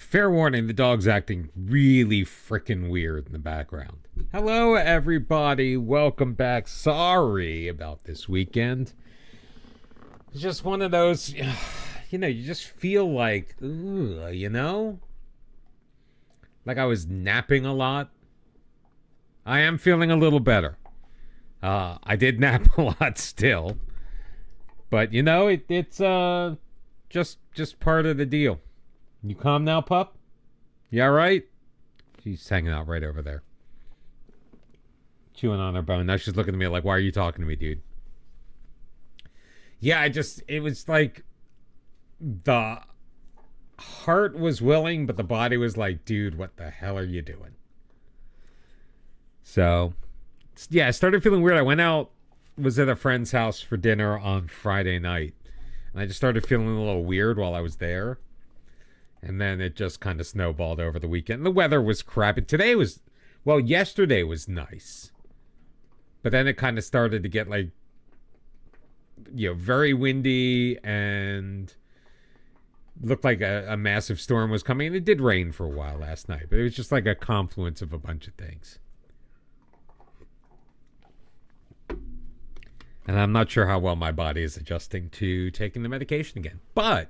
Fair warning, the dog's acting really freaking weird in the background. Hello, everybody. Welcome back. Sorry about this weekend. It's just one of those, you just feel like, ooh, like I was napping a lot. I am feeling a little better. I did nap a lot still. But, it's just part of the deal. You calm now, pup? You all right? She's hanging out right over there. Chewing on her bone. Now she's looking at me like, why are you talking to me, dude? Yeah, it was like the heart was willing, but the body was like, dude, what the hell are you doing? So, yeah, I started feeling weird. I went out, was at a friend's house for dinner on Friday night. And I just started feeling a little weird while I was there. And then it just kind of snowballed over the weekend. The weather was crappy. Yesterday was nice. But then it kind of started to get like, very windy and looked like a massive storm was coming. And it did rain for a while last night. But it was just like a confluence of a bunch of things. And I'm not sure how well my body is adjusting to taking the medication again. But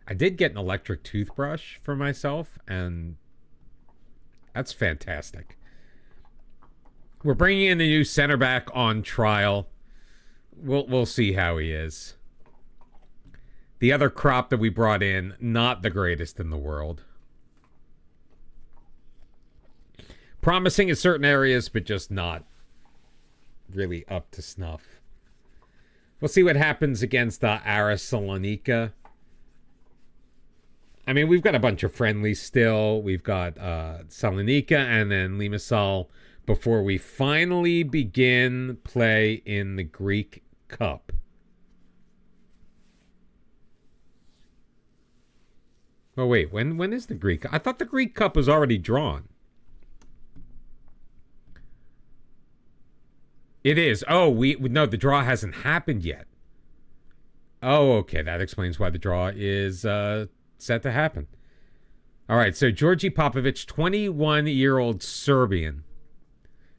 I did get an electric toothbrush for myself, and that's fantastic. We're bringing in a new center back on trial. We'll see how he is. The other crop that we brought in, not the greatest in the world. Promising in certain areas, but just not really up to snuff. We'll see what happens against Aris Salonika. I mean, we've got a bunch of friendlies still. We've got Salonika and then Limassol before we finally begin play in the Greek Cup. Oh, wait. When is the Greek Cup? I thought the Greek Cup was already drawn. It is. Oh, no, the draw hasn't happened yet. Oh, okay. That explains why the draw is set to happen. All right, so Georgi Popovic, 21-year-old Serbian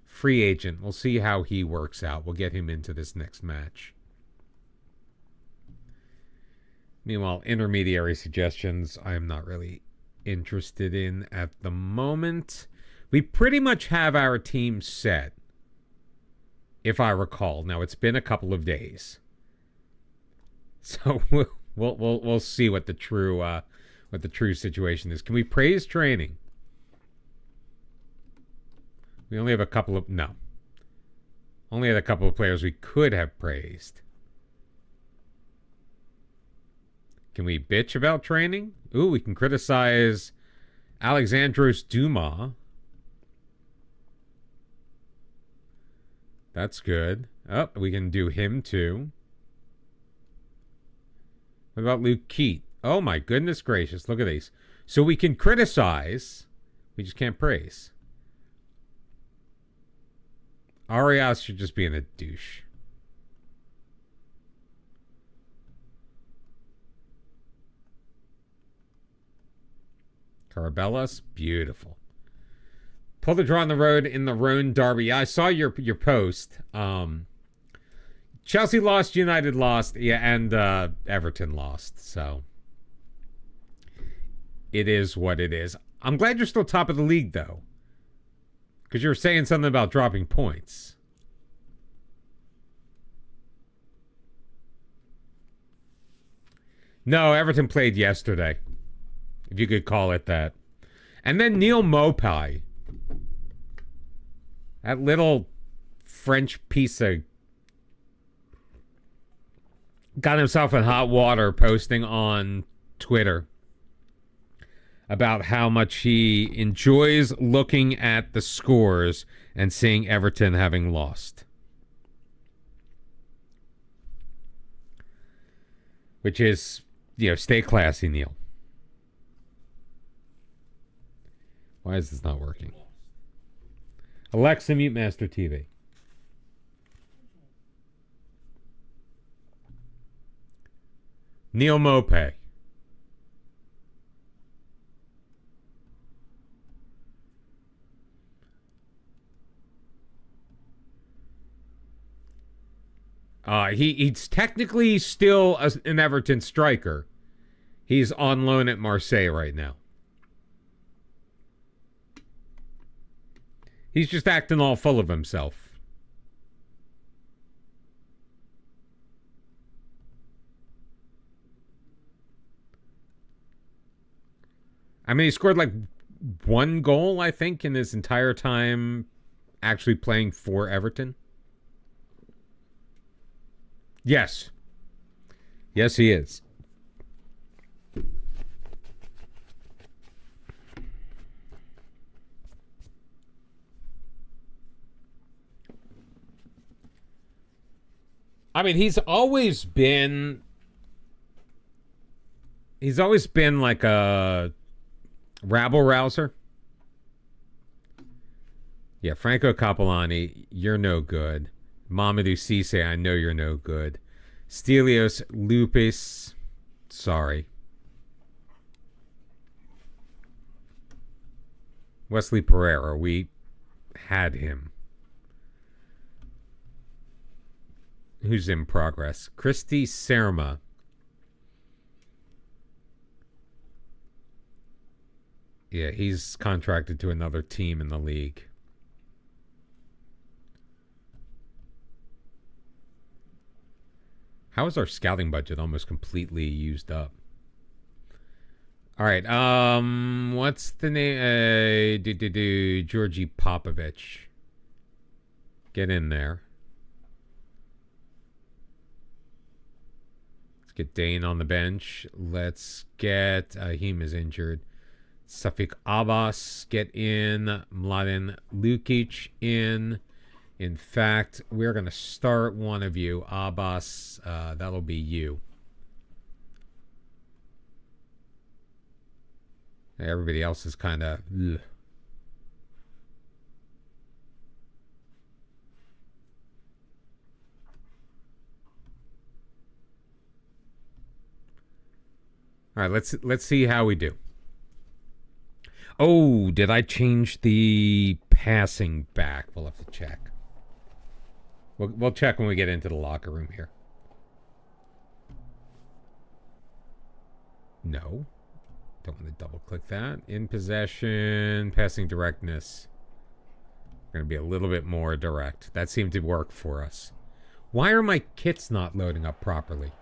free agent. We'll see how he works out. We'll get him into this next match. Meanwhile, intermediary suggestions I am not really interested in at the moment. We pretty much have our team set, if I recall. Now, it's been a couple of days. So we'll see what the true situation is. Can we praise training? We only have a couple of only had a couple of players we could have praised. Can we bitch about training? Ooh, we can criticize Alexandros Duma. That's good. Oh, we can do him too. What about Luke Keat? Oh my goodness gracious, look at these. So we can criticize, we just can't praise. Arias should just be in a douche. Carabellas, beautiful. Pull the draw on the road in the Rhone derby. I saw your post. Chelsea lost, United lost, yeah, and Everton lost. So it is what it is. I'm glad you're still top of the league, though, because you were saying something about dropping points. No, Everton played yesterday, if you could call it that. And then Neil Mopai, that little French piece of, got himself in hot water posting on Twitter about how much he enjoys looking at the scores and seeing Everton having lost. Which is, stay classy, Neil. Why is this not working? Alexa, mute Master TV. Neil Mopai. He's technically still an Everton striker. He's on loan at Marseille right now. He's just acting all full of himself. I mean, he scored like 1 goal, I think, in his entire time actually playing for Everton. Yes. Yes, he is. I mean, he's always been like a rabble-rouser. Yeah, Franco Capellani, you're no good. Mamadou Cisse, I know you're no good. Stelios Lupis, sorry. Wesley Pereira, we had him. Who's in progress? Christy Serma. Yeah, he's contracted to another team in the league. How is our scouting budget almost completely used up? All right, what's the name? Georgi Popovich. Get in there. Let's get Dane on the bench. Let's get Ahim is injured. Safik Abbas, get in. Mladen Lukic in. In fact, we're going to start one of you. Abbas, that'll be you. Everybody else is kind of... All right, let's see how we do. Oh, did I change the passing back? We'll have to check. We'll check when we get into the locker room here. No. Don't want to double click that. In possession, passing directness. We're going to be a little bit more direct. That seemed to work for us. Why are my kits not loading up properly?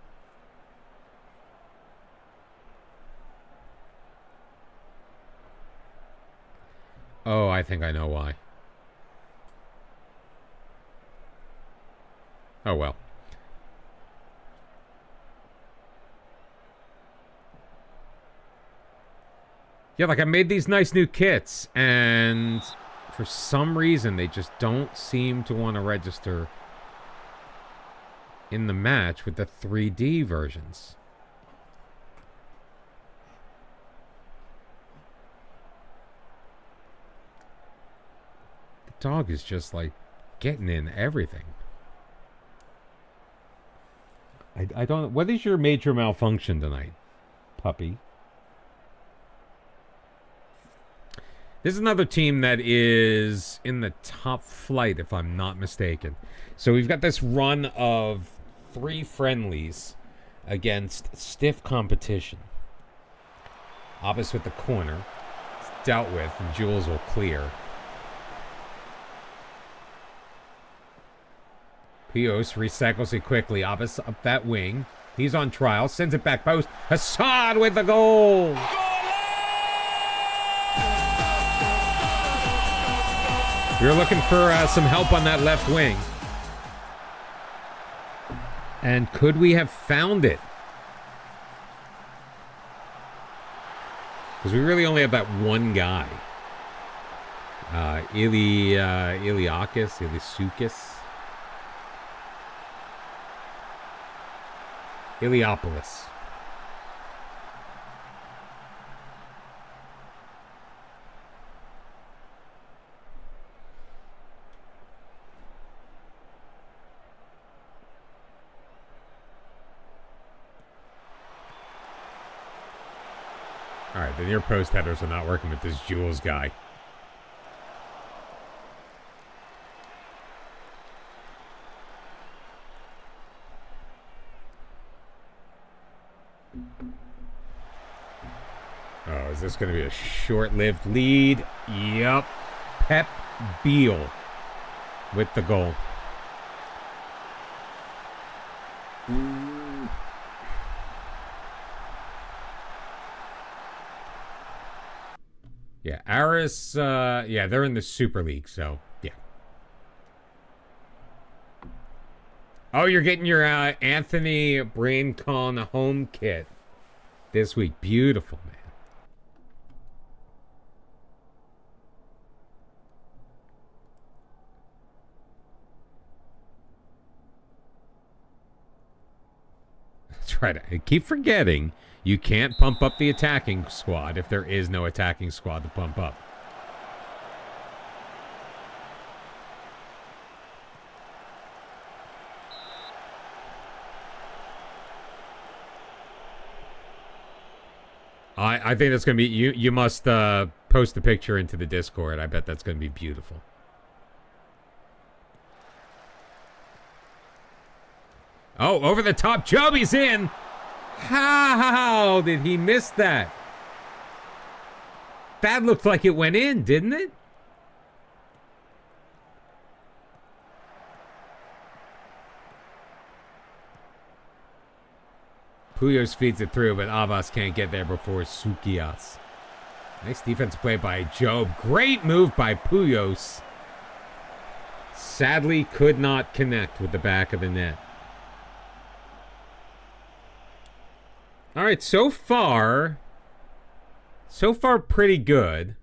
Oh, I think I know why. Oh, well. Yeah, like I made these nice new kits, and for some reason they just don't seem to want to register in the match with the 3D versions. The dog is just like getting in everything. I don't... What is your major malfunction tonight, puppy? This is another team that is in the top flight, if I'm not mistaken. So we've got this run of 3 friendlies against stiff competition. Abbas with the corner. It's dealt with, and Jules will clear. Pios recycles it quickly. Abbas up that wing. He's on trial. Sends it back post. Hassan with the goal! We were looking for some help on that left wing. And could we have found it? Because we really only have that one guy. Iliakis. Iliopolis. All right, the near post headers are not working with this Jules guy. Oh, is this going to be a short-lived lead? Yup. Pep Beal with the goal. Yeah, Aris, yeah, they're in the Super League, so, yeah. Oh, you're getting your Anthony Braincon home kit this week. Beautiful, man. That's right. I keep forgetting you can't pump up the attacking squad if there is no attacking squad to pump up. I think that's going to be... You must post the picture into the Discord. I bet that's going to be beautiful. Oh, over the top. Joby's in. How did he miss that? That looked like it went in, didn't it? Puyos feeds it through, but Abbas can't get there before Sukias. Nice defense play by Job. Great move by Puyos. Sadly, could not connect with the back of the net. All right, so far pretty good.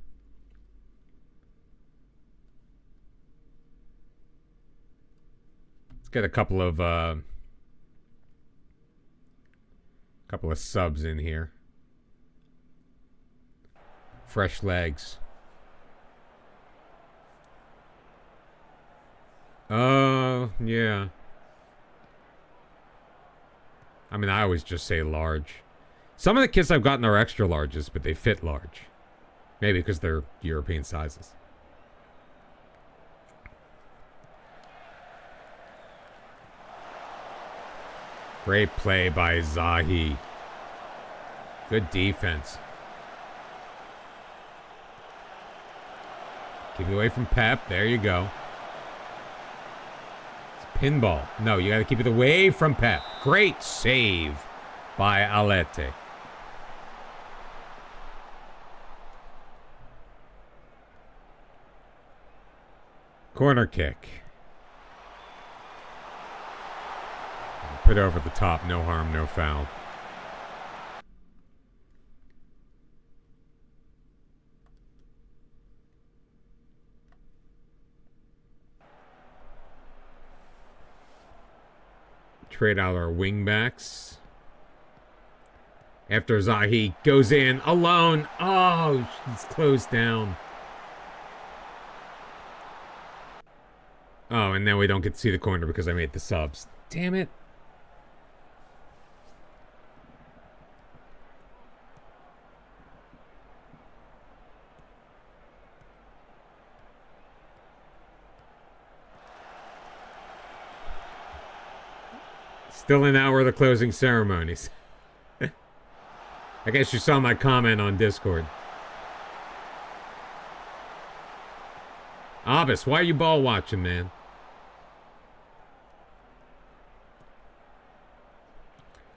Let's get a couple of subs in here. Fresh legs. Yeah. I mean, I always just say large. Some of the kits I've gotten are extra larges, but they fit large. Maybe because they're European sizes. Great play by Zahi. Good defense. Keep it away from Pep. There you go. Pinball. No, you got to keep it away from Pep. Great save by Alete. Corner kick. Put over the top. No harm, no foul. Trade out our wingbacks. After Zahi goes in alone. Oh, he's closed down. Oh, and then we don't get to see the corner because I made the subs. Damn it. Still an hour of the closing ceremonies. I guess you saw my comment on Discord. Abbas, why are you ball watching, man?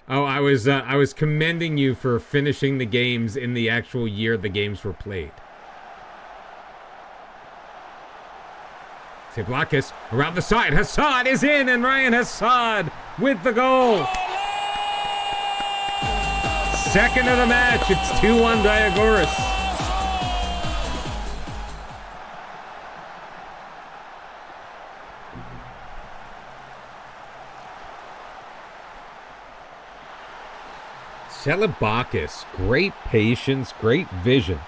Oh, I was commending you for finishing the games in the actual year the games were played. Siblakis around the side. Hassad is in, and Ryan Hassad with the goal. Second of the match. It's 2-1 Diagoras. Selibakis, great patience, great vision.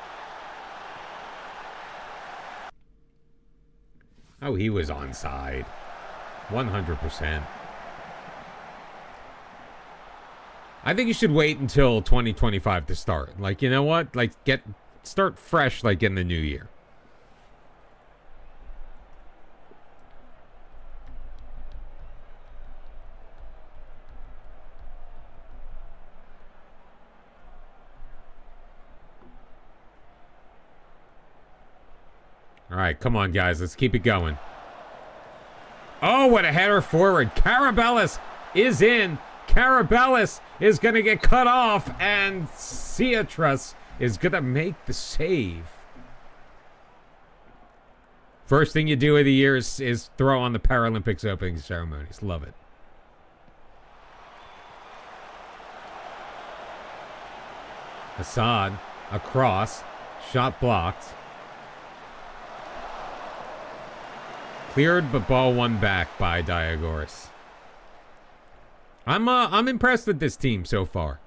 Oh, he was onside. 100%. I think you should wait until 2025 to start. Like, you know what? Like, start fresh, like, in the new year. All right, come on, guys. Let's keep it going. Oh, what a header forward. Carabellis is in. Carabellis is going to get cut off, and Ciatras is going to make the save. First thing you do of the year is throw on the Paralympics opening ceremonies. Love it. Assad, across, shot blocked. Cleared, but ball won back by DIAGORAS. I'm impressed with this team so far.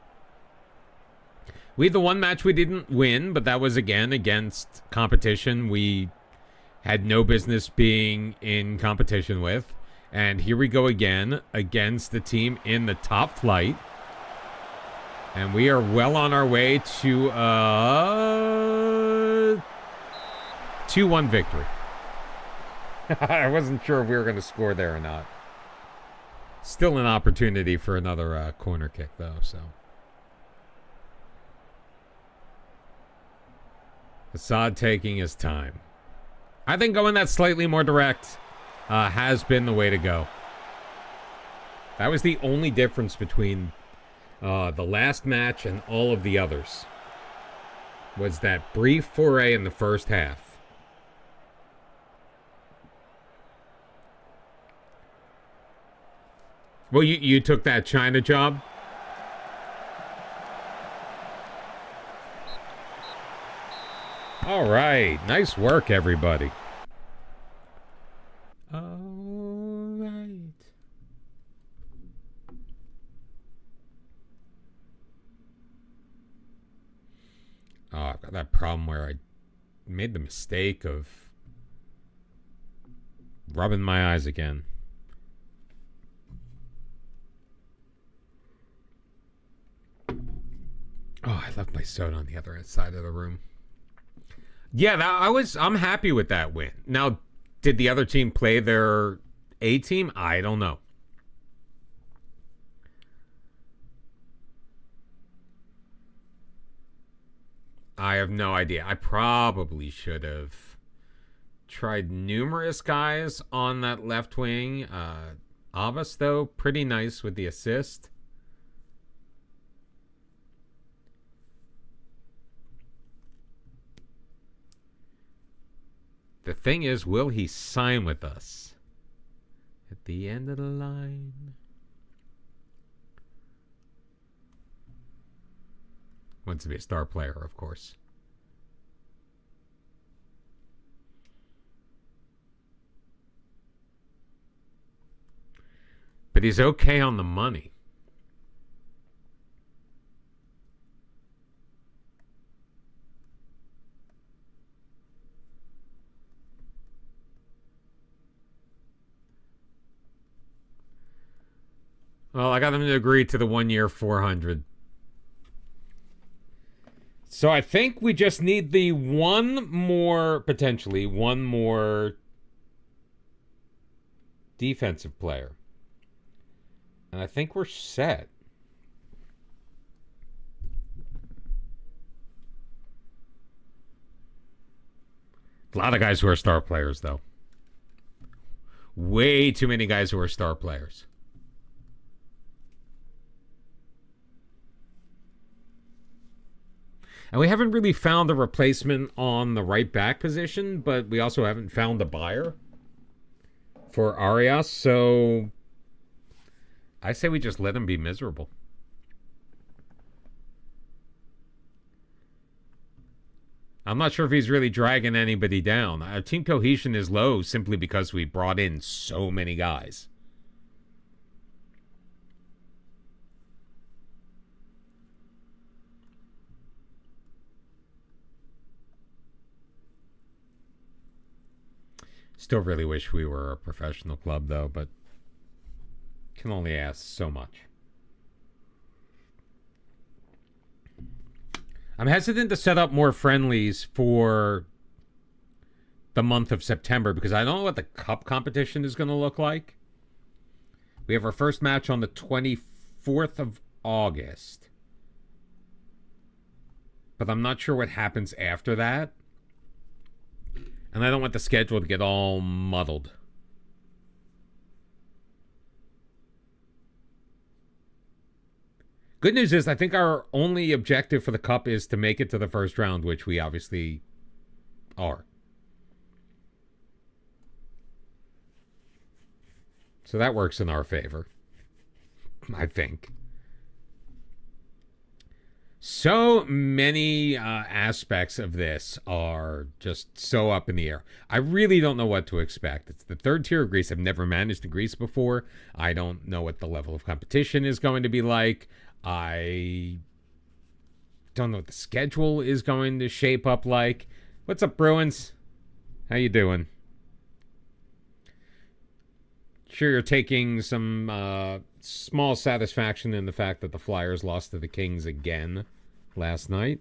We had the one match we didn't win, but that was again against competition we had no business being in competition with. And here we go again against the team in the top flight. And we are well on our way to a 2-1 victory. I wasn't sure if we were going to score there or not. Still an opportunity for another corner kick, though. So Assad taking his time. I think going that slightly more direct has been the way to go. That was the only difference between the last match and all of the others. Was that brief foray in the first half. Well, you took that China job? All right. Nice work, everybody. All right. Oh, I've got that problem where I made the mistake of rubbing my eyes again. Oh, I left my soda on the other side of the room. Yeah, I'm happy with that win. Now, did the other team play their A team? I don't know. I have no idea. I probably should have tried numerous guys on that left wing. Abbas, though, pretty nice with the assist. The thing is, will he sign with us at the end of the line? Wants to be a star player, of course. But he's okay on the money. Well, I got them to agree to the 1 year 400. So I think we just need the potentially one more defensive player. And I think we're set. A lot of guys who are star players, though. Way too many guys who are star players. And we haven't really found a replacement on the right back position, but we also haven't found a buyer for Arias, so I say we just let him be miserable. I'm not sure if he's really dragging anybody down. Our team cohesion is low simply because we brought in so many guys. Still really wish we were a professional club, though, but can only ask so much. I'm hesitant to set up more friendlies for the month of September because I don't know what the cup competition is going to look like. We have our first match on the 24th of August. But I'm not sure what happens after that. And I don't want the schedule to get all muddled. Good news is I think our only objective for the Cup is to make it to the first round, which we obviously are. So that works in our favor, I think. So many aspects of this are just so up in the air. I really don't know what to expect. It's the third tier of Greece. I've never managed in Greece before. I don't know what the level of competition is going to be like. I don't know what the schedule is going to shape up like. What's up, Bruins? How you doing? Sure, you're taking some small satisfaction in the fact that the Flyers lost to the Kings again last night.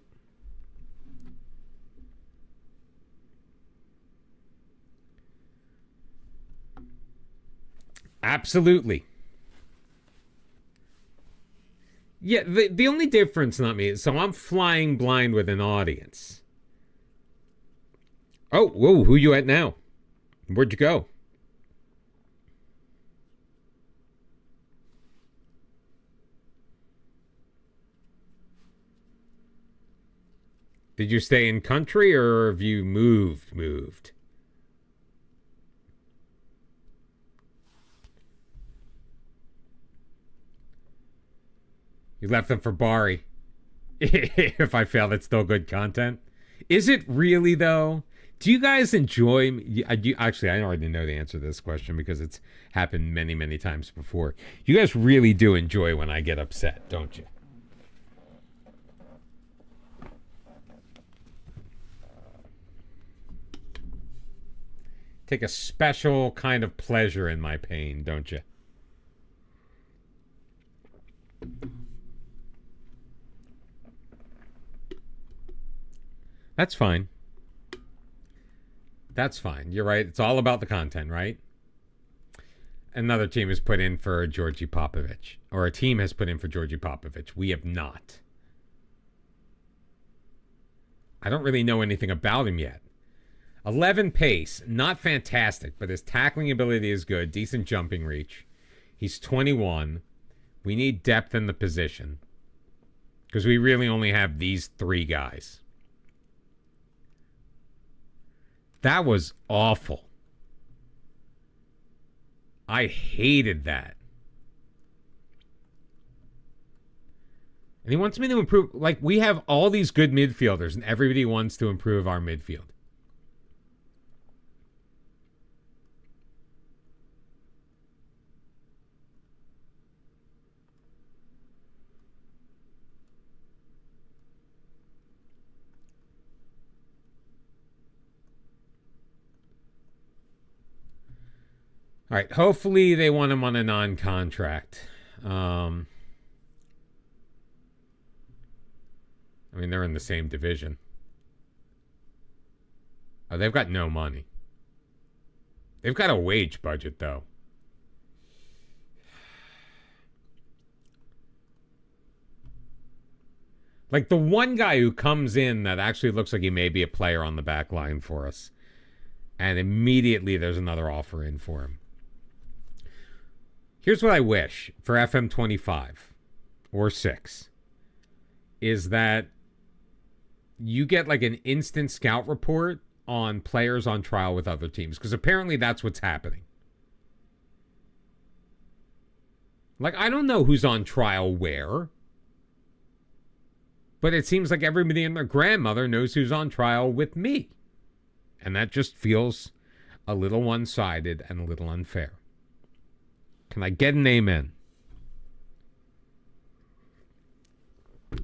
Absolutely. Yeah, the only difference, not me, so I'm flying blind with an audience. Oh, whoa, who you at now? Where'd you go? Did you stay in country or have you moved? You left them for Bari. If I failed, it's still good content. Is it really, though? Do you guys enjoy... Actually, I already know the answer to this question because it's happened many, many times before. You guys really do enjoy when I get upset, don't you? Take a special kind of pleasure in my pain, don't you? That's fine. That's fine. You're right. It's all about the content, right? Another team has put in for Georgi Popovich. Or a team has put in for Georgi Popovich. We have not. I don't really know anything about him yet. 11 pace. Not fantastic, but his tackling ability is good. Decent jumping reach. He's 21. We need depth in the position. Because we really only have these three guys. That was awful. I hated that. And he wants me to improve. Like, we have all these good midfielders, and everybody wants to improve our midfield. All right, hopefully they want him on a non-contract. I mean, they're in the same division. Oh, they've got no money. They've got a wage budget, though. Like, the one guy who comes in that actually looks like he may be a player on the back line for us. And immediately there's another offer in for him. Here's what I wish for FM25 or 6 is that you get like an instant scout report on players on trial with other teams, because apparently that's what's happening. Like, I don't know who's on trial where, but it seems like everybody and their grandmother knows who's on trial with me. And that just feels a little one-sided and a little unfair. Can I get an amen?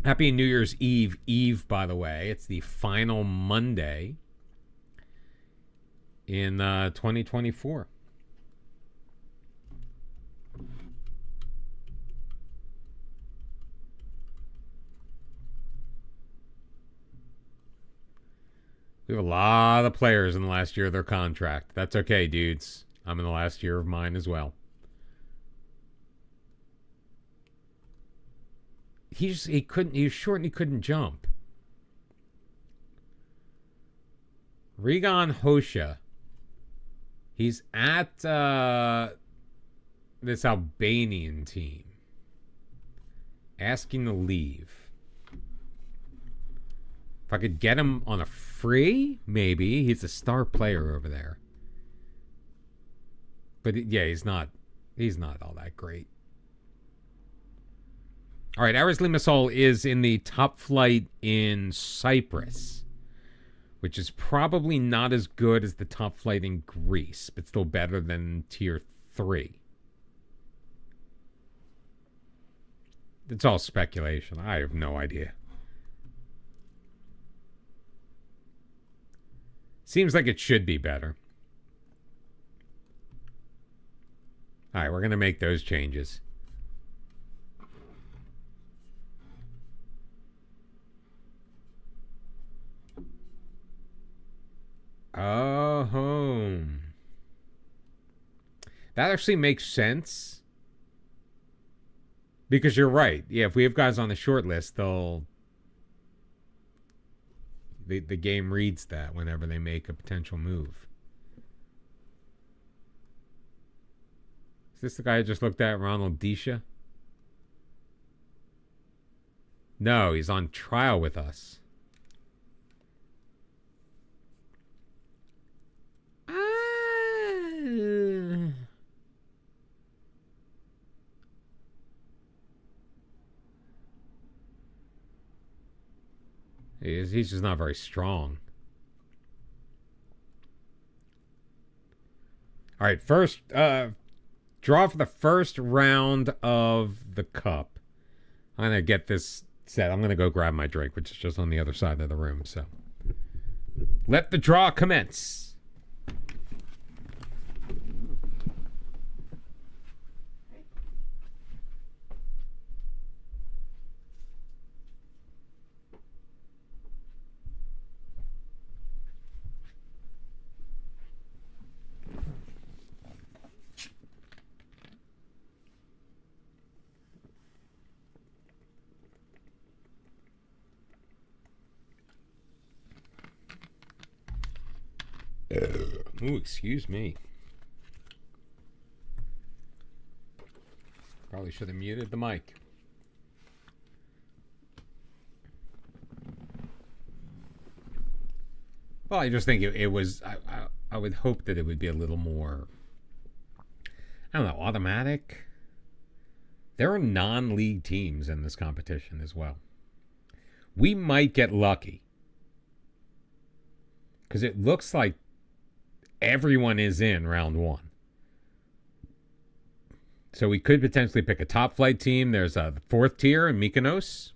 Happy New Year's Eve, by the way. It's the final Monday in 2024. We have a lot of players in the last year of their contract. That's okay, dudes. I'm in the last year of mine as well. He was short and he couldn't jump. Regan Hosha. He's at this Albanian team. Asking to leave. If I could get him on a free, maybe. He's a star player over there. But yeah, he's not all that great. All right, Aris Limassol is in the top flight in Cyprus, which is probably not as good as the top flight in Greece, but still better than tier 3. It's all speculation. I have no idea. Seems like it should be better. All right, we're going to make those changes. Oh, that actually makes sense. Because you're right. Yeah, if we have guys on the short list, the game reads that whenever they make a potential move. Is this the guy I just looked at, Ronald Disha? No, he's on trial with us. He's just not very strong. All right, first draw for the first round of the cup. I'm gonna get this set. I'm gonna go grab my drink, which is just on the other side of the room. So let the draw commence. Ooh, excuse me. Probably should have muted the mic. Well, I just think it was... I would hope that it would be a little more... I don't know, automatic? There are non-league teams in this competition as well. We might get lucky. Because it looks like everyone is in round 1. So we could potentially pick a top flight team. There's a 4th tier in Mykonos.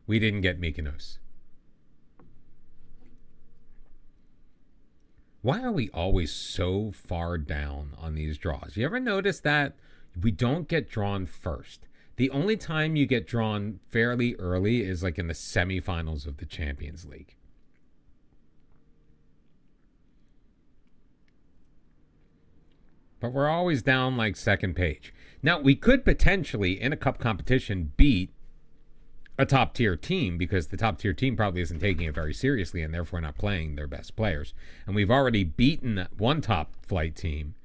We didn't get Mykonos. Why are we always so far down on these draws? You ever notice that we don't get drawn first? The only time you get drawn fairly early is like in the semifinals of the Champions League. But we're always down like second page. Now, we could potentially, in a cup competition, beat a top-tier team because the top-tier team probably isn't taking it very seriously and therefore not playing their best players. And we've already beaten one top-flight team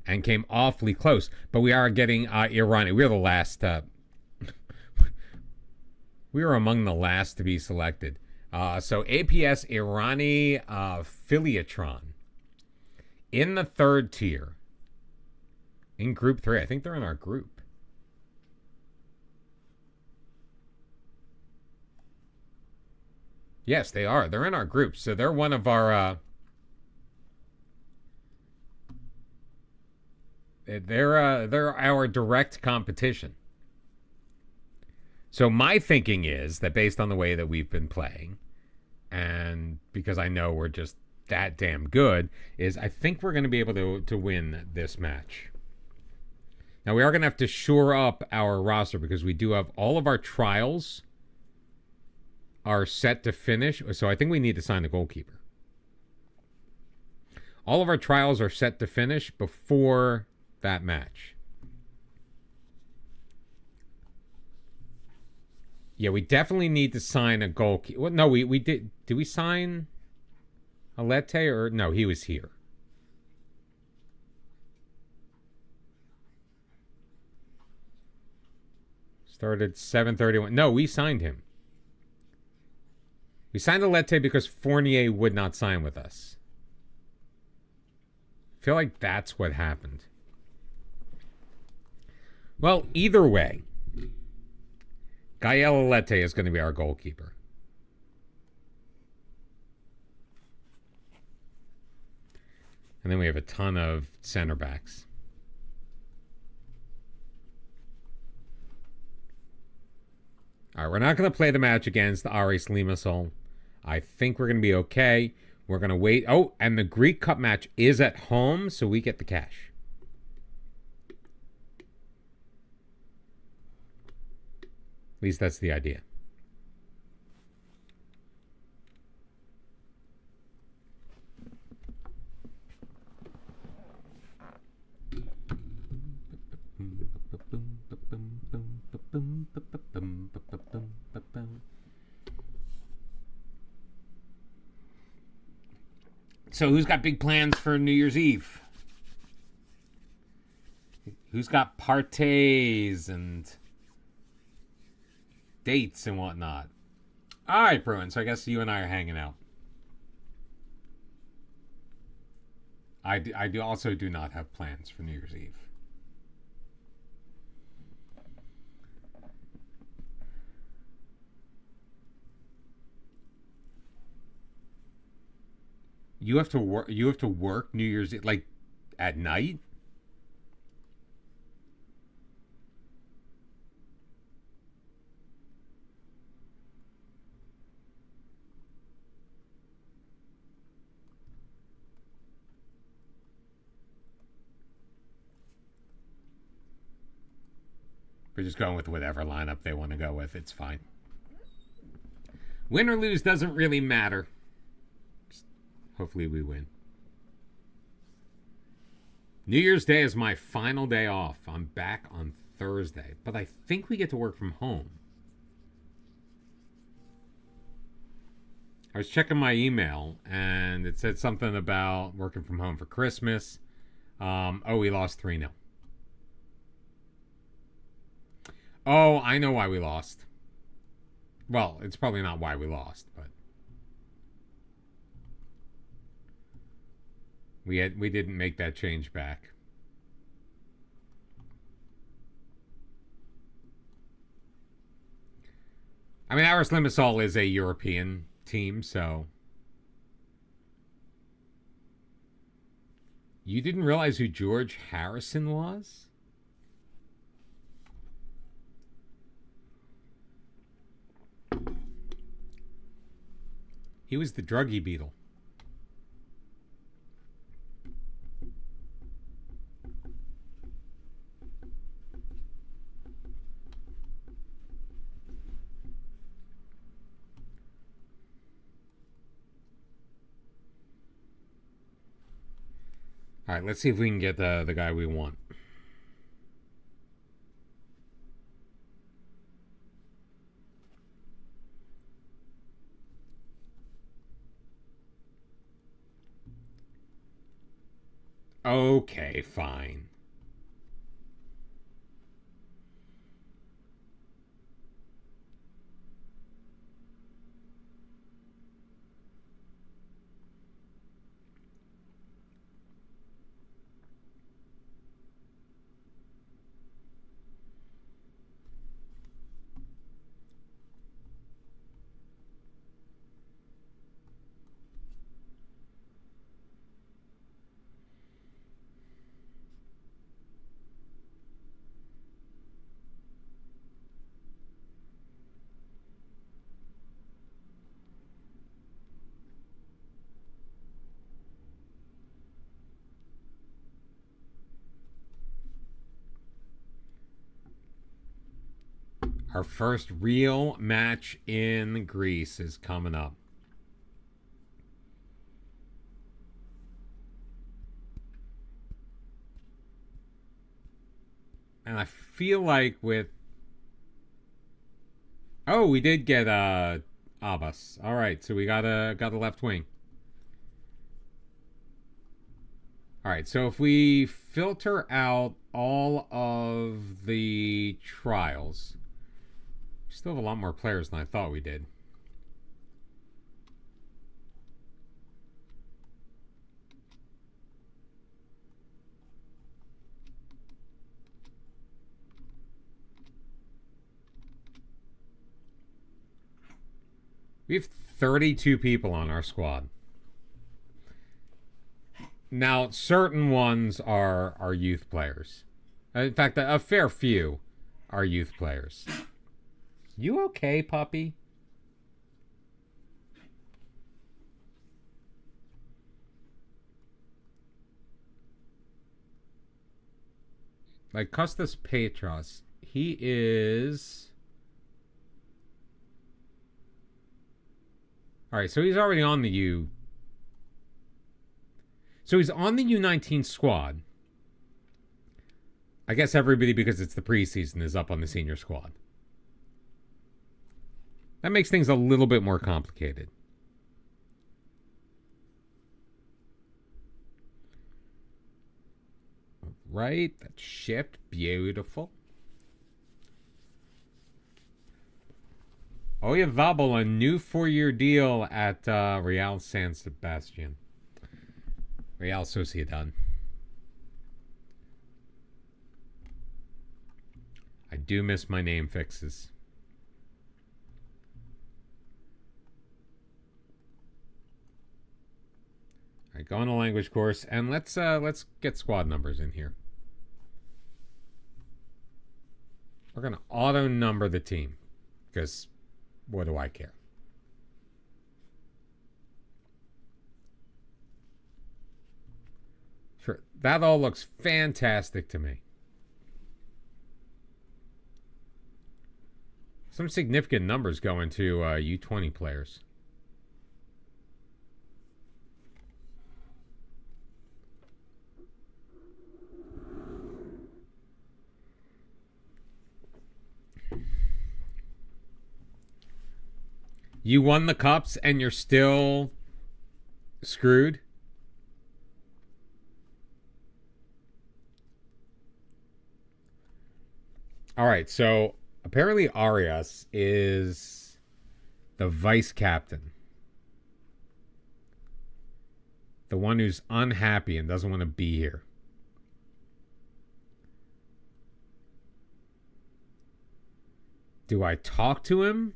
and came awfully close. But we are getting Irani. We're the last... we were among the last to be selected. So APS Irani Filiatron in the 3rd tier. In Group 3. I think they're in our group. Yes, they are. They're in our group. So they're one of our... They're our direct competition. So my thinking is that based on the way that we've been playing, and because I know we're just that damn good, is I think we're going to be able to win this match. Now, we are going to have to shore up our roster because we do have all of our trials are set to finish. So I think we need to sign a goalkeeper. All of our trials are set to finish before that match. Yeah, we definitely need to sign a goalkeeper. Well, no, we did. Did we sign? Alete or... No, he was here. Started 7:31. No, we signed him. We signed Alete because Fournier would not sign with us. I feel like that's what happened. Well, either way, Gael Alete is going to be our goalkeeper. And then we have a ton of center backs. All right, we're not going to play the match against Aris Limassol. I think we're going to be okay. We're going to wait. Oh, and the Greek Cup match is at home, so we get the cash. At least that's the idea. So who's got big plans for New Year's Eve? Who's got parties and dates and whatnot? All right, Bruin. So I guess you and I are hanging out. I also do not have plans for New Year's Eve. You have to work. You have to work New Year's Eve, like at night. We're just going with whatever lineup they want to go with. It's fine. Win or lose doesn't really matter. Hopefully we win. New Year's Day is my final day off. I'm back on Thursday, but I think we get to work from home. I was checking my email, and it said something about working from home for Christmas. Oh, we lost 3-0. Oh, I know why we lost. Well, it's probably not why we lost, but we didn't make that change back. I mean, Aris Limassol is a European team, so you didn't realize who George Harrison was? He was the druggy beetle. All right, let's see if we can get the guy we want. Okay, fine. Our first real match in Greece is coming up. And I feel like with... Oh, we did get Abbas. All right, so we got a left wing. All right, so if we filter out all of the trials, we still have a lot more players than I thought we did. We have 32 people on our squad. Now, certain ones are youth players. In fact, a fair few are youth players. You okay, puppy? Like Costas Petros, he is... All right, so he's already on the U. So he's on the U19 squad. I guess everybody, because it's the preseason, is up on the senior squad. That makes things a little bit more complicated. Right, that's shipped. Beautiful. Oyavabal, a new 4-year deal at Real San Sebastian. Real Sociedad. I do miss my name fixes. All right, go on a language course, and let's get squad numbers in here. We're gonna auto number the team, because what do I care? Sure, that all looks fantastic to me. Some significant numbers go into U20 players. You won the cups and you're still screwed? All right, so apparently Arias is the vice captain. The one who's unhappy and doesn't want to be here. Do I talk to him?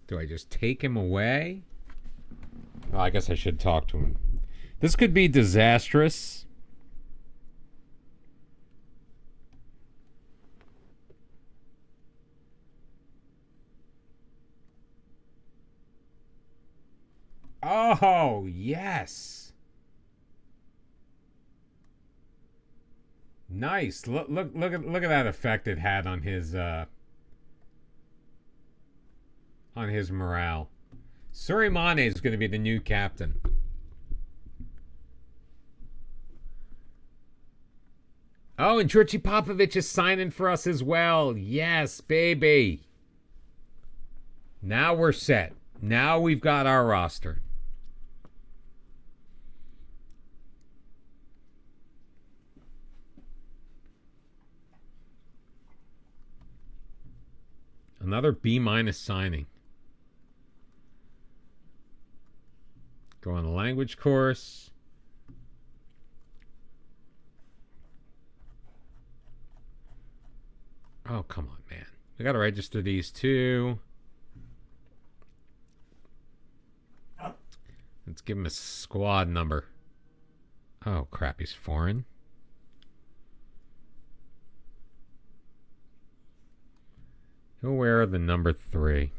Do I just take him away? Well, I guess I should talk to him. This could be disastrous. Oh, yes. Nice. Look at that effect it had on his morale. Surimane is going to be the new captain. Oh, and Georgi Popovich is signing for us as well. Yes, baby. Now we're set. Now we've got our roster. Another B- signing. Go on a language course. Oh, come on, man. We got to register these too. Let's give him a squad number. Oh, crap. He's foreign. He'll wear the number 3.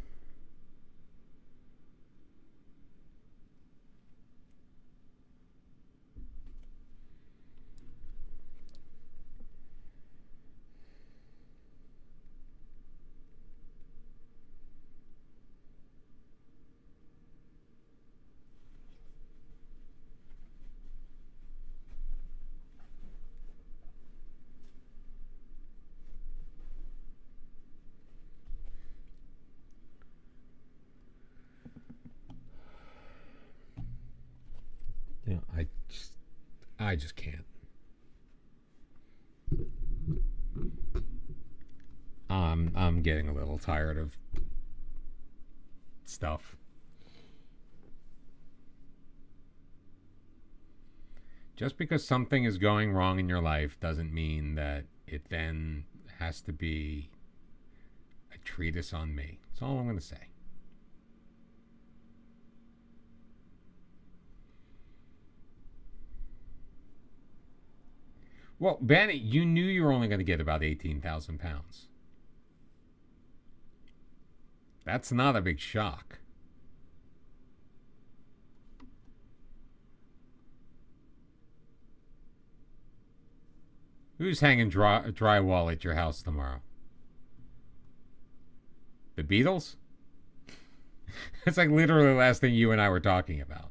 Yeah, I just can't. I'm getting a little tired of stuff. Just because something is going wrong in your life doesn't mean that it then has to be a treatise on me. That's all I'm going to say. Well, Benny, you knew you were only going to get about 18,000 pounds. That's not a big shock. Who's hanging drywall at your house tomorrow? The Beatles? It's like literally the last thing you and I were talking about.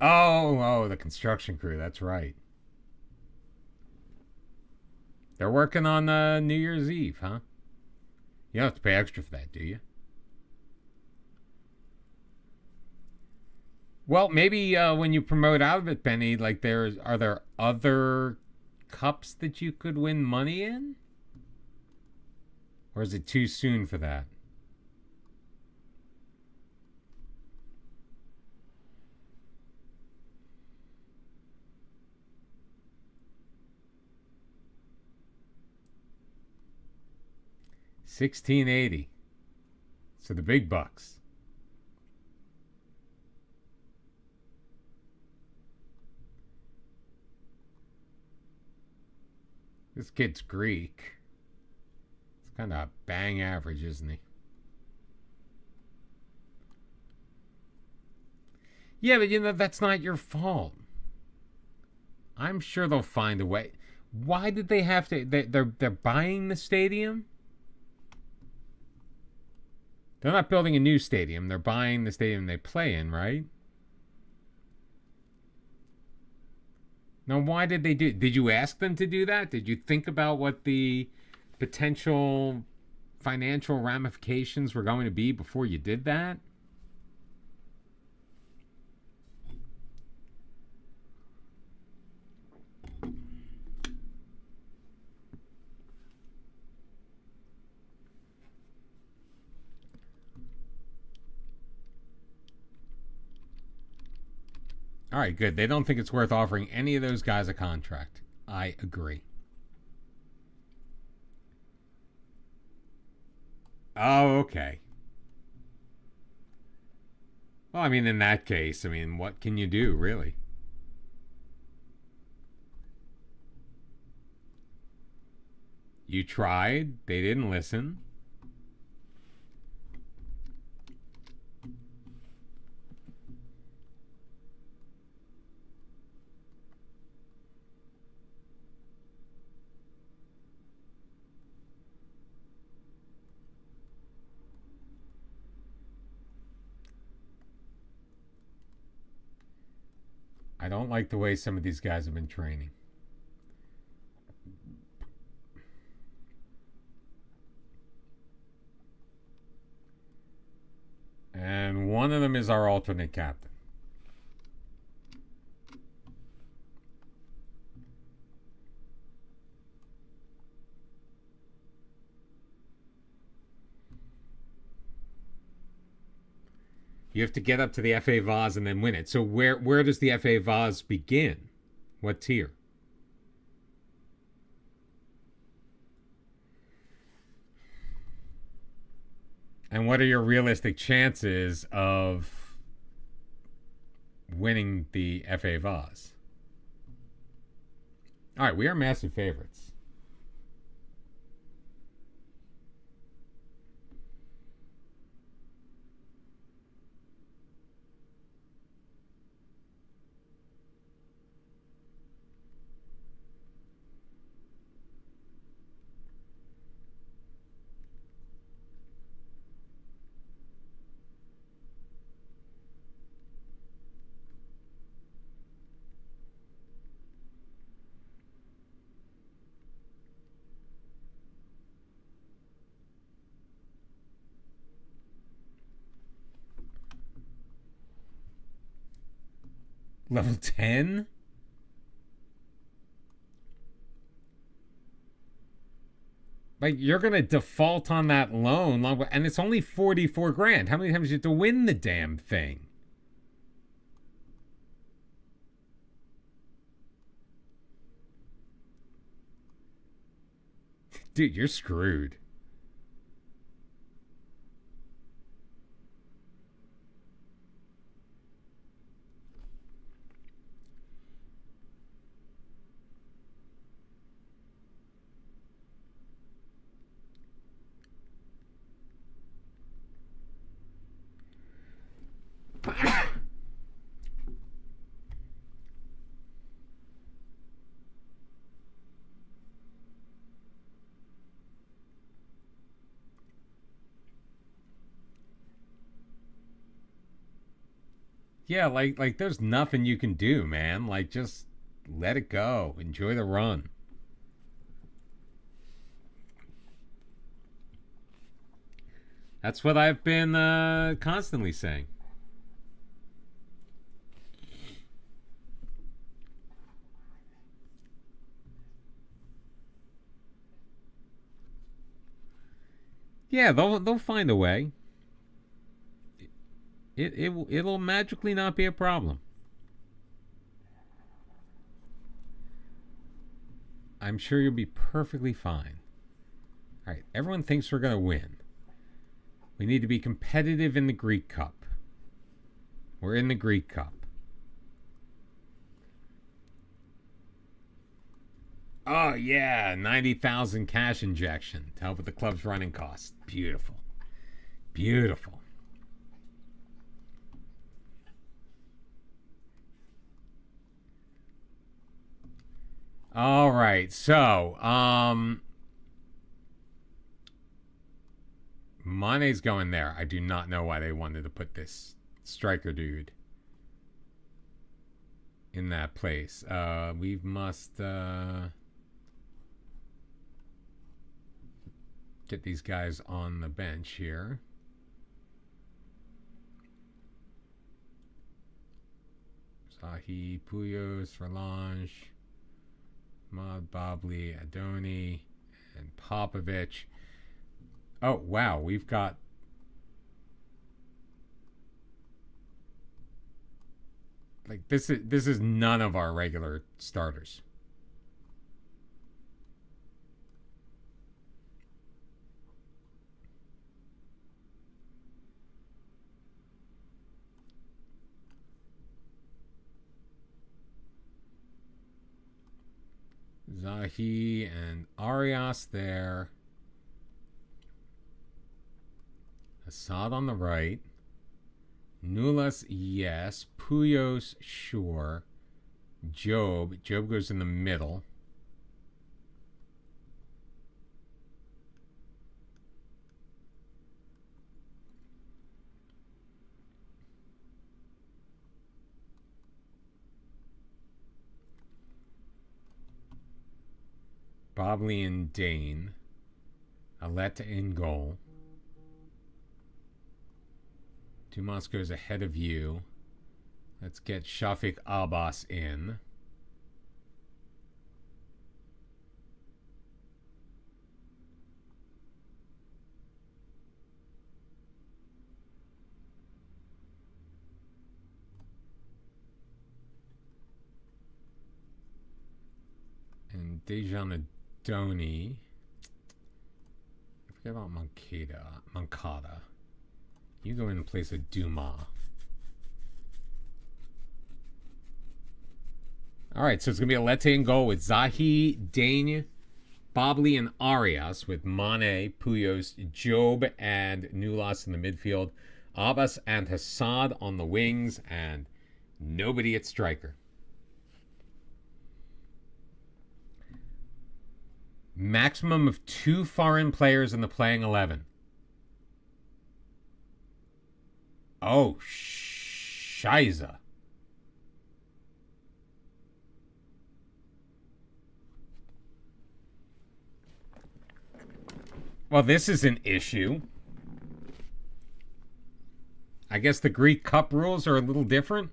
Oh, the construction crew. That's right. They're working on New Year's Eve, huh? You don't have to pay extra for that, do you? Well, maybe when you promote out of it, Benny, like are there other cups that you could win money in? Or is it too soon for that? $16.80. So the big bucks. This kid's Greek. It's kind of bang average, isn't he? Yeah, but that's not your fault. I'm sure they'll find a way. Why did they have to? They're buying the stadium? They're not building a new stadium. They're buying the stadium they play in, right? Now, why did they do? Did you ask them to do that? Did you think about what the potential financial ramifications were going to be before you did that? All right, good. They don't think it's worth offering any of those guys a contract. I agree. Oh, okay. Well, I mean, in that case, what can you do, really? You tried. They didn't listen. I don't like the way some of these guys have been training. And one of them is our alternate captain. You have to get up to the FA Vase and then win it. So where does the FA Vase begin? What tier? And what are your realistic chances of winning the FA Vase? All right, we are massive favorites. Level 10? Like, you're going to default on that loan, and it's only 44 grand. How many times do you have to win the damn thing? Dude, you're screwed. Yeah, like there's nothing you can do, man. Like, just let it go. Enjoy the run. That's what I've been constantly saying. Yeah, they'll find a way. It'll magically not be a problem. I'm sure you'll be perfectly fine. All right, everyone thinks we're going to win. We need to be competitive in the Greek Cup. We're in the Greek Cup. Oh, yeah, 90,000 cash injection to help with the club's running costs. Beautiful. Beautiful. All right, so Mane's going there. I do not know why they wanted to put this striker dude in that place. We must get these guys on the bench here. Sahi, Puyos, Ralange, Mod, Bobli, Adoni, and Popovic. Oh, wow, we've got... Like, this is none of our regular starters. Zahi and Arias there. Assad on the right. Nulas, yes. Puyos, sure. Job goes in the middle. Bobley and Dane. Aletta in goal. Dumas goes ahead of you. Let's get Shafiq Abbas in. And Dejan Adoni. I forget about Moncada. You go in place of Dumas. All right, so it's going to be Alete in goal with Zahi, Dane, Bobley, and Arias, with Mane, Puyos, Job, and Nulas in the midfield. Abbas and Hassad on the wings, and nobody at striker. Maximum of 2 foreign players in the playing 11. Oh, Shiza. Well, this is an issue. I guess the Greek Cup rules are a little different.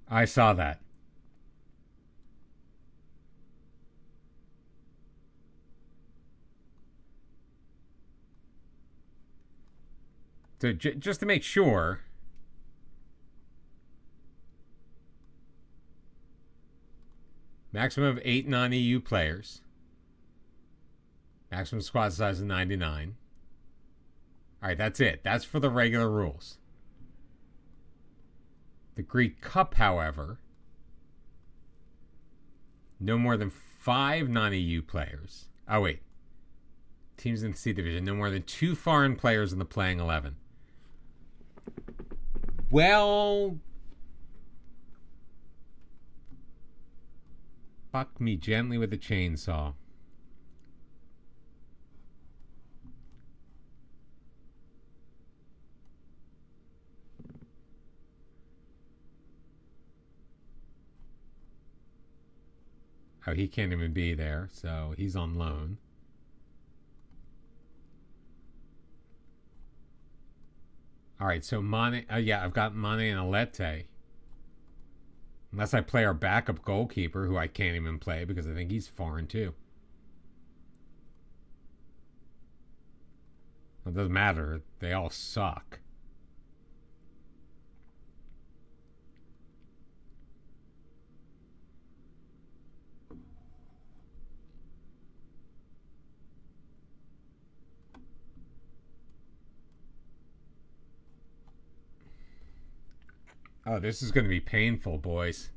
I saw that. So just to make sure, maximum of 8 non-EU players. Maximum squad size of 99. All right, that's it. That's for the regular rules. The Greek Cup, however, no more than 5 non-EU players. Oh, wait. Teams in the C division, no more than 2 foreign players in the playing 11. Well, fuck me gently with a chainsaw. Oh, he can't even be there, so he's on loan. All right, so Mane. Yeah, I've got Mane and Alete. Unless I play our backup goalkeeper, who I can't even play because I think he's foreign too. It doesn't matter. They all suck. Oh, this is going to be painful, boys.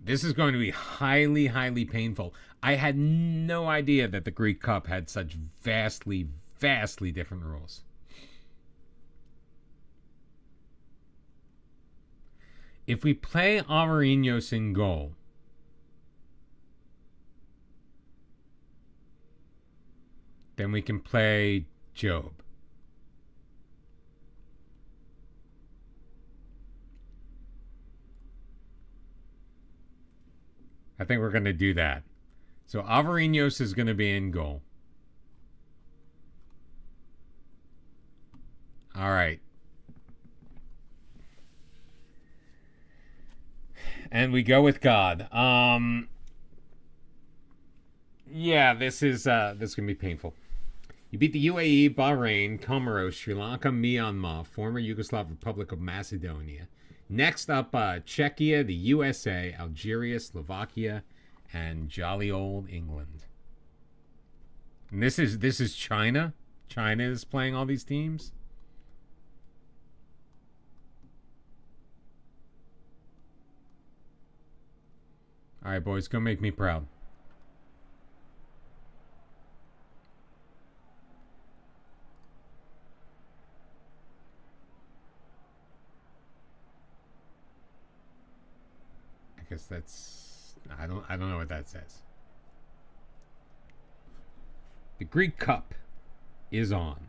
This is going to be highly, highly painful. I had no idea that the Greek Cup had such vastly, vastly different rules. If we play Avarinos in goal, then we can play Job. I think we're going to do that. So Avarinos is going to be in goal. All right. And we go with God. Yeah, this is going to be painful. You beat the UAE, Bahrain, Comoros, Sri Lanka, Myanmar, former Yugoslav Republic of Macedonia. Next up, Czechia, the USA, Algeria, Slovakia, and jolly old England. And this is China. China is playing all these teams. All right, boys, go make me proud. I guess that's I don't know what that says. The Greek Cup is on.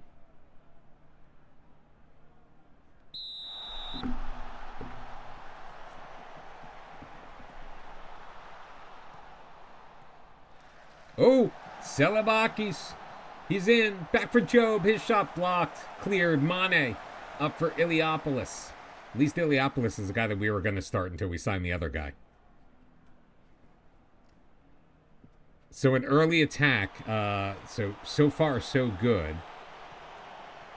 Oh, Selebakis. He's in. Back for Job. His shot blocked. Cleared. Mane up for Iliopoulos. At least Iliopoulos is the guy that we were going to start until we signed the other guy. So an early attack, so far so good.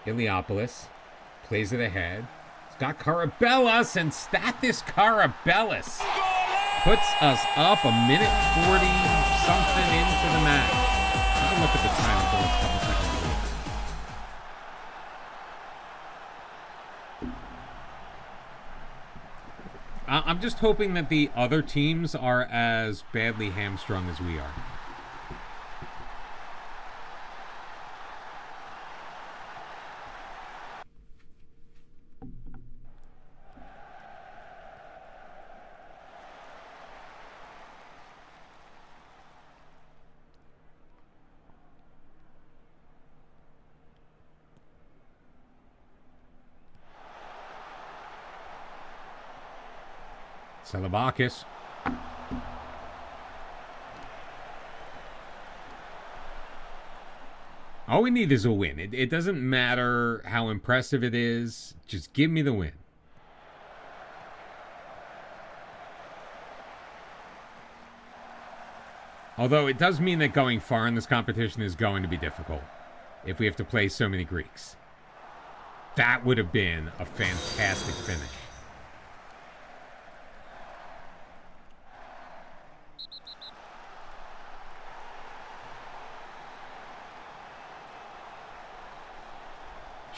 Iliopoulos plays it ahead. Got Carabellas, and Stathis Carabellas puts us up a minute 40 something into the match. Have a look at the time until it's a couple seconds away. I'm just hoping that the other teams are as badly hamstrung as we are. Salabakis. All we need is a win. It doesn't matter how impressive it is. Just give me the win. Although it does mean that going far in this competition is going to be difficult if we have to play so many Greeks. That would have been a fantastic finish.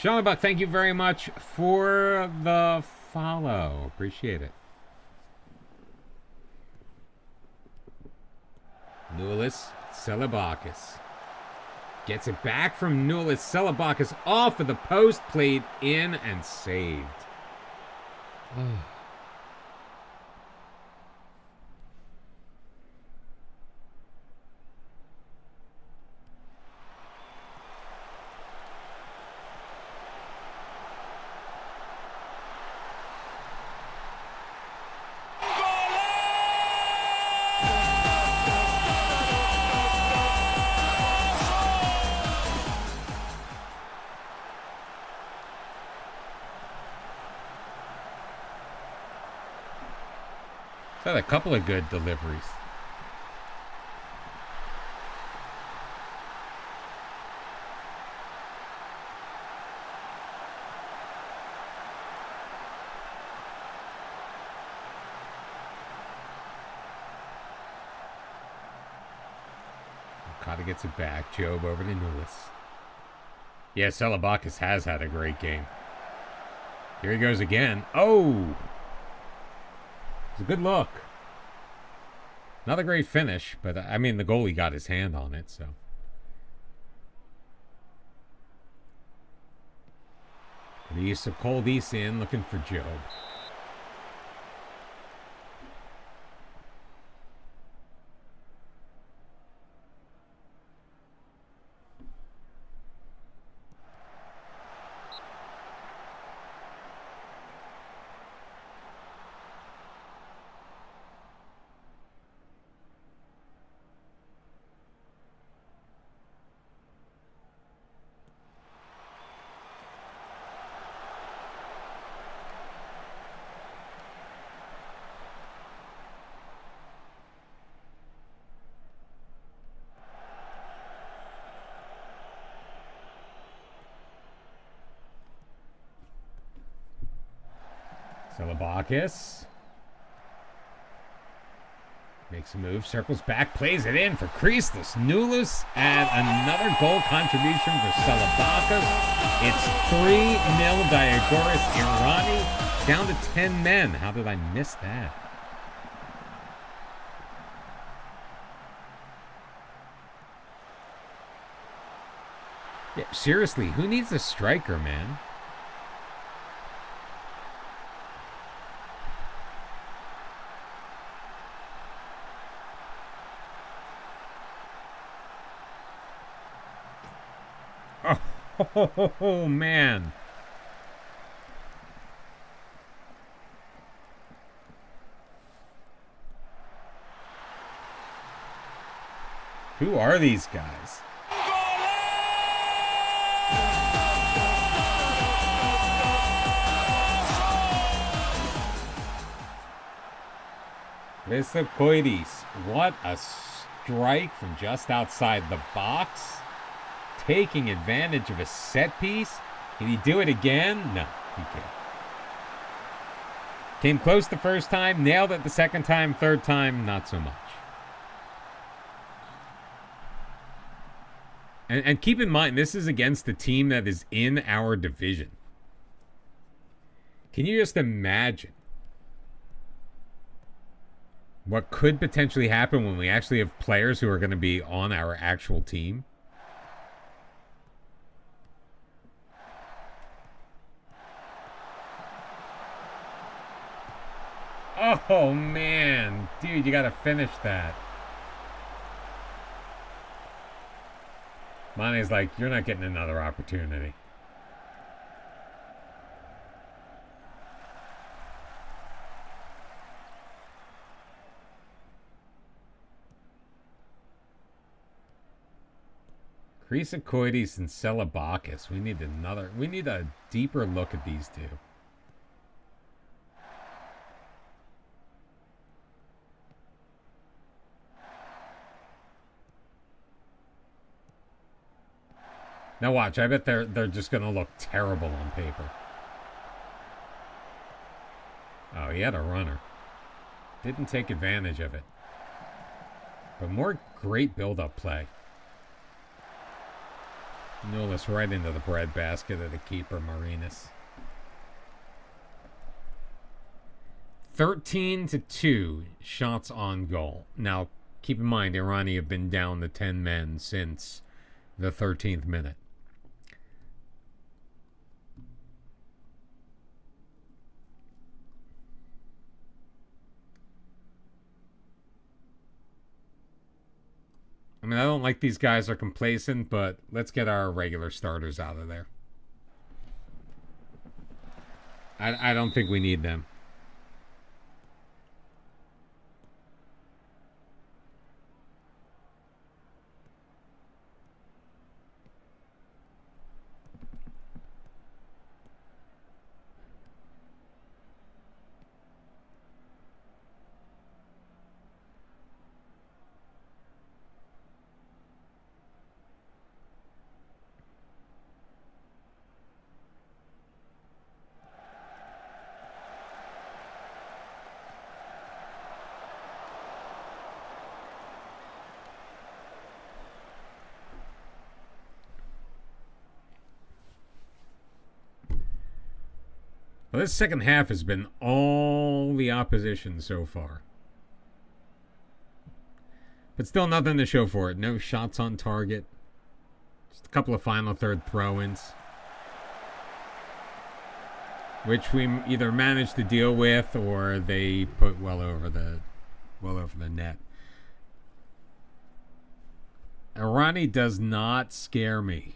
Sean Buck, thank you very much for the follow. Appreciate it. Nulis Celebakis gets it back from Nulis Celebakis off of the post, played in and saved. Had a couple of good deliveries. Okada gets it back. Job over to Nulis. Yeah, Celebakis has had a great game. Here he goes again. Oh! It's a good look. Not a great finish, but I mean, the goalie got his hand on it, so. The use of Coldis in, looking for Job. Celebakis makes a move, circles back, plays it in for creaseless Nulis, and another goal contribution for Celebakis. It's 3-0 Diagoras Irani, down to 10 men. How did I miss that? Yeah, seriously, who needs a striker, man? Oh, man. Who are these guys? Vesakoidis. What a strike from just outside the box. Taking advantage of a set piece. Can he do it again? No, he can't. Came close the first time, nailed it the second time, third time, not so much. And keep in mind, this is against the team that is in our division. Can you just imagine what could potentially happen when we actually have players who are going to be on our actual team? Oh, man. Dude, you got to finish that. Mane's like, you're not getting another opportunity. Chrysocoides and Celebakis. We need a deeper look at these two. Now watch, I bet they're just gonna look terrible on paper. Oh, he had a runner. Didn't take advantage of it. But more great build-up play. Nulis right into the breadbasket of the keeper, Marinas. 13-2 shots on goal. Now, keep in mind, Irani have been down to 10 men since the 13th minute. I mean, I don't like these guys are complacent, but let's get our regular starters out of there. I don't think we need them. Well, this second half has been all the opposition so far. But still nothing to show for it. No shots on target. Just a couple of final third throw-ins, which we either managed to deal with or they put well over the net. Irani does not scare me.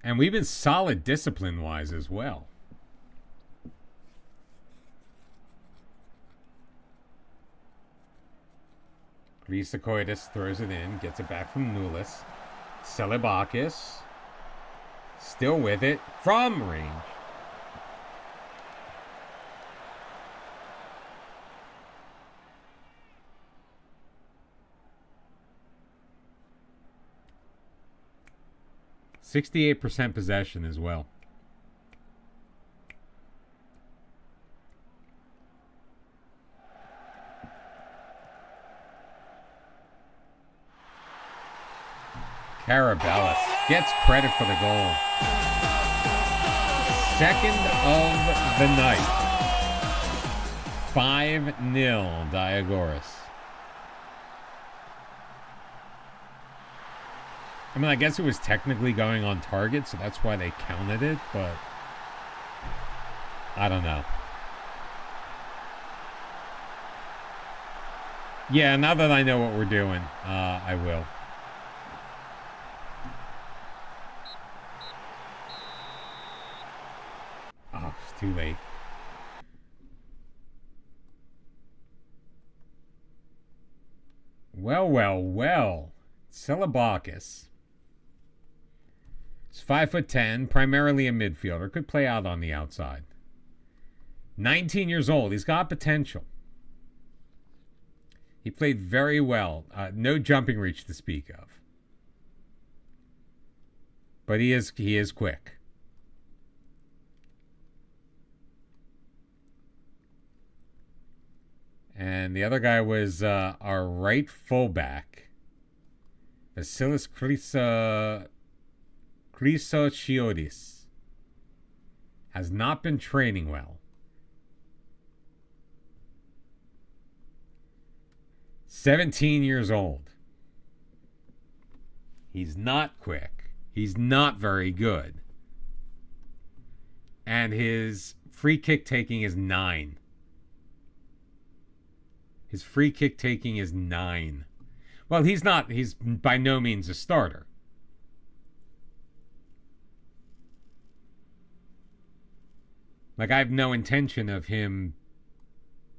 And we've been solid discipline-wise as well. Chrysocoides throws it in, gets it back from Nulis. Celebakis still with it from range. %68 possession as well. Carabellis gets credit for the goal. Second of the night. 5-0 DIAGORAS. I mean, I guess it was technically going on target, so that's why they counted it, but I don't know. Yeah, now that I know what we're doing, I will. Oh, it's too late. Well. Celebakis. He's 5'10", primarily a midfielder. Could play out on the outside. 19 years old. He's got potential. He played very well. No jumping reach to speak of. But he is quick. And the other guy was our right fullback, Vasilis Chrysochiodis. Has not been training well. 17 years old. He's not quick. He's not very good. And his free kick taking is 9. His free kick taking is 9. Well, he's by no means a starter. Like, I have no intention of him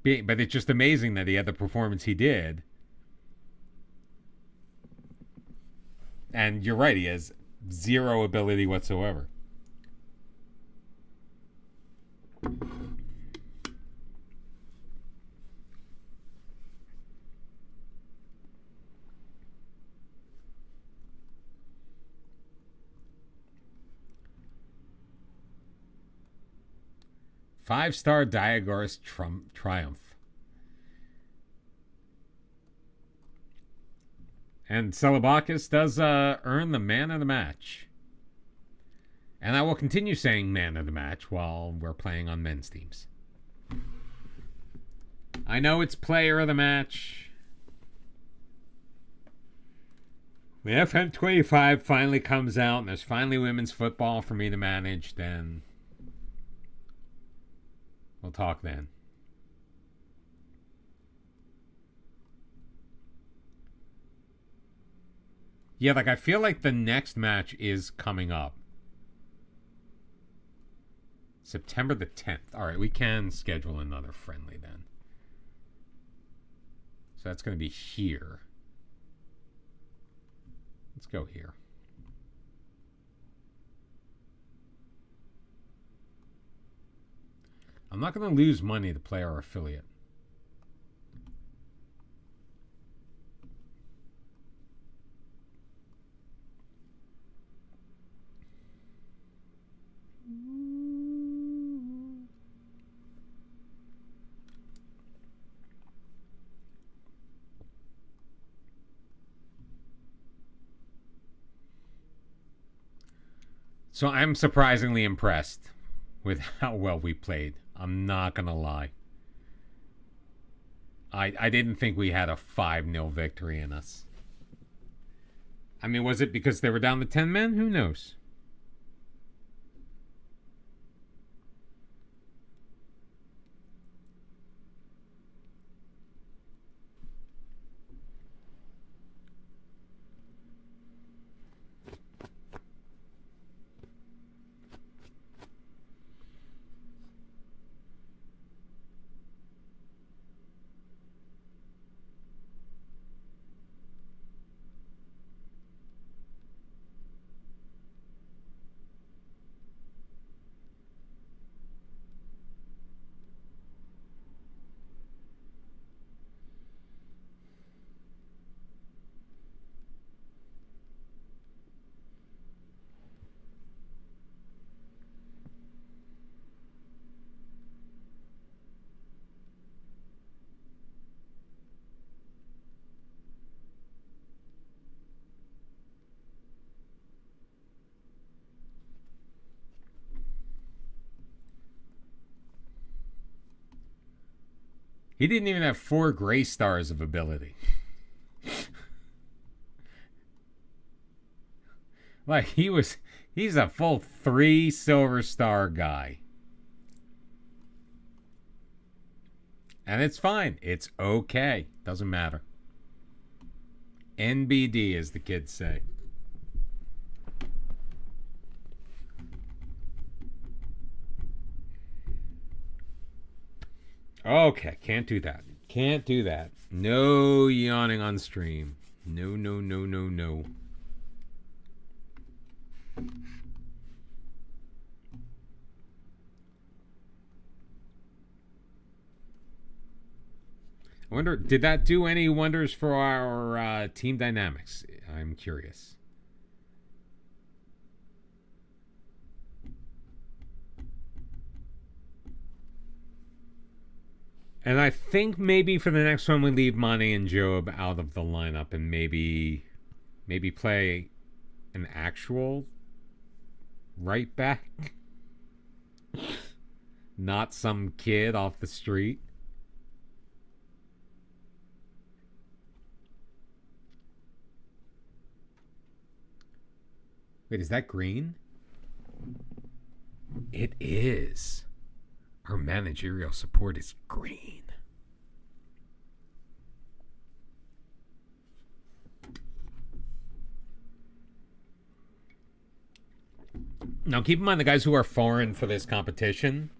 being, but it's just amazing that he had the performance he did. And you're right, he has zero ability whatsoever. Five-star DIAGORAS triumph. And Celebakis does earn the man of the match. And I will continue saying man of the match while we're playing on men's teams. I know it's player of the match. The FM25 finally comes out and there's finally women's football for me to manage, then we'll talk then. Yeah, like I feel like the next match is coming up. September the 10th. All right, we can schedule another friendly then. So that's going to be here. Let's go here. I'm not going to lose money to play our affiliate. So I'm surprisingly impressed with how well we played. I'm not going to lie. I didn't think we had a 5-0 victory in us. I mean, was it because they were down to 10 men? Who knows? He didn't even have 4 gray stars of ability. Like, he's a full 3 silver star guy. And it's fine. It's okay. Doesn't matter. NBD, as the kids say. Okay, can't do that. Can't do that. No yawning on stream. No, no, no, no, no. I wonder, did that do any wonders for our team dynamics? I'm curious. And I think maybe for the next one we leave Mane and Job out of the lineup and maybe play an actual right back. Not some kid off the street. Wait, is that green? It is. Our managerial support is green. Now, keep in mind the guys who are foreign for this competition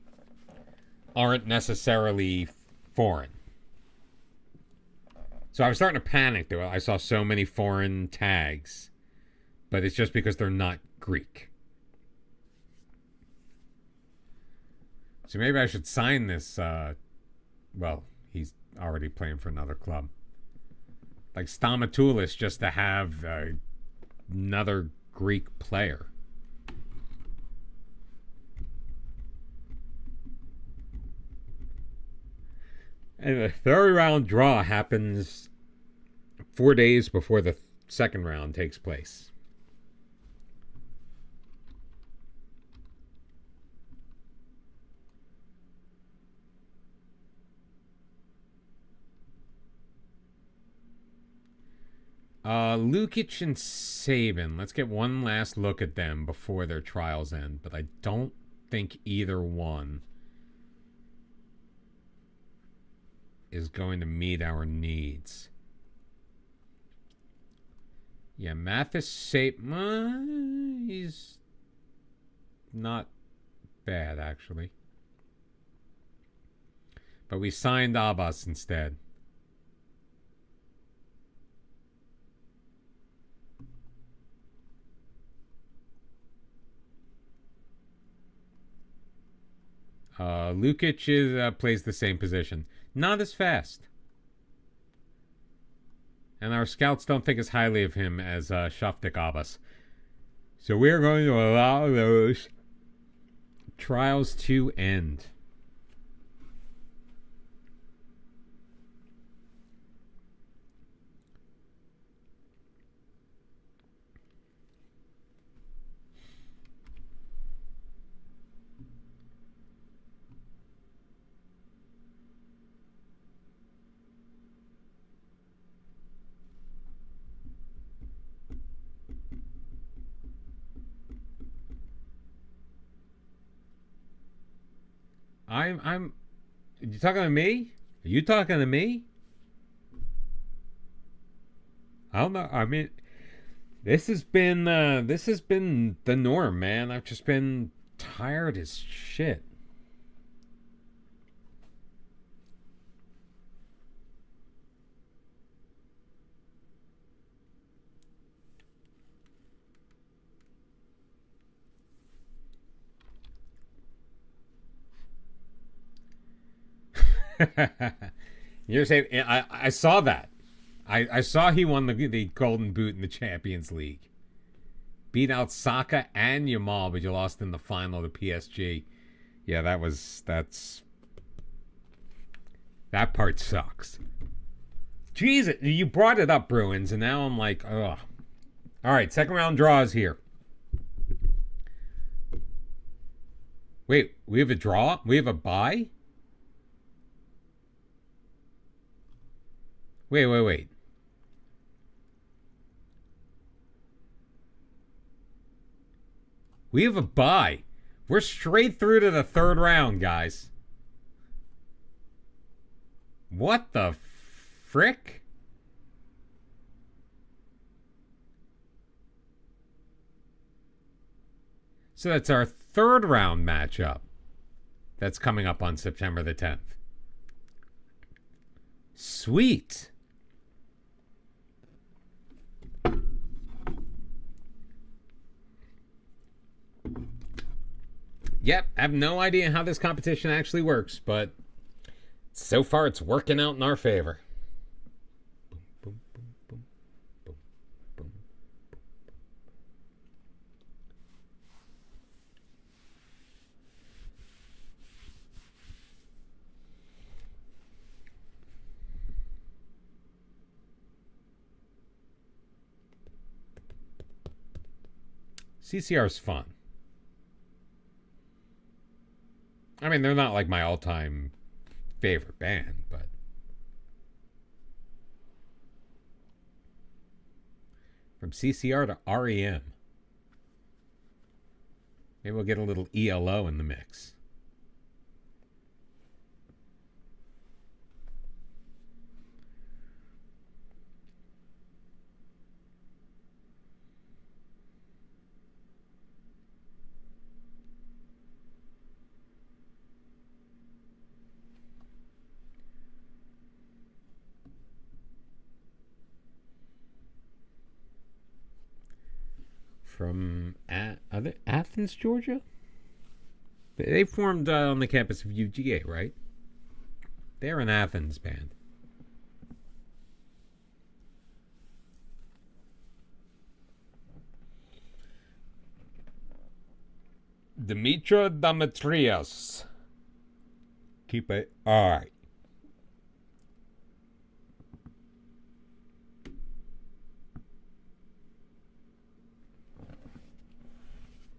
aren't necessarily foreign. So I was starting to panic, though. I saw so many foreign tags. But it's just because they're not Greek. So maybe I should sign this. Well, he's already playing for another club. Like Stamatoulis, just to have another Greek player. And the third round draw happens 4 days before the second round takes place. Lukic and Sabin. Let's get one last look at them before their trials end. But I don't think either one is going to meet our needs. Yeah, Mathis Sabin. He's not bad, actually. But we signed Abbas instead. Lukic plays the same position. Not as fast. And our scouts don't think as highly of him as Shaftik Abbas. So we're going to allow those trials to end. I'm you talking to me? Are you talking to me? I don't know. I mean, this has been the norm, man. I've just been tired as shit. You're saying I saw that. I saw he won the Golden Boot in the Champions League. Beat out Saka and Yamal, but you lost in the final to PSG. Yeah, that part sucks. Jesus, you brought it up, Bruins, and now I'm like, ugh. All right, second round draw is here. Wait, we have a draw? We have a bye? Wait. We have a bye. We're straight through to the third round, guys. What the frick? So that's our third round matchup. That's coming up on September the 10th. Sweet. Yep, I have no idea how this competition actually works, but so far it's working out in our favor. Boom, boom, boom, boom, boom, boom. CCR's fun. I mean, they're not like my all-time favorite band, but from CCR to REM. Maybe we'll get a little ELO in the mix. From Athens, Georgia? They formed on the campus of UGA, right? They're an Athens band. Dimitra Demetrios. Keep it. All right.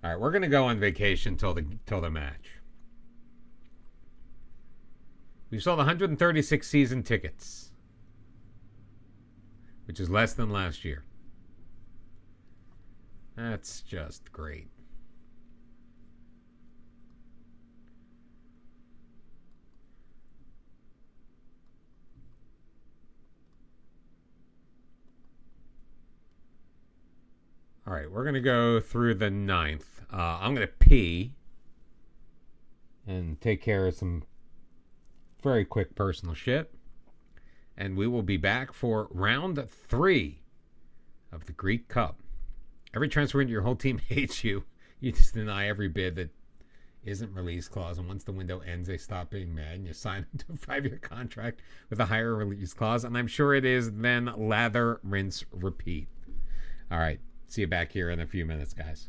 All right, we're gonna go on vacation till the match. We sold 136 season tickets, which is less than last year. That's just great. All right, we're going to go through the 9th. I'm going to pee and take care of some very quick personal shit. And we will be back for round 3 of the Greek Cup. Every transfer into your whole team hates you. You just deny every bid that isn't release clause. And once the window ends, they stop being mad. And you sign them to a 5-year contract with a higher release clause. And I'm sure it is then lather, rinse, repeat. All right. See you back here in a few minutes, guys.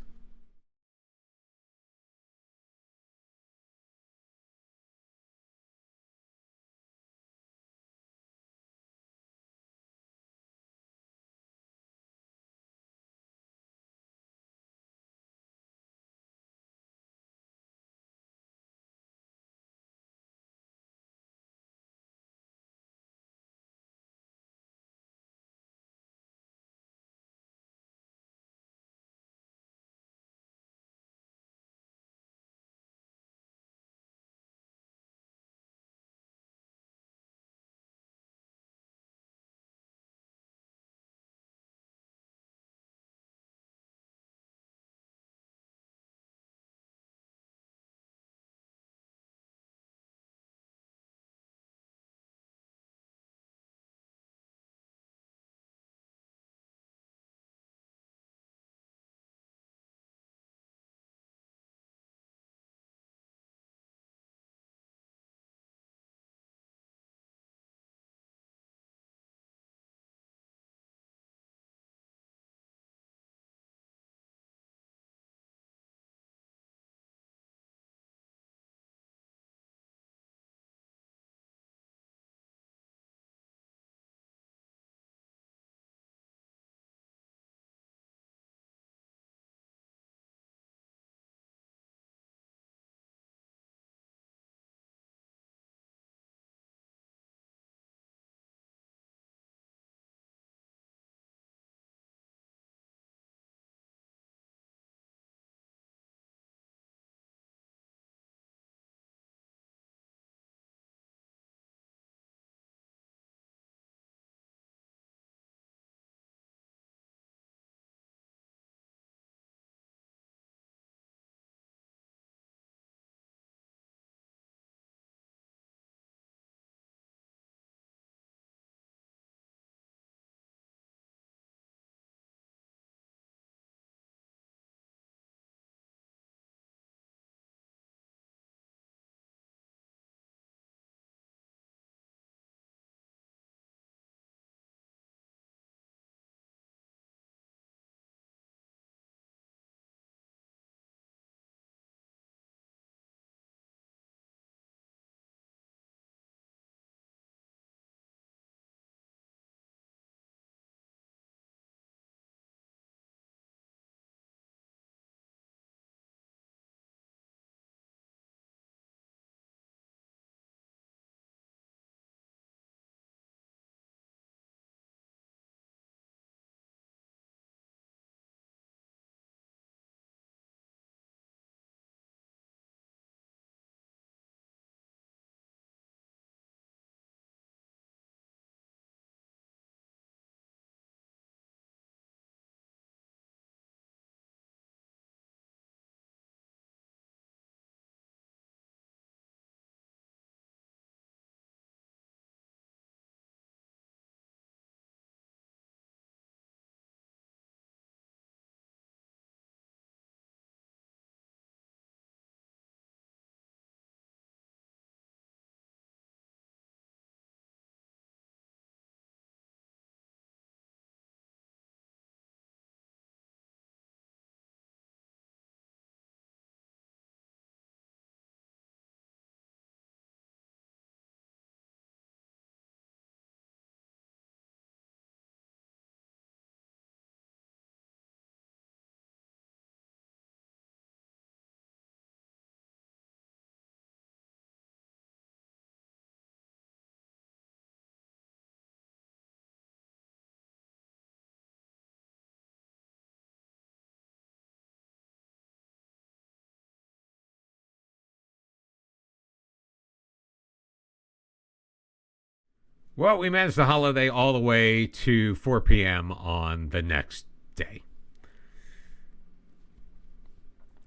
Well, we managed the holiday all the way to 4 p.m. on the next day.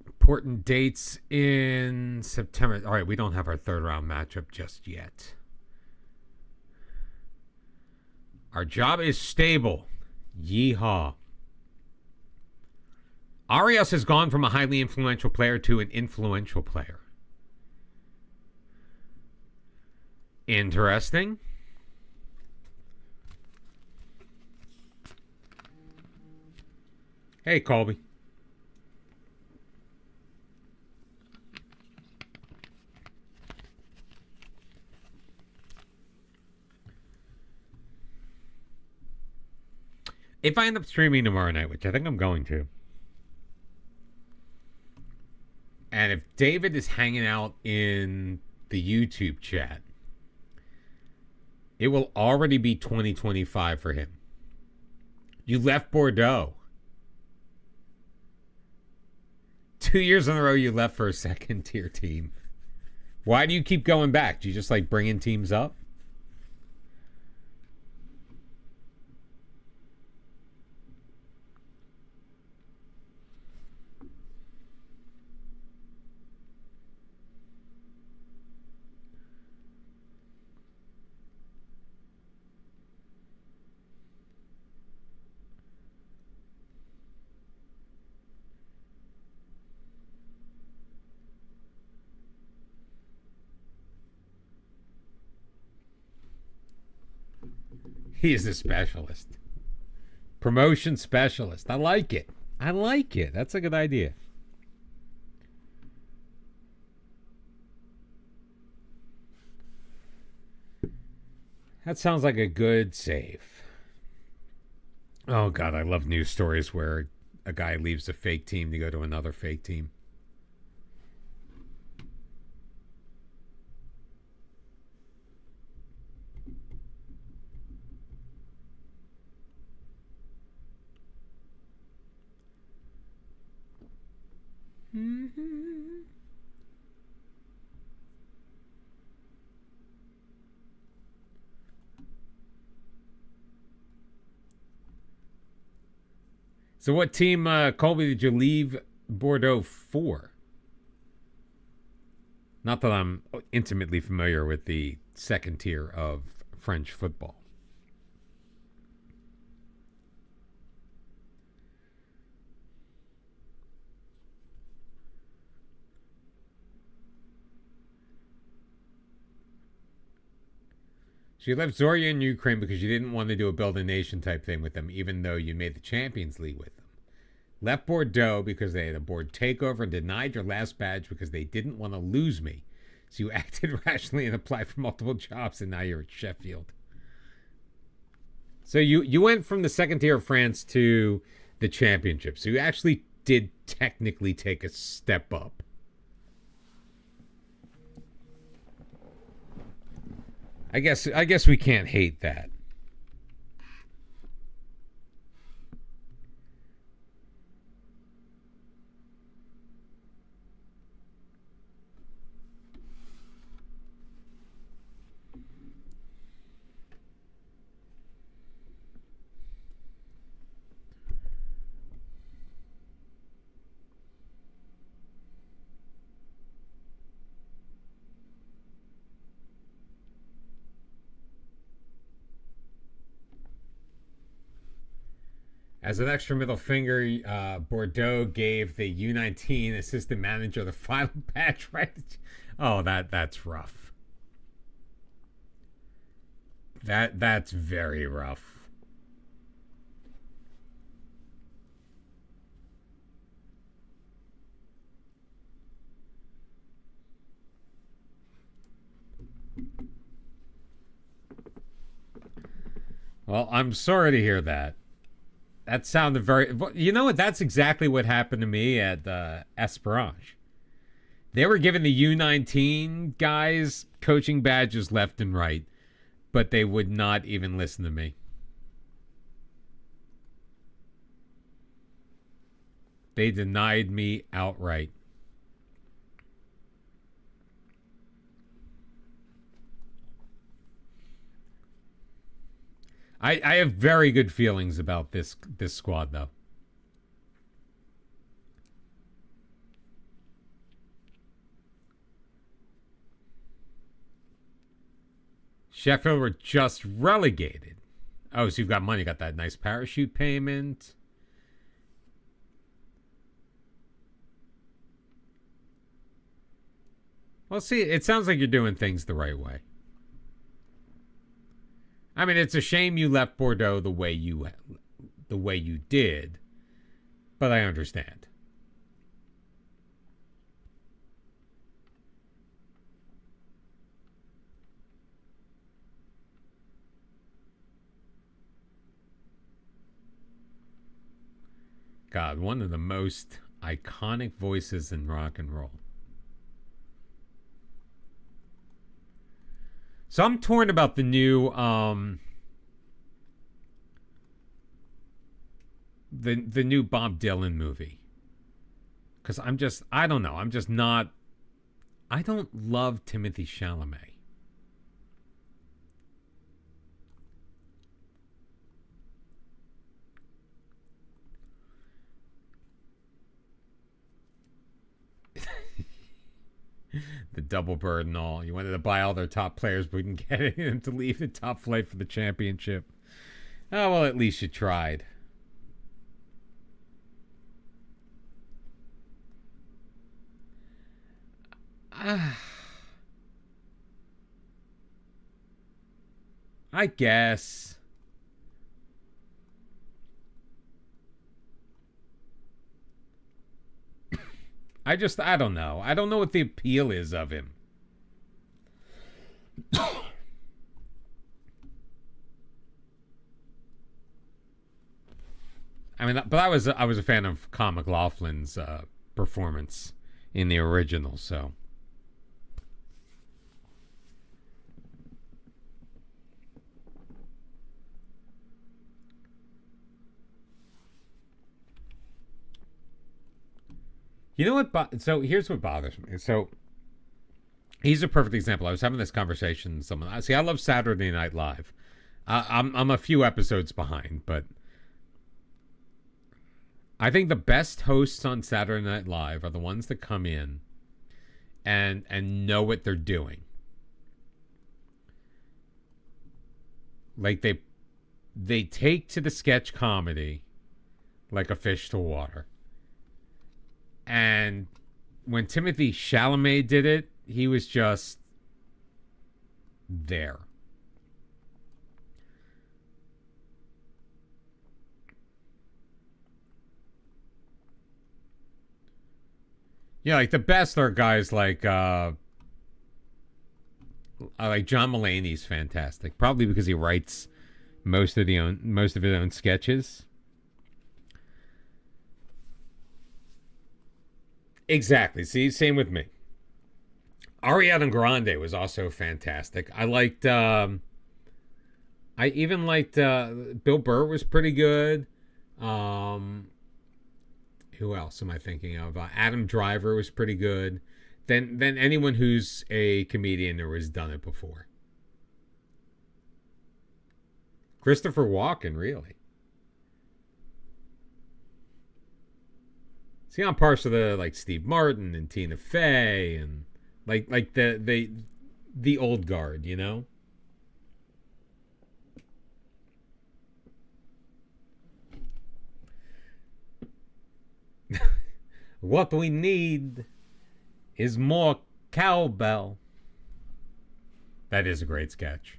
Important dates in September. All right, we don't have our third round matchup just yet. Our job is stable. Yeehaw. Arias has gone from a highly influential player to an influential player. Interesting. Hey, Colby. If I end up streaming tomorrow night, which I think I'm going to, and if David is hanging out in the YouTube chat, it will already be 2025 for him. You left Bordeaux. 2 years in a row you left for a second tier team. Why do you keep going back? Do you just like bringing teams up? He is a specialist. Promotion specialist. I like it. I like it. That's a good idea. That sounds like a good save. Oh, God, I love news stories where a guy leaves a fake team to go to another fake team. Mm-hmm. So what team, Colby, did you leave Bordeaux for? Not that I'm intimately familiar with the second tier of French football. So you left Zorya in Ukraine because you didn't want to do a build a nation type thing with them, even though you made the Champions League with them. Left Bordeaux because they had a board takeover and denied your last badge because they didn't want to lose me. So you acted rationally and applied for multiple jobs, and now you're at Sheffield. So you went from the second tier of France to the championship. So you actually did technically take a step up. I guess we can't hate that. As an extra middle finger, Bordeaux gave the U19 assistant manager the final badge, right? Oh, that's rough. That's very rough. Well, I'm sorry to hear that. That sounded very... You know what? That's exactly what happened to me at Esperance. They were giving the U19 guys coaching badges left and right, but they would not even listen to me. They denied me outright. I have very good feelings about this squad, though. Sheffield were just relegated. Oh, so you've got money. You got that nice parachute payment. Well, see, it sounds like you're doing things the right way. I mean, it's a shame you left Bordeaux the way you did, but I understand. God, one of the most iconic voices in rock and roll. So I'm torn about the new the new Bob Dylan movie. Cuz I don't know. I don't love Timothée Chalamet. The double bird and all. You wanted to buy all their top players, but we didn't get them to leave the top flight for the championship. Oh, well, at least you tried. I guess. I don't know. I don't know what the appeal is of him. I mean, but I was a fan of Con McLaughlin's performance in the original, so. You know what? So here's what bothers me. So he's a perfect example. I was having this conversation with someone. See, I love Saturday Night Live. I'm a few episodes behind, but I think the best hosts on Saturday Night Live are the ones that come in and know what they're doing. Like they take to the sketch comedy like a fish to water. And when Timothée Chalamet did it, he was just there. Yeah, like the best are guys like John Mulaney's fantastic, probably because he writes most of his own sketches. Exactly. See, same with me. Ariana Grande was also fantastic. I even liked Bill Burr was pretty good. Who else am I thinking of? Adam Driver was pretty good. Then anyone who's a comedian or has done it before. Christopher Walken, really. See, I'm parts of the like Steve Martin and Tina Fey and like the old guard, you know. What we need is more cowbell. That is a great sketch.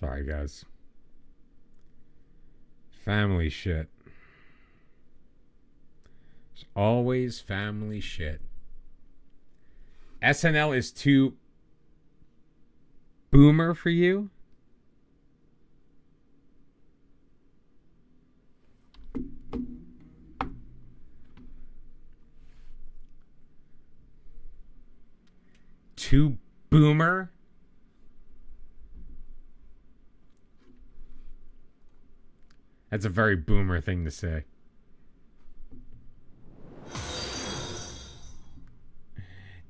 Sorry, guys. Family shit. There's always family shit. SNL is too boomer for you? Too boomer? That's a very boomer thing to say.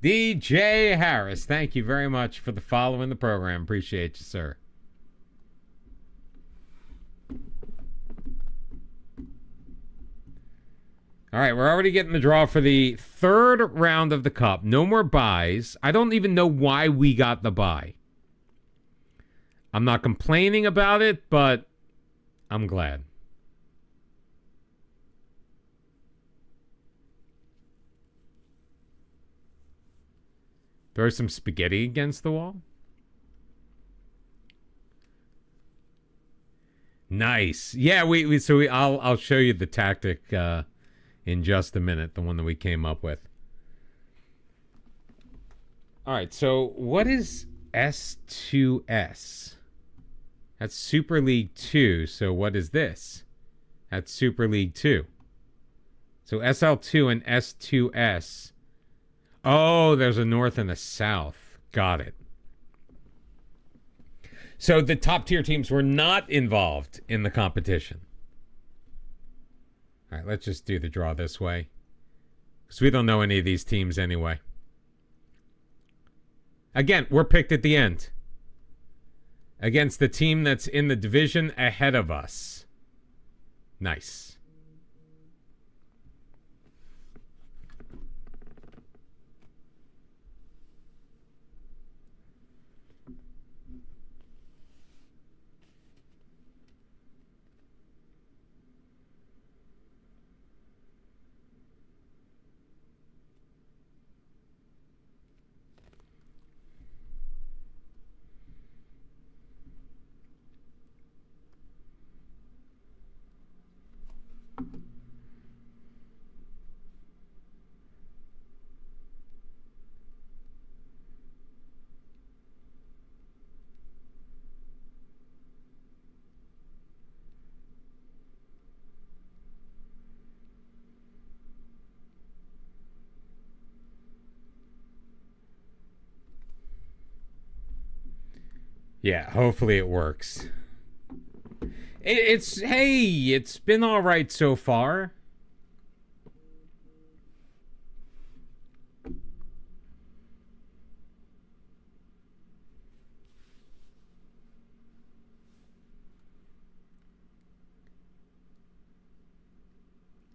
DJ Harris, thank you very much for the follow in the program. Appreciate you, sir. All right, we're already getting the draw for the third round of the Cup. No more buys. I don't even know why we got the buy. I'm not complaining about it, but I'm glad. Throw some spaghetti against the wall. Nice. Yeah, I'll show you the tactic in just a minute, the one that we came up with. All right, so what is S2S? That's Super League 2. So what is this? That's Super League 2. So SL2 and S2S. Oh, there's a north and a south. Got it. So the top tier teams were not involved in the competition. All right, let's just do the draw this way, because we don't know any of these teams anyway. Again, we're picked at the end against the team that's in the division ahead of us. Nice. Yeah, hopefully it works. It's been all right so far.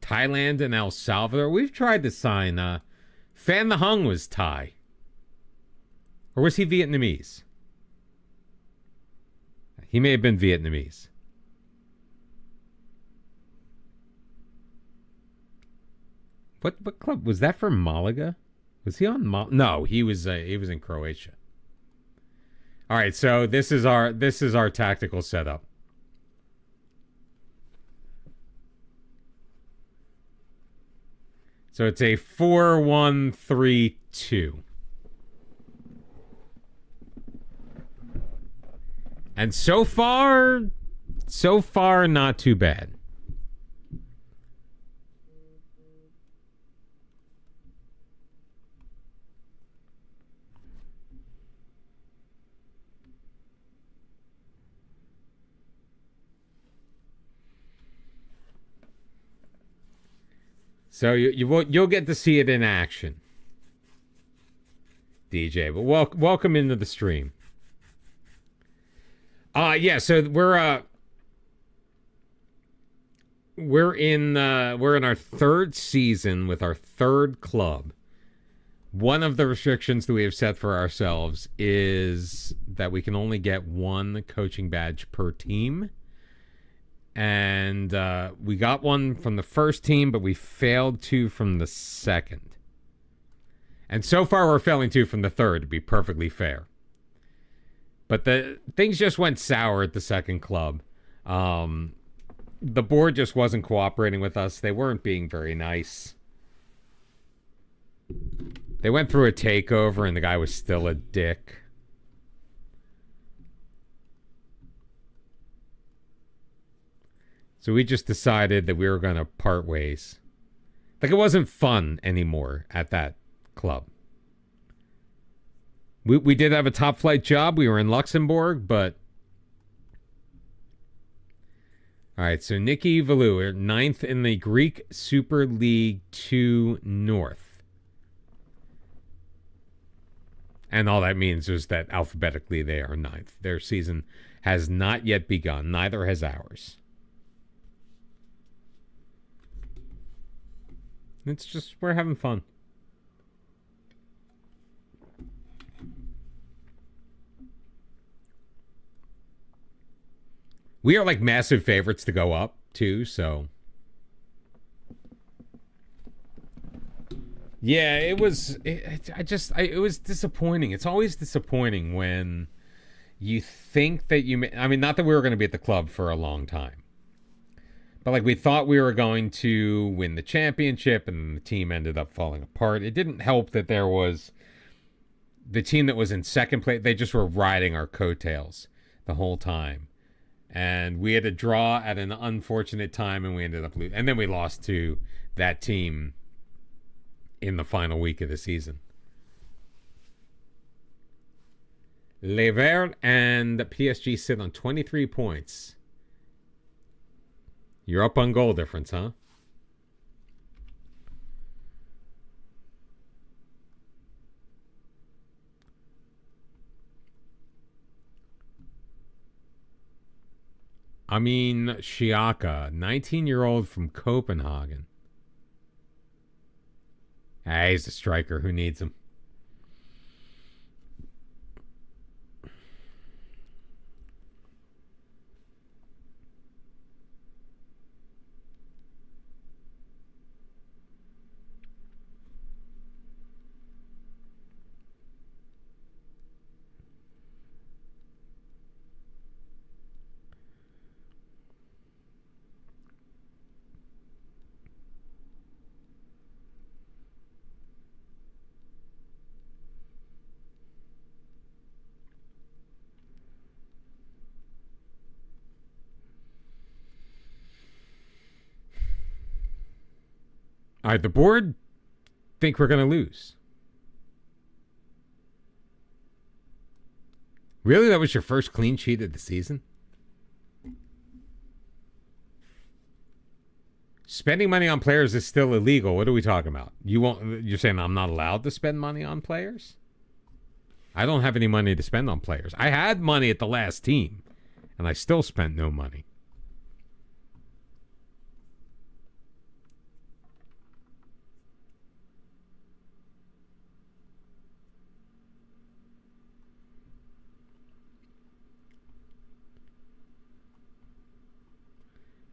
Thailand and El Salvador. We've tried to sign. Phan The Hung was Thai. Or was he Vietnamese? He may have been Vietnamese. What club was that for? Malaga? Was he on No, he was in Croatia. All right, so this is our tactical setup. So it's a 4-1-3-2. And so far not too bad. So you'll get to see it in action, DJ. But welcome into the stream. Yeah. So we're in our third season with our third club. One of the restrictions that we have set for ourselves is that we can only get one coaching badge per team. And we got one from the first team, but we failed two from the second. And so far, we're failing two from the third, to be perfectly fair. But the things just went sour at the second club. The board just wasn't cooperating with us. They weren't being very nice. They went through a takeover and the guy was still a dick. So we just decided that we were going to part ways. Like, it wasn't fun anymore at that club. We did have a top flight job. We were in Luxembourg, but... All right, so Nikki Valou, 9th in the Greek Super League 2 North. And all that means is that alphabetically they are 9th. Their season has not yet begun. Neither has ours. It's just, we're having fun. We are like massive favorites to go up too, so. Yeah, it was, it was disappointing. It's always disappointing when you think that I mean, not that we were going to be at the club for a long time. But like we thought we were going to win the championship and the team ended up falling apart. It didn't help that there was the team that was in second place. They just were riding our coattails the whole time. And we had a draw at an unfortunate time and we ended up losing. And then we lost to that team in the final week of the season. Les Verts and PSG sit on 23 points. You're up on goal difference, huh? Amin Shiaka, 19-year-old from Copenhagen. Ah, he's a striker. Who needs him? All right, the board think we're going to lose. Really? That was your first clean sheet of the season? Spending money on players is still illegal. What are we talking about? You're saying I'm not allowed to spend money on players? I don't have any money to spend on players. I had money at the last team, and I still spent no money.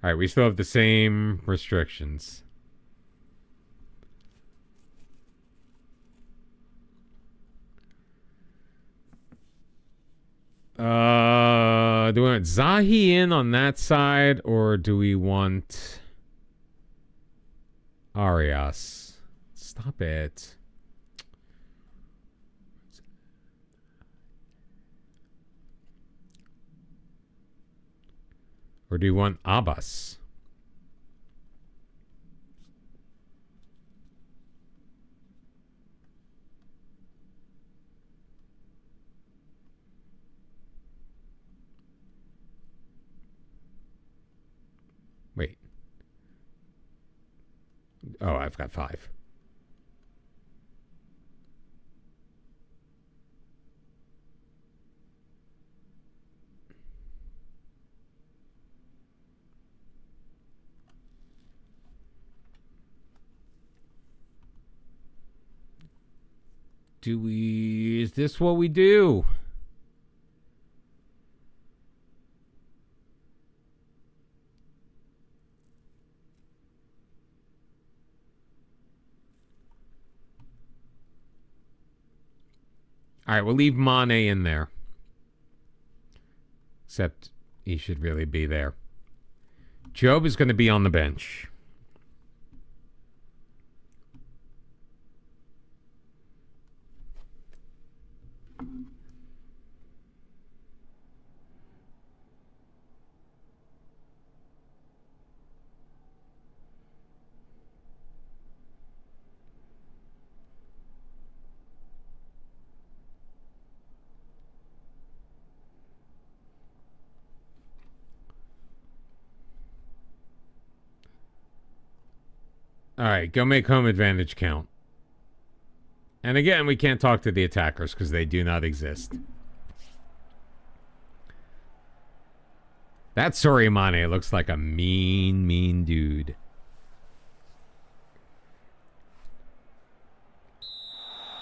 All right, we still have the same restrictions. Do we want Zahi in on that side, or do we want Arias? Stop it. Or do you want Abbas? Wait. Oh, I've got 5. Is this what we do? All right, we'll leave Mane in there. Except he should really be there. Job is going to be on the bench. All right, go make home advantage count. And again, we can't talk to the attackers because they do not exist. That Sorimane looks like a mean, mean dude.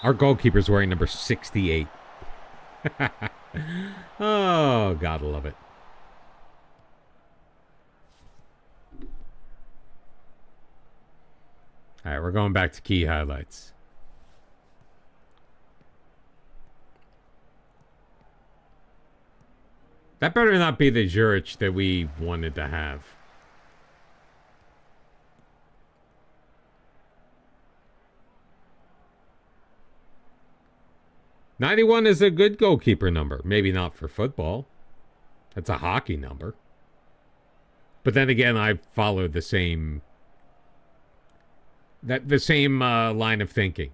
Our goalkeeper's wearing number 68. Oh, gotta love it. All right, we're going back to key highlights. That better not be the Juric that we wanted to have. .91 is a good goalkeeper number. Maybe not for football. That's a hockey number. But then again, I follow the same... the same line of thinking.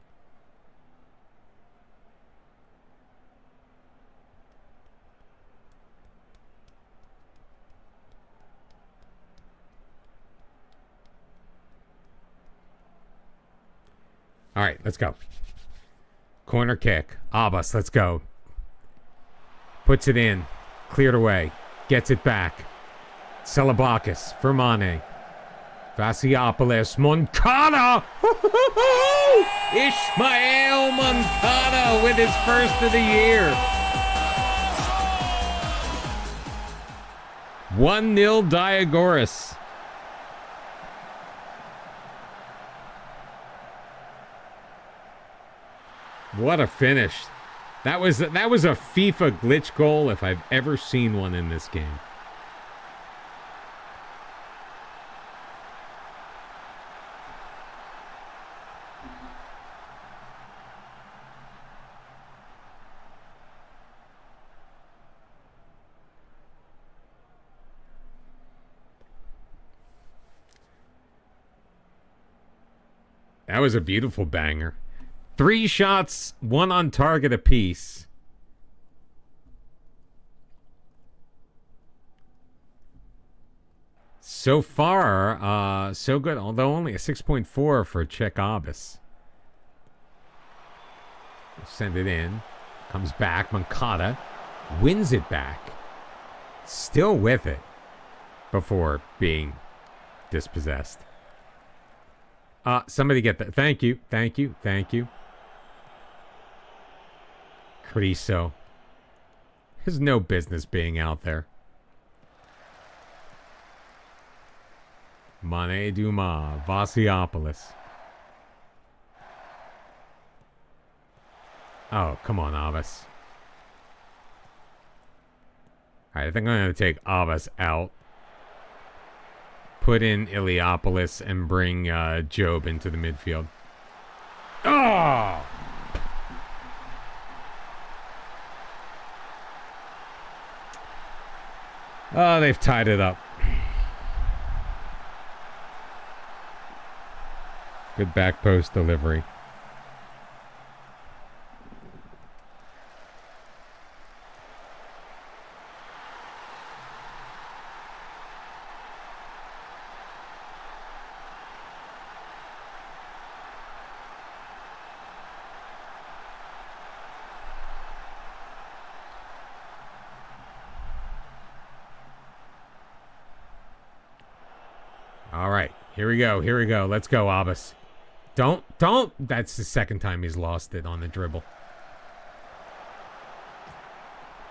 All right, let's go. Corner kick. Abbas, let's go. Puts it in. Cleared away. Gets it back. Celebakis for Mane. Vassiopoulos, Moncada! Ismael Moncada with his first of the year. 1-0 Diagoras. What a finish. That was a FIFA glitch goal if I've ever seen one in this game. That was a beautiful banger. 3 shots, 1 on target apiece. So far, so good. Although only a 6.4 for Czech Abbas. Send it in. Comes back. Moncada wins it back. Still with it before being dispossessed. Somebody get that. Thank you. Thank you. Thank you. Criso has no business being out there. Mane Dumas. Vassiopoulos. Oh, come on, Abbas. Alright, I think I'm going to take Abbas out. Put in Iliopoulos and bring Job into the midfield. Oh! Oh, they've tied it up. Good back post delivery. All right, here we go. Here we go. Let's go, Abbas. Don't. That's the second time he's lost it on the dribble.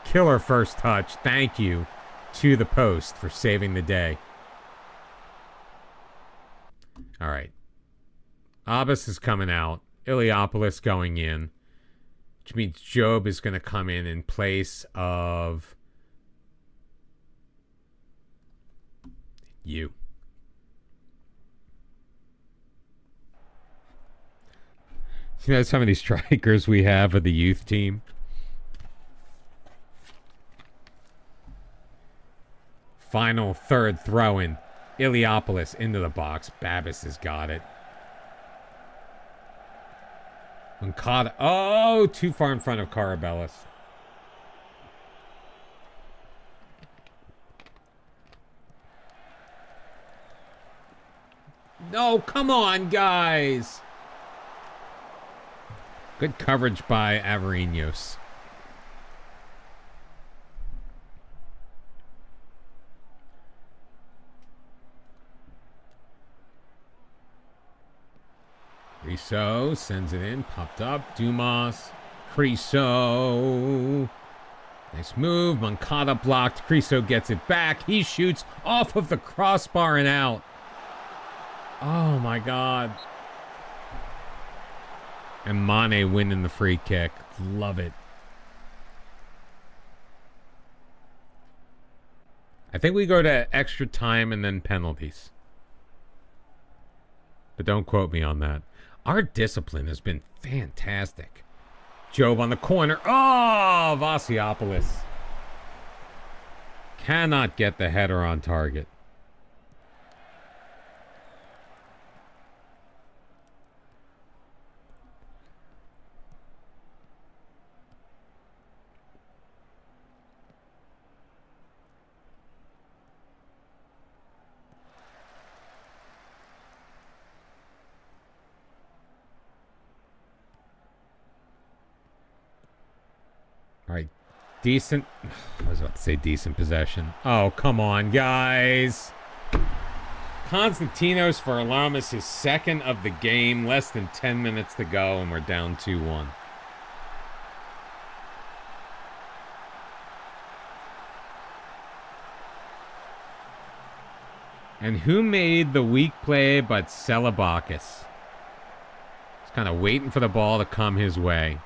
Killer first touch. Thank you to the post for saving the day. All right. Abbas is coming out. Iliopoulos going in. Which means Job is going to come in place of You. You know how many strikers we have of the youth team? Final third throw-in. Iliopoulos into the box. Babis has got it. Moncada. Oh, too far in front of Carabellis. No, come on, guys. Good coverage by Averinos. Criso sends it in. Popped up. Dumas. Criso. Nice move. Moncada blocked. Criso gets it back. He shoots off of the crossbar and out. Oh, my God. And Mane winning the free kick. Love it. I think we go to extra time and then penalties. But don't quote me on that. Our discipline has been fantastic. Job on the corner. Oh, Vassiopoulos. Cannot get the header on target. All right, decent. I was about to say decent possession. Oh, come on, guys. Konstantinos for Alamis, his second of the game. Less than 10 minutes to go, and we're down 2-1. And who made the weak play but Selabakis? He's kind of waiting for the ball to come his way.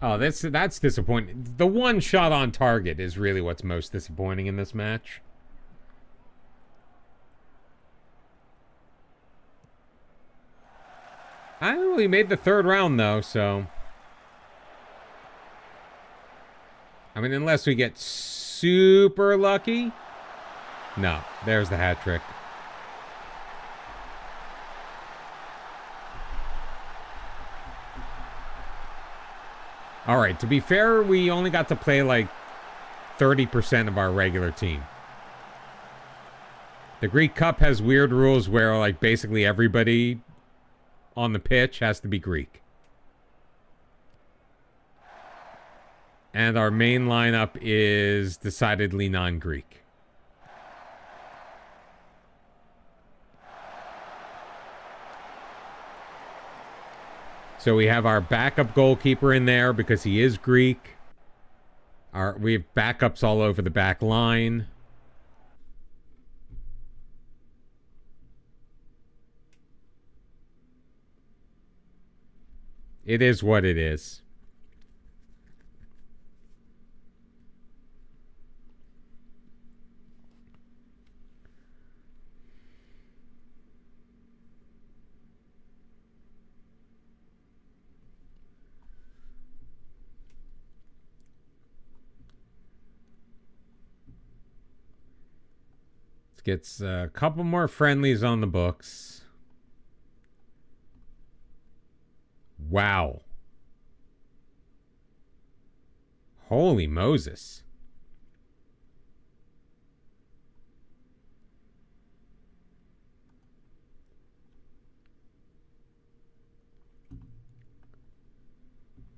Oh, that's disappointing. The one shot on target is really what's most disappointing in this match. I don't know, he made the third round, though, so... I mean, unless we get super lucky. No, there's the hat trick. All right, to be fair, we only got to play like 30% of our regular team. The Greek Cup has weird rules where like basically everybody on the pitch has to be Greek. And our main lineup is decidedly non-Greek. So we have our backup goalkeeper in there because he is Greek. We have backups all over the back line. It is what it is. Gets a couple more friendlies on the books. Wow. Holy Moses.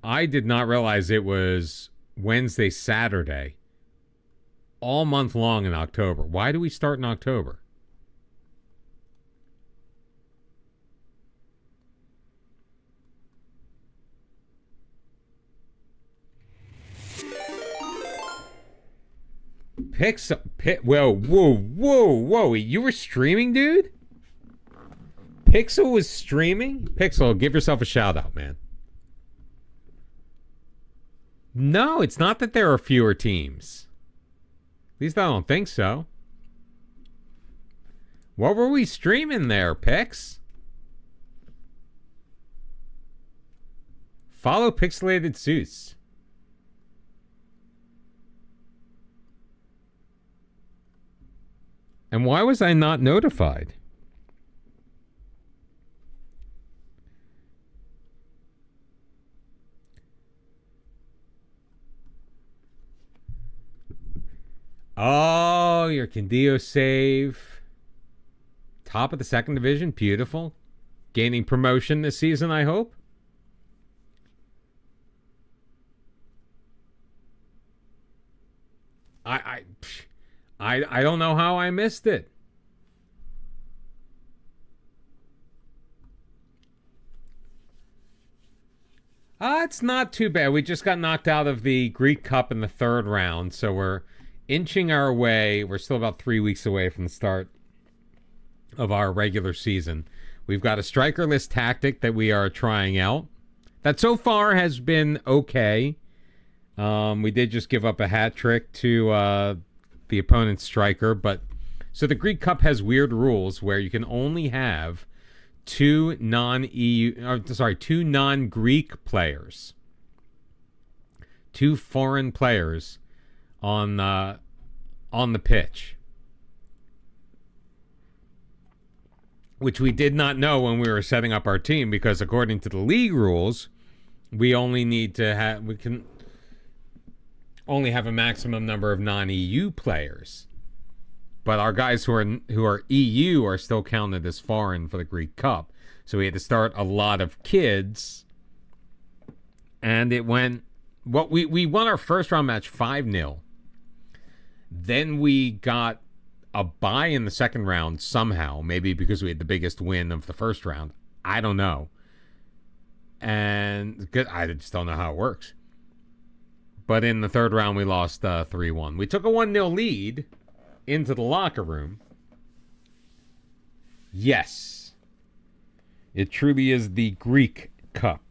I did not realize it was Wednesday, Saturday. All month long in October. Why do we start in October? Whoa. You were streaming, dude? Pixel was streaming? Pixel, give yourself a shout out, man. No, it's not that there are fewer teams. At least I don't think so. What were we streaming there, Pix? Follow Pixelated Zeus. And why was I not notified? Oh, your Candio save. Top of the second division. Beautiful. Gaining promotion this season, I hope. I don't know how I missed it. It's not too bad. We just got knocked out of the Greek Cup in the third round, so we're inching our way. We're still about 3 weeks away from the start of our regular season. We've got a strikerless tactic that we are trying out that so far has been okay. We did just give up a hat trick to the opponent's striker, but so the Greek Cup has weird rules where you can only have two non-Greek players, two foreign players on the pitch, which we did not know when we were setting up our team, because according to the league rules, we can only have a maximum number of non-EU players. But our guys who are EU are still counted as foreign for the Greek Cup. So we had to start a lot of kids. And it went... we won our first round match 5-0. Then we got a bye in the second round somehow. Maybe because we had the biggest win of the first round. I don't know. And I just don't know how it works. But in the third round, we lost 3-1. We took a 1-0 lead into the locker room. Yes. It truly is the Greek Cup.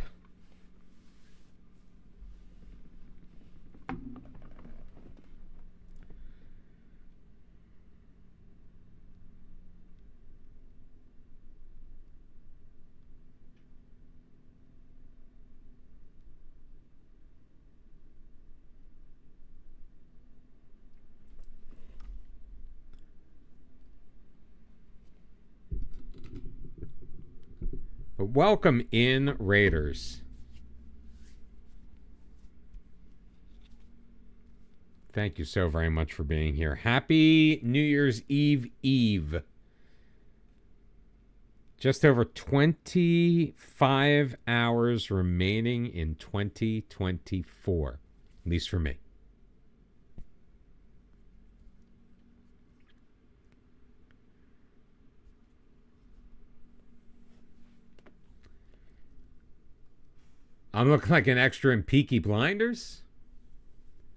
But welcome in, Raiders. Thank you so very much for being here. Happy New Year's Eve. Just over 25 hours remaining in 2024. At least for me. I'm looking like an extra in Peaky Blinders.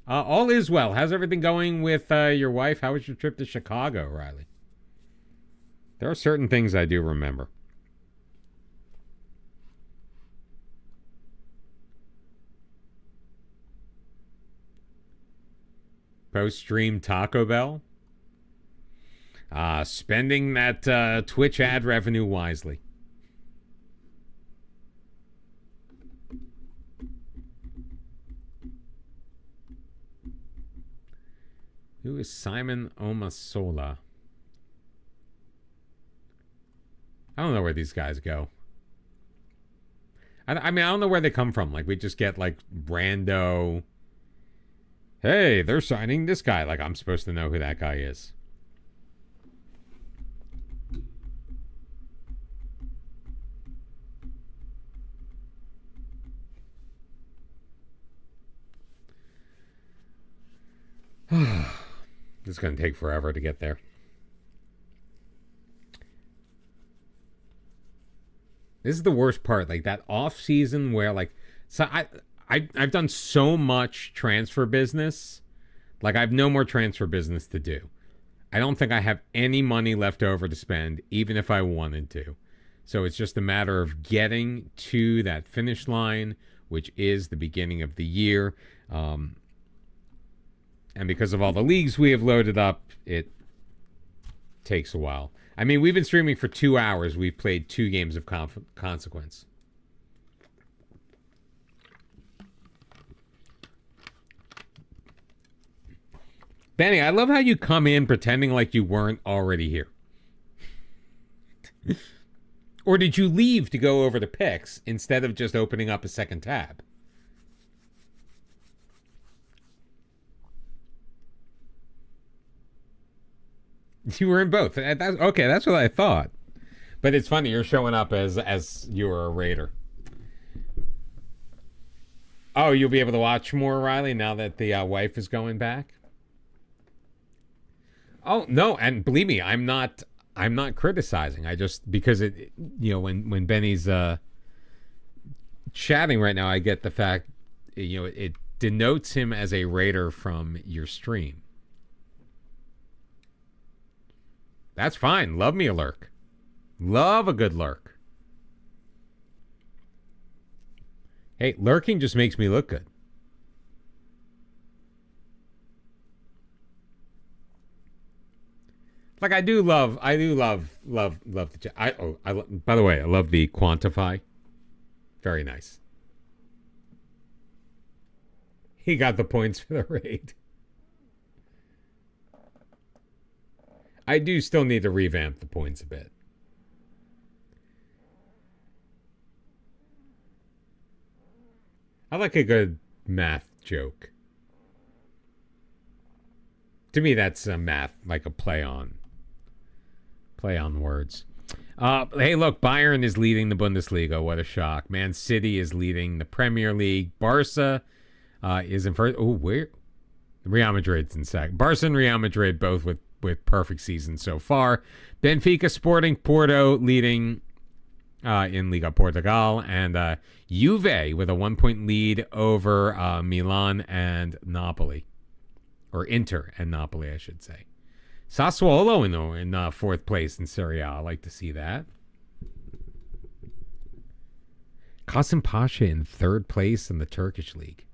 All is well. How's everything going with your wife? How was your trip to Chicago, Riley? There are certain things I do remember. Post-stream Taco Bell. Spending that Twitch ad revenue wisely. Who is Simon Omasola? I don't know where these guys go. I mean, I don't know where they come from. Like, we just get, like, rando... Hey, they're signing this guy. Like, I'm supposed to know who that guy is. This is going to take forever to get there. This is the worst part. Like, that off season where, like... So I've done so much transfer business. Like, I have no more transfer business to do. I don't think I have any money left over to spend, even if I wanted to. So it's just a matter of getting to that finish line, which is the beginning of the year. And because of all the leagues we have loaded up, it takes a while. I mean, we've been streaming for 2 hours. We've played 2 games of consequence. Benny, I love how you come in pretending like you weren't already here. Or did you leave to go over the picks instead of just opening up a second tab? You were in both. Okay, that's what I thought. But it's funny, you're showing up as you were a Raider. Oh, you'll be able to watch more, Riley, now that the wife is going back? Oh, no, and believe me, I'm not criticizing. I just, because it, you know, when Benny's chatting right now, I get the fact, you know, it denotes him as a Raider from your stream. That's fine. Love me a lurk. Love a good lurk. Hey, lurking just makes me look good. Like I do love the chat. By the way, I love the quantify. Very nice. He got the points for the raid. I do still need to revamp the points a bit. I like a good math joke. To me, that's a math, like a play on words. Hey, look, Bayern is leading the Bundesliga. What a shock. Man City is leading the Premier League. Barca is in first. Oh, where? Real Madrid's in second. Barca and Real Madrid both with perfect seasons so far. Benfica, Sporting, Porto leading in Liga Portugal. And Juve with a 1-point lead over Milan and Napoli. Or Inter and Napoli, I should say. Sassuolo in fourth place in Serie A. I like to see that. Kasım Pasha in third place in the Turkish league.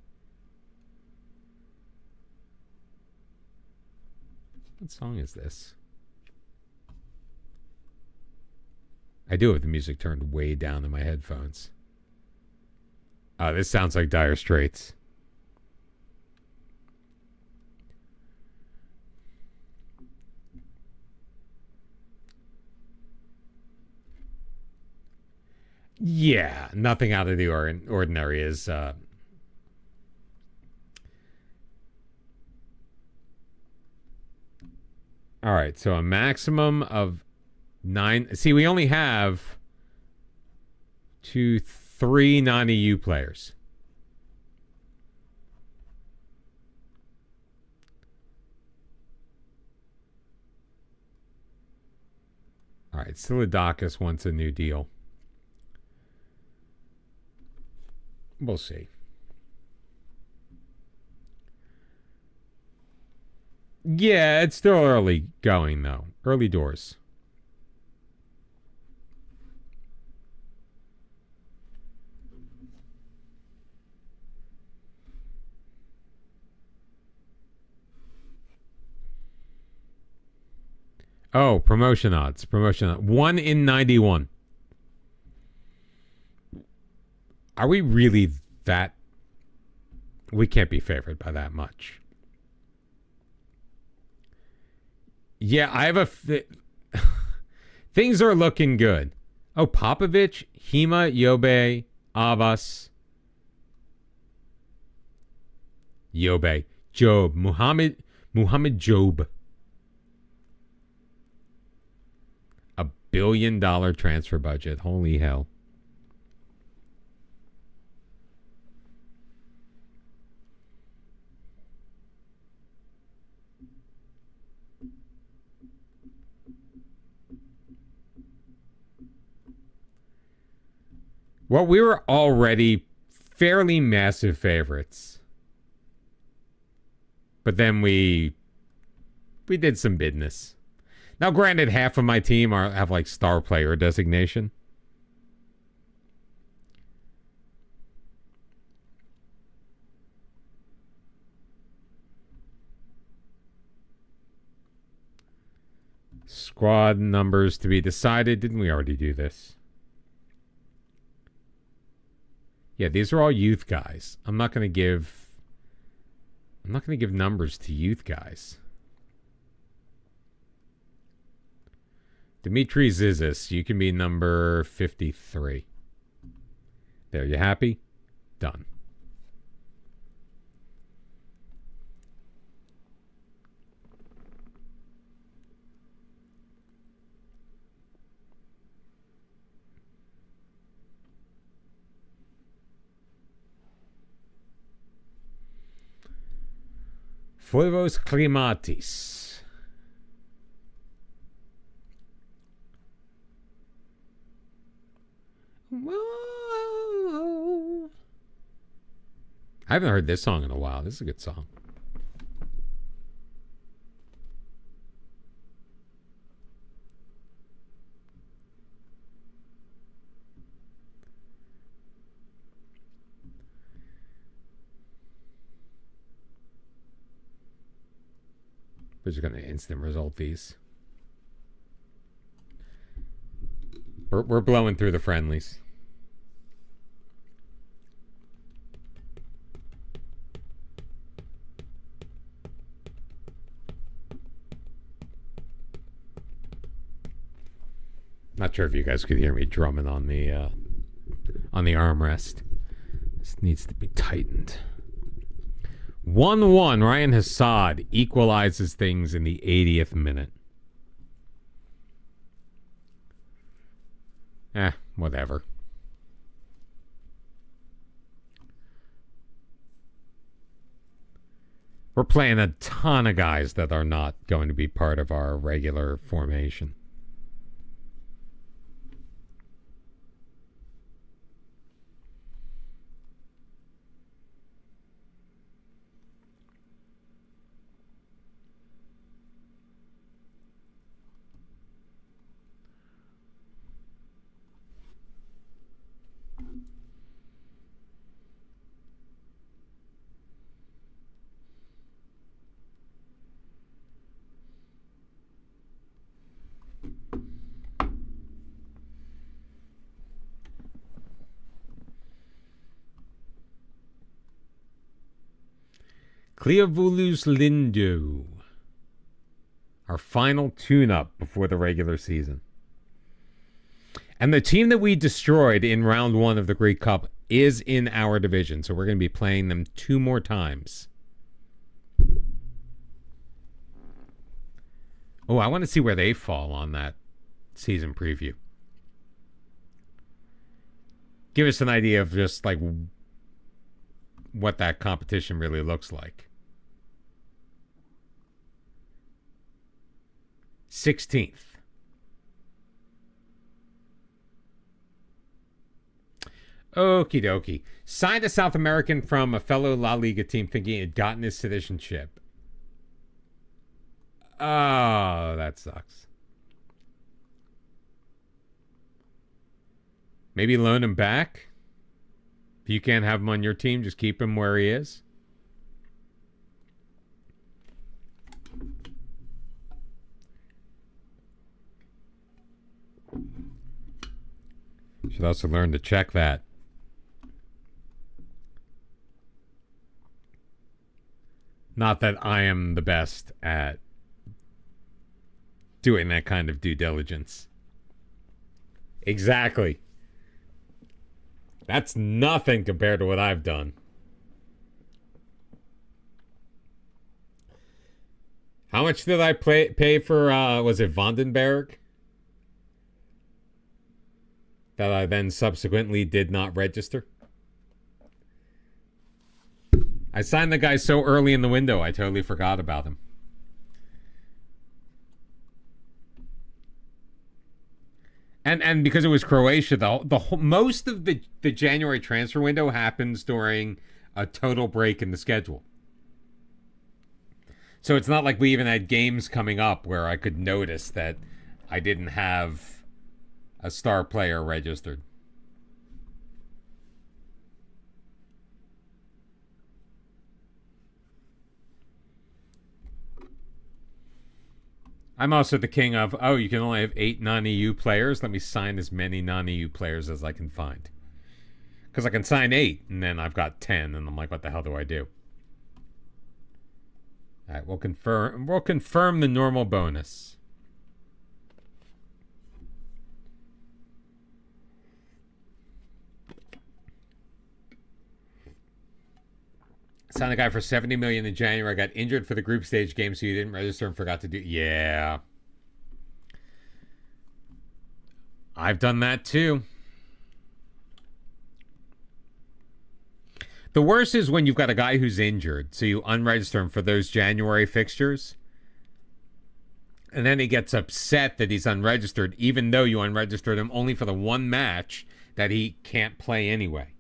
What song is this? I do have the music turned way down in my headphones. This sounds like Dire Straits. Yeah, nothing out of the ordinary is... All right, so a maximum of 9... See, we only have 3 non-EU players. All right, Silidakis wants a new deal. We'll see. Yeah, it's still early going, though. Early doors. Oh, promotion odds. 1 in 91. Are we really that... We can't be favored by that much. Yeah, I have a... Things are looking good. Oh, Popovic, Hima, Yobe, Abbas. Yobe. Job. Muhammad Job. $1 billion transfer budget. Holy hell. Well, we were already fairly massive favorites. But then we did some business. Now, granted, half of my team have like star player designation. Squad numbers to be decided. Didn't we already do this? Yeah, these are all youth guys. I'm not going to give numbers to youth guys. Dimitri Zizis, you can be number 53. There, you happy? Done. Fuevos Climatis. Whoa. I haven't heard this song in a while. This is a good song. We're just going to instant result these. We're blowing through the friendlies. Not sure if you guys could hear me drumming on the armrest. This needs to be tightened. 1-1. Ryan Hassad equalizes things in the 80th minute. Whatever. We're playing a ton of guys that are not going to be part of our regular formation. Cleovulus Lindo. Our final tune-up before the regular season. And the team that we destroyed in round 1 of the Greek Cup is in our division, so we're going to be playing them 2 more times. Oh, I want to see where they fall on that season preview. Give us an idea of just like what that competition really looks like. 16th. Okie dokie. Signed a South American from a fellow La Liga team thinking he had gotten his citizenship. Oh, that sucks. Maybe loan him back? If you can't have him on your team, just keep him where he is. Should also learn to check that. Not that I am the best at doing that kind of due diligence. Exactly. That's nothing compared to what I've done. How much did I pay for, was it Vandenberg? That I then subsequently did not register? I signed the guy so early in the window, I totally forgot about him. And because it was Croatia, most of the January transfer window happens during a total break in the schedule. So it's not like we even had games coming up where I could notice that I didn't have a star player registered. I'm also the king of, oh, you can only have 8 non-EU players. Let me sign as many non-EU players as I can find. Because I can sign 8, and then I've got 10, and I'm like, what the hell do I do? All right, we'll confirm the normal bonus. Signed a guy for $70 million in January. I got injured for the group stage game, so you didn't register and forgot to do. Yeah, I've done that too. The worst is when you've got a guy who's injured, so you unregister him for those January fixtures, and then he gets upset that he's unregistered, even though you unregistered him only for the one match that he can't play anyway.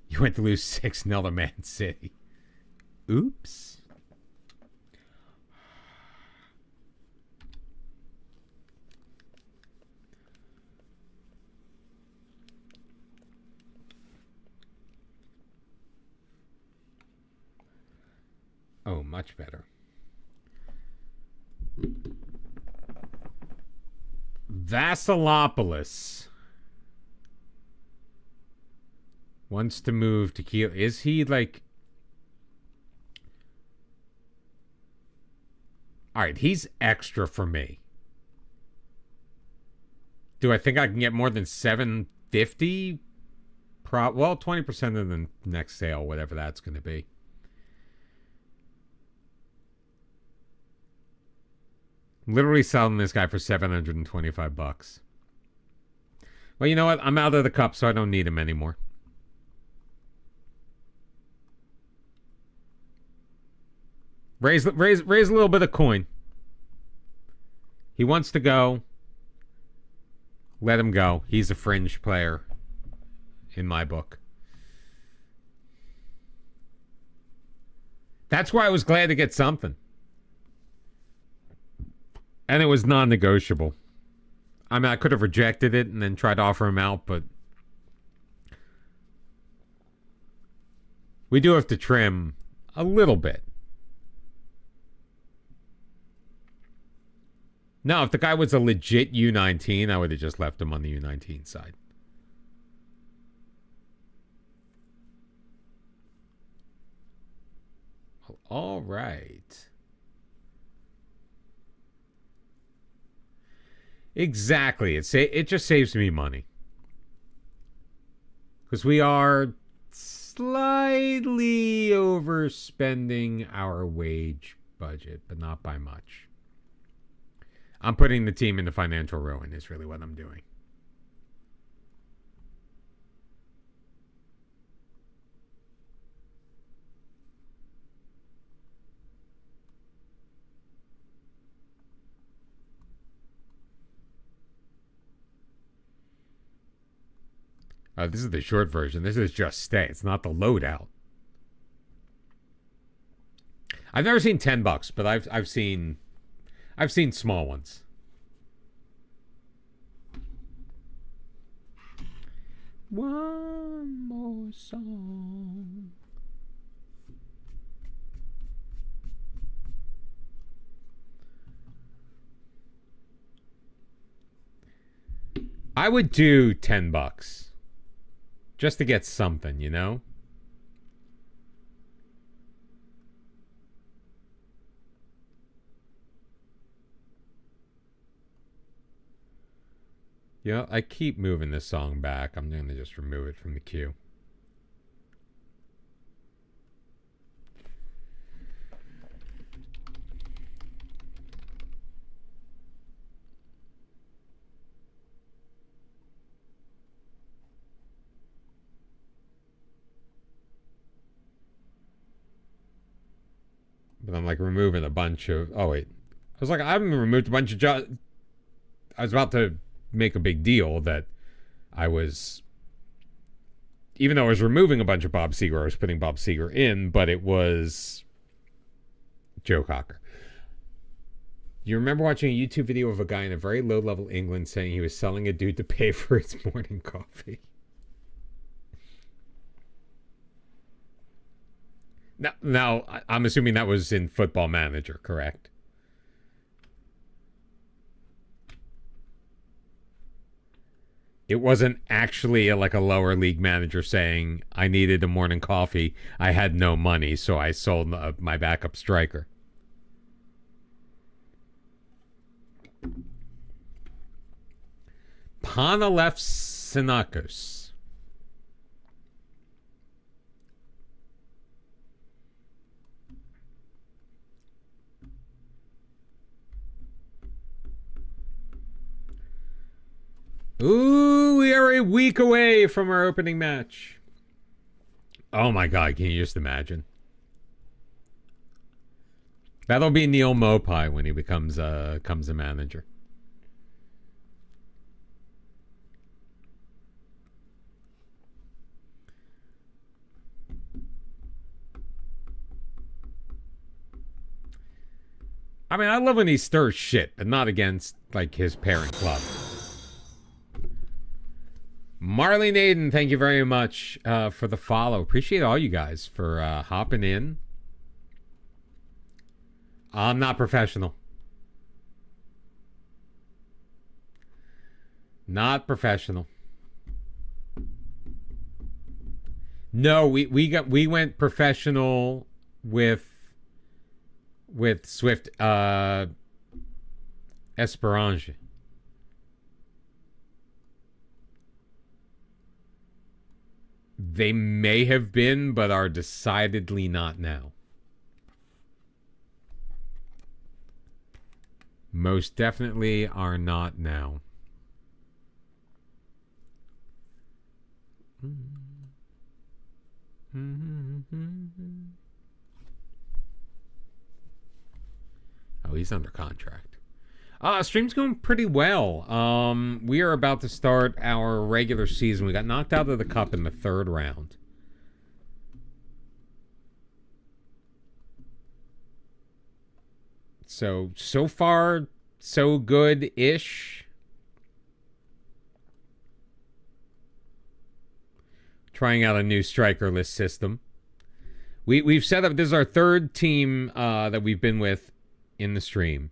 You went to lose 6-0 to Man City. Oops. Oh, much better. Vasilopoulos wants to move to Kiel. Is he like... Alright, he's extra for me. Do I think I can get more than $750? Well, 20% of the next sale, whatever that's going to be. Literally selling this guy for $725. Well, you know what? I'm out of the cup, so I don't need him anymore. Raise a little bit of coin. He wants to go. Let him go. He's a fringe player in my book. That's why I was glad to get something. And it was non-negotiable. I mean, I could have rejected it and then tried to offer him out, but we do have to trim a little bit. No, if the guy was a legit U19, I would have just left him on the U19 side. Well, all right. Exactly. It just saves me money. Because we are slightly overspending our wage budget, but not by much. I'm putting the team into financial ruin is really what I'm doing. This is the short version. This is just stay. It's not the loadout. I've never seen $10, but I've seen small ones. One more song. I would do $10 just to get something, you know? You know, I keep moving this song back. I'm going to just remove it from the queue. But I'm like removing a bunch of... Oh, wait. I was like, I haven't removed a bunch of jobs. I was about to make a big deal that I was... Even though I was removing a bunch of Bob Seger, I was putting Bob Seger in, but it was Joe Cocker. You remember watching a YouTube video of a guy in a very low-level England saying he was selling a dude to pay for his morning coffee? Now, I'm assuming that was in Football Manager, correct? It wasn't actually like a lower league manager saying, I needed a morning coffee. I had no money, so I sold my backup striker. Panalefsinakos. Ooh, we are a week away from our opening match. Oh my god, can you just imagine? That'll be Neil Mopai when he becomes a manager. I mean, I love when he stirs shit, but not against, like, his parent club. Marley Naden, thank you very much for the follow. Appreciate all you guys for hopping in. I'm not professional. Not professional. No, we went professional with Swift Esperange. They may have been, but are decidedly not now. Most definitely are not now. Oh, he's under contract. Stream's going pretty well. We are about to start our regular season. We got knocked out of the cup in the third round. So far, so good-ish. Trying out a new Strikerless system. We've set up, this is our third team that we've been with in the stream.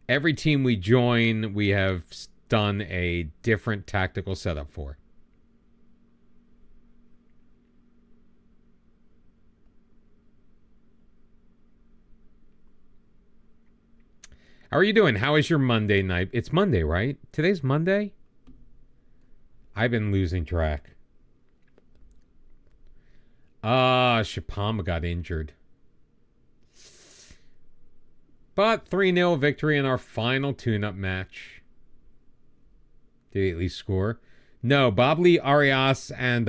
Every team we join, we have done a different tactical setup for. How are you doing? How is your Monday night? It's Monday, right? Today's Monday? I've been losing track. Shapama got injured. But 3-0 victory in our final tune-up match. Did he at least score? No, Babli Arias and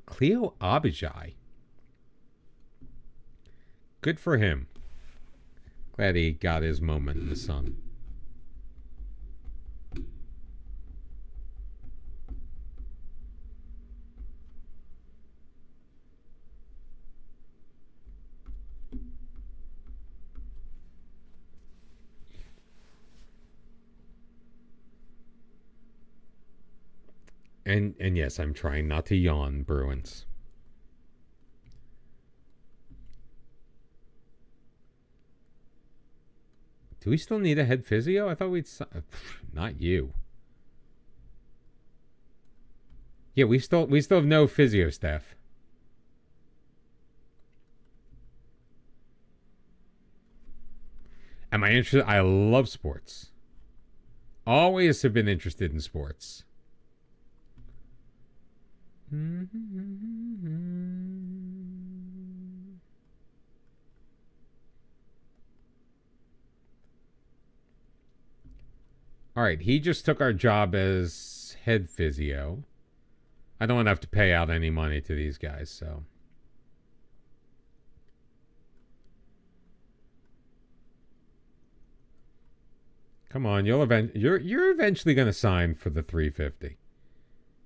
Cleo Abijai. Good for him. Glad he got his moment in the sun. And yes, I'm trying not to yawn, Bruins. Do we still need a head physio? I thought we'd... Not you. Yeah, we still have no physio staff. Am I interested? I love sports. Always have been interested in sports. All right, he just took our job as head physio. I don't want to have to pay out any money to these guys, so. Come on, you're eventually going to sign for the 350.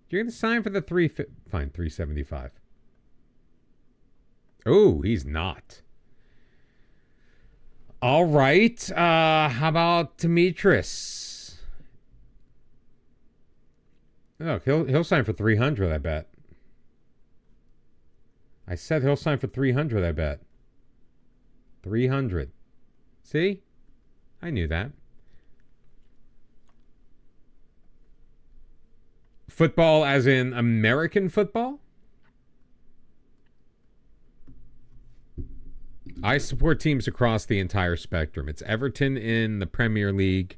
You're going to sign for the 375. Oh, he's not. All right. How about Demetrius? Look, he'll sign for 300, I bet. I said he'll sign for 300, I bet. 300. See? I knew that. Football as in American football? I support teams across the entire spectrum. It's Everton in the Premier League.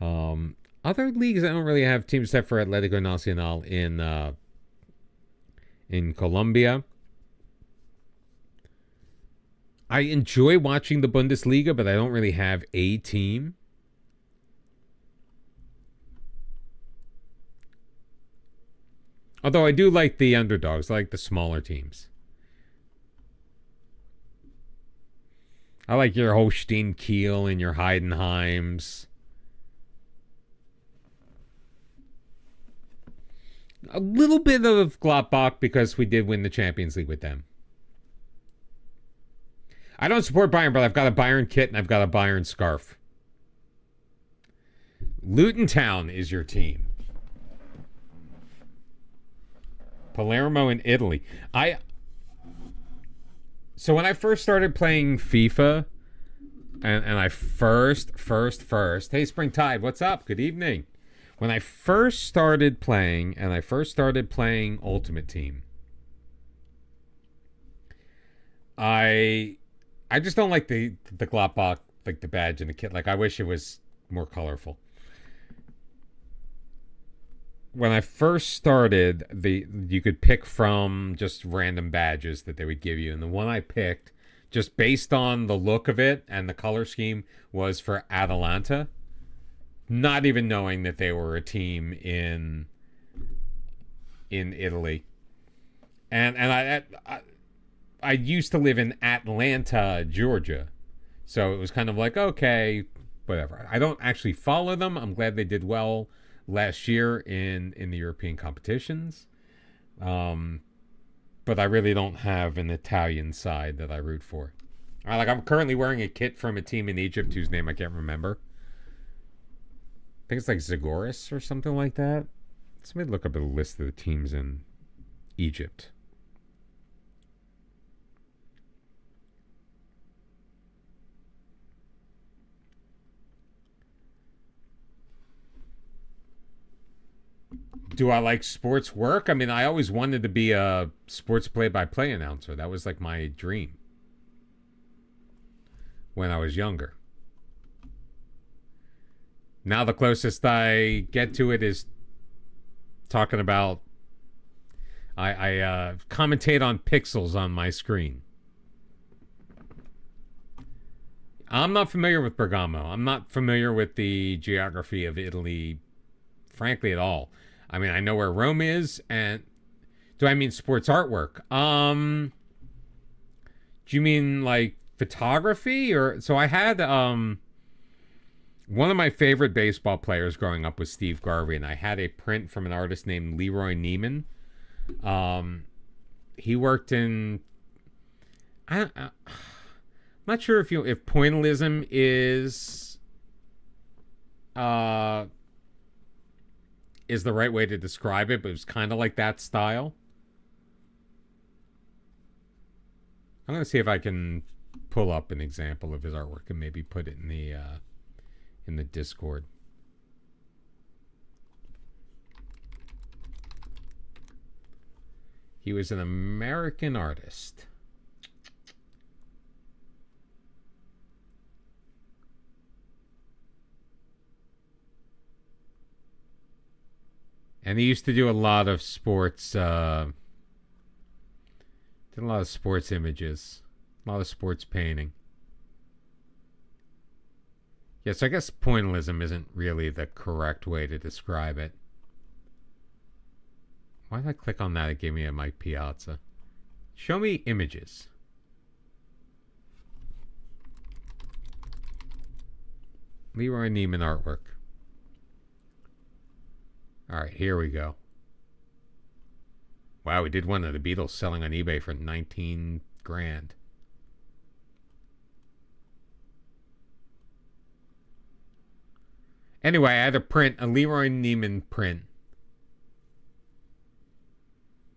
Other leagues, I don't really have teams except for Atlético Nacional in Colombia. I enjoy watching the Bundesliga, but I don't really have a team. Although I do like the underdogs. I like the smaller teams. I like your Holstein Kiel and your Heidenheims. A little bit of Gladbach because we did win the Champions League with them. I don't support Bayern, but I've got a Bayern kit and I've got a Bayern scarf. Luton Town is your team. Palermo in Italy. So when I first started playing FIFA, and I first, hey Springtide, what's up? Good evening. When I first started playing, Ultimate Team, I just don't like the Gladbach, like the badge and the kit. Like I wish it was more colorful. When I first started, you could pick from just random badges that they would give you. And the one I picked, just based on the look of it and the color scheme, was for Atalanta. Not even knowing that they were a team in Italy. And I used to live in Atlanta, Georgia. So it was kind of like, okay, whatever. I don't actually follow them. I'm glad they did well last year in the European competitions. But I really don't have an Italian side that I root for. Like I'm currently wearing a kit from a team in Egypt whose name I can't remember. I think it's like DIAGORAS or something like that. Somebody look up a list of the teams in Egypt. Do I like sports work? I mean, I always wanted to be a sports play-by-play announcer. That was like my dream when I was younger. Now the closest I get to it is talking about I commentate on pixels on my screen. I'm not familiar with Bergamo. I'm not familiar with the geography of Italy, frankly, at all. I mean, I know where Rome is, and do I mean sports artwork? Do you mean like photography? Or so I had one of my favorite baseball players growing up was Steve Garvey, and I had a print from an artist named Leroy Neiman. He worked in I'm not sure if pointillism is the right way to describe it, but it was kind of like that style. I'm going to see if I can pull up an example of his artwork and maybe put it in the Discord. He was an American artist. And he used to do a lot of sports, did a lot of sports images, a lot of sports painting. Yes, I guess pointillism isn't really the correct way to describe it. Why did I click on that? It gave me a Mike Piazza. Show me images. Leroy Neiman artwork. All right, here we go. Wow, we did one of the Beatles selling on eBay for 19 grand. Anyway, I had to print a Leroy Neiman print.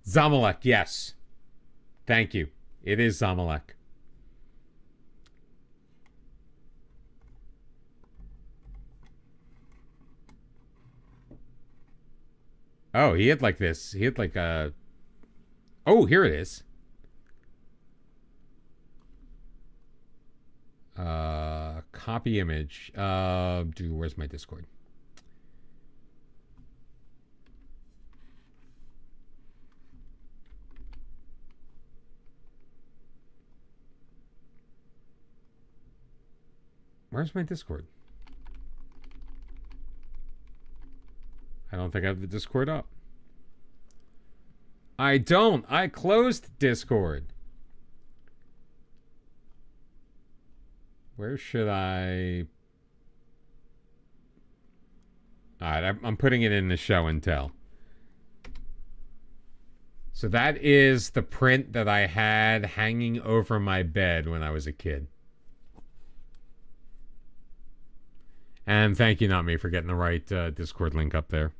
Zamalek, yes. Thank you. It is Zamalek. Oh, he had like this. He had like a... Oh, here it is. Copy image. Where's my Discord? Where's my Discord? I don't think I have the Discord up. I don't. I closed Discord. Where should I... Alright, I'm putting it in the show and tell. So that is the print that I had hanging over my bed when I was a kid. And thank you, Not Me, for getting the right Discord link up there.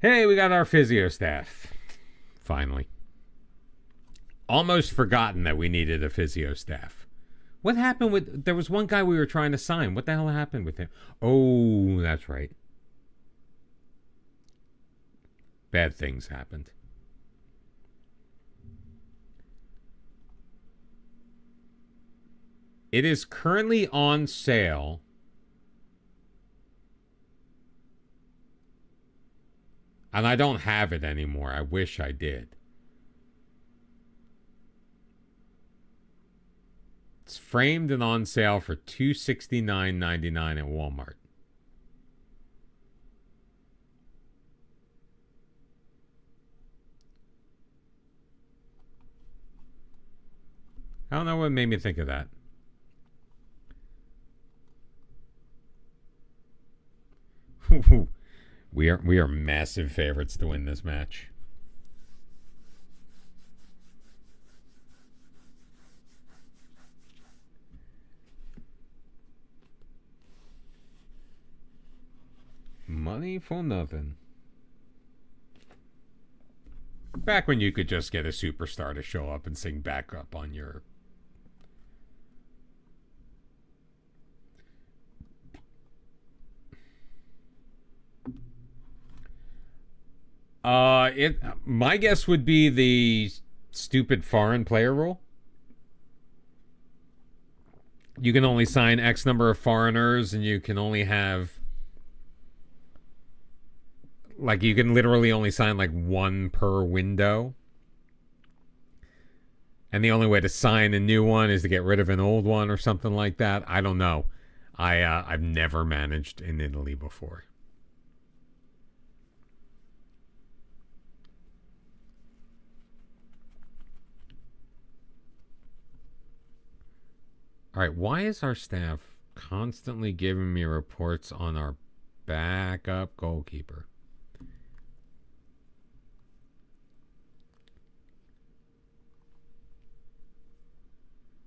Hey, we got our physio staff. Finally. Almost forgotten that we needed a physio staff. What happened with... There was one guy we were trying to sign. What the hell happened with him? Oh, that's right. Bad things happened. It is currently on sale. And I don't have it anymore. I wish I did. It's framed and on sale for $269.99 at Walmart. I don't know what made me think of that. We are massive favorites to win this match. Money for nothing. Back when you could just get a superstar to show up and sing backup on your... My guess would be the stupid foreign player rule. You can only sign X number of foreigners, and you can only have... Like, you can literally only sign, like, one per window. And the only way to sign a new one is to get rid of an old one or something like that. I don't know. I've never managed in Italy before. Alright, why is our staff constantly giving me reports on our backup goalkeeper?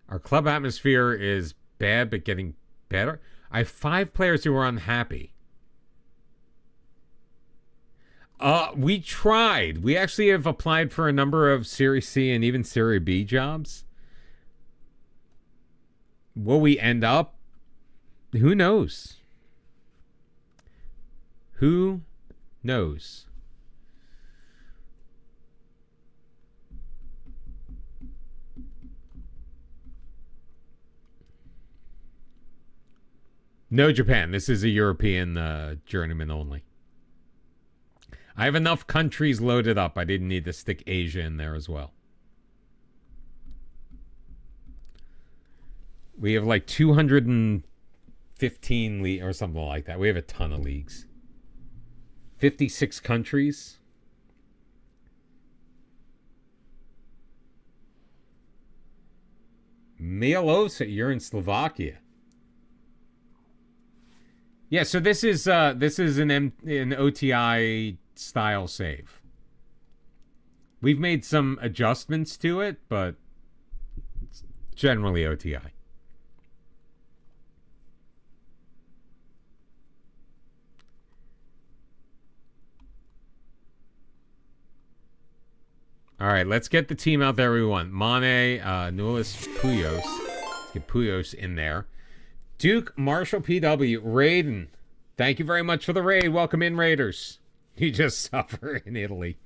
Our club atmosphere is bad, but getting better. I have 5 players who are unhappy. We tried. We actually have applied for a number of Serie C and even Serie B jobs. Will we end up? Who knows? Who knows? No Japan. This is a European journeyman only. I have enough countries loaded up. I didn't need to stick Asia in there as well. We have like 200 and 15 league or something like that. We have a ton of leagues. 56 countries. Milosa, you're in Slovakia. Yeah, so this is an OTI style save. We've made some adjustments to it, but it's generally OTI. All right, let's get the team out there we want. Mane, Nulis, Puyos. Let's get Puyos in there. Duke, Marshall, PW, Raiden. Thank you very much for the raid. Welcome in, Raiders. You just suffer in Italy.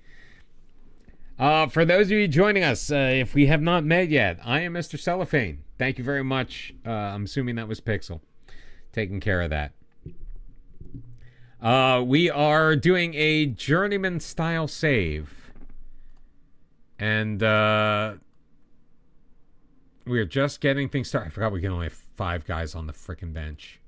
For those of you joining us, if we have not met yet, I am Mr. Cellophane. Thank you very much. I'm assuming that was Pixel. Taking care of that. We are doing a Journeyman style save. And we are just getting things started. I forgot we can only have 5 guys on the frickin' bench.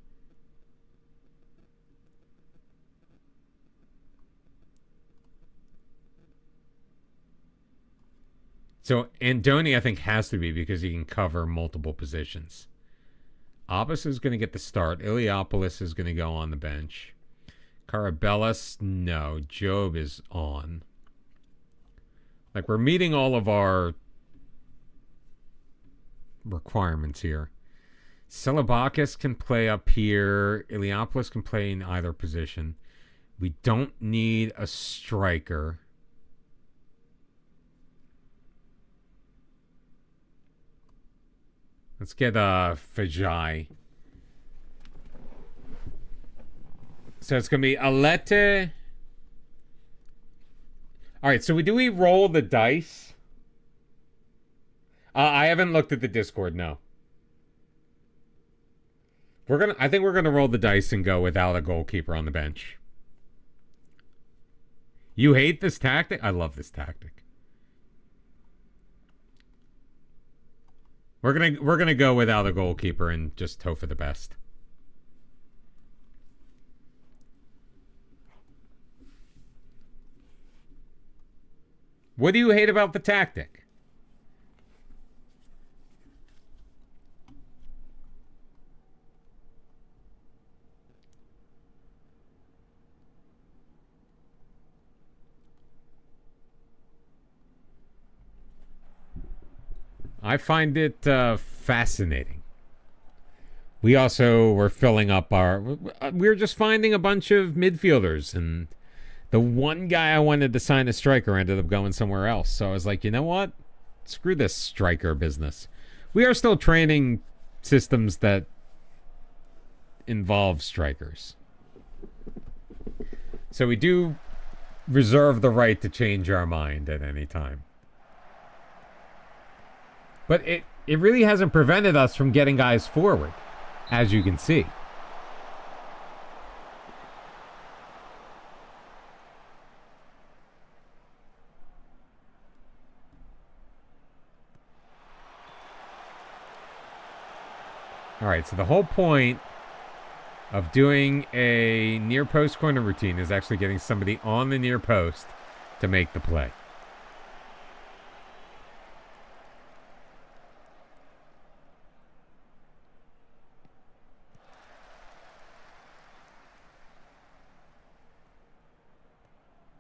So Andoni, I think, has to be because he can cover multiple positions. Abbas is going to get the start. Iliopoulos is going to go on the bench. Carabellas, no. Job is on. Like, we're meeting all of our requirements here. Selibakis can play up here. Iliopoulos can play in either position. We don't need a striker. Let's get Fajai. So it's going to be Alete. All right, so do we roll the dice? I haven't looked at the Discord, no. I think we're gonna roll the dice and go without a goalkeeper on the bench. You hate this tactic? I love this tactic. We're gonna go without a goalkeeper and just hope for the best. What do you hate about the tactic? I find it fascinating. We also were filling up we were just finding a bunch of midfielders, and the one guy I wanted to sign a striker ended up going somewhere else. So I was like, you know what? Screw this striker business. We are still training systems that involve strikers. So we do reserve the right to change our mind at any time. But it really hasn't prevented us from getting guys forward, as you can see. All right, so the whole point of doing a near post corner routine is actually getting somebody on the near post to make the play.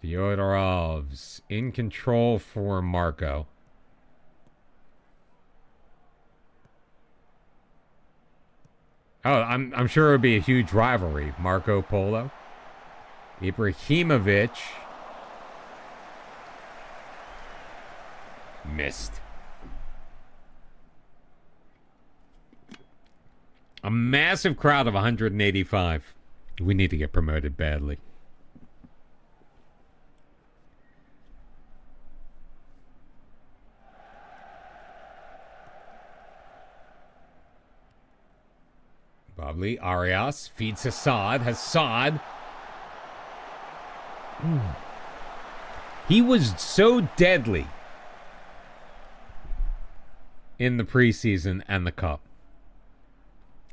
Fyodorov's in control for Marco. Oh, I'm sure it would be a huge rivalry. Marco Polo. Ibrahimovic. Missed. A massive crowd of 185. We need to get promoted badly. Bubbly, Arias feeds Hassad. He was so deadly in the preseason and the cup.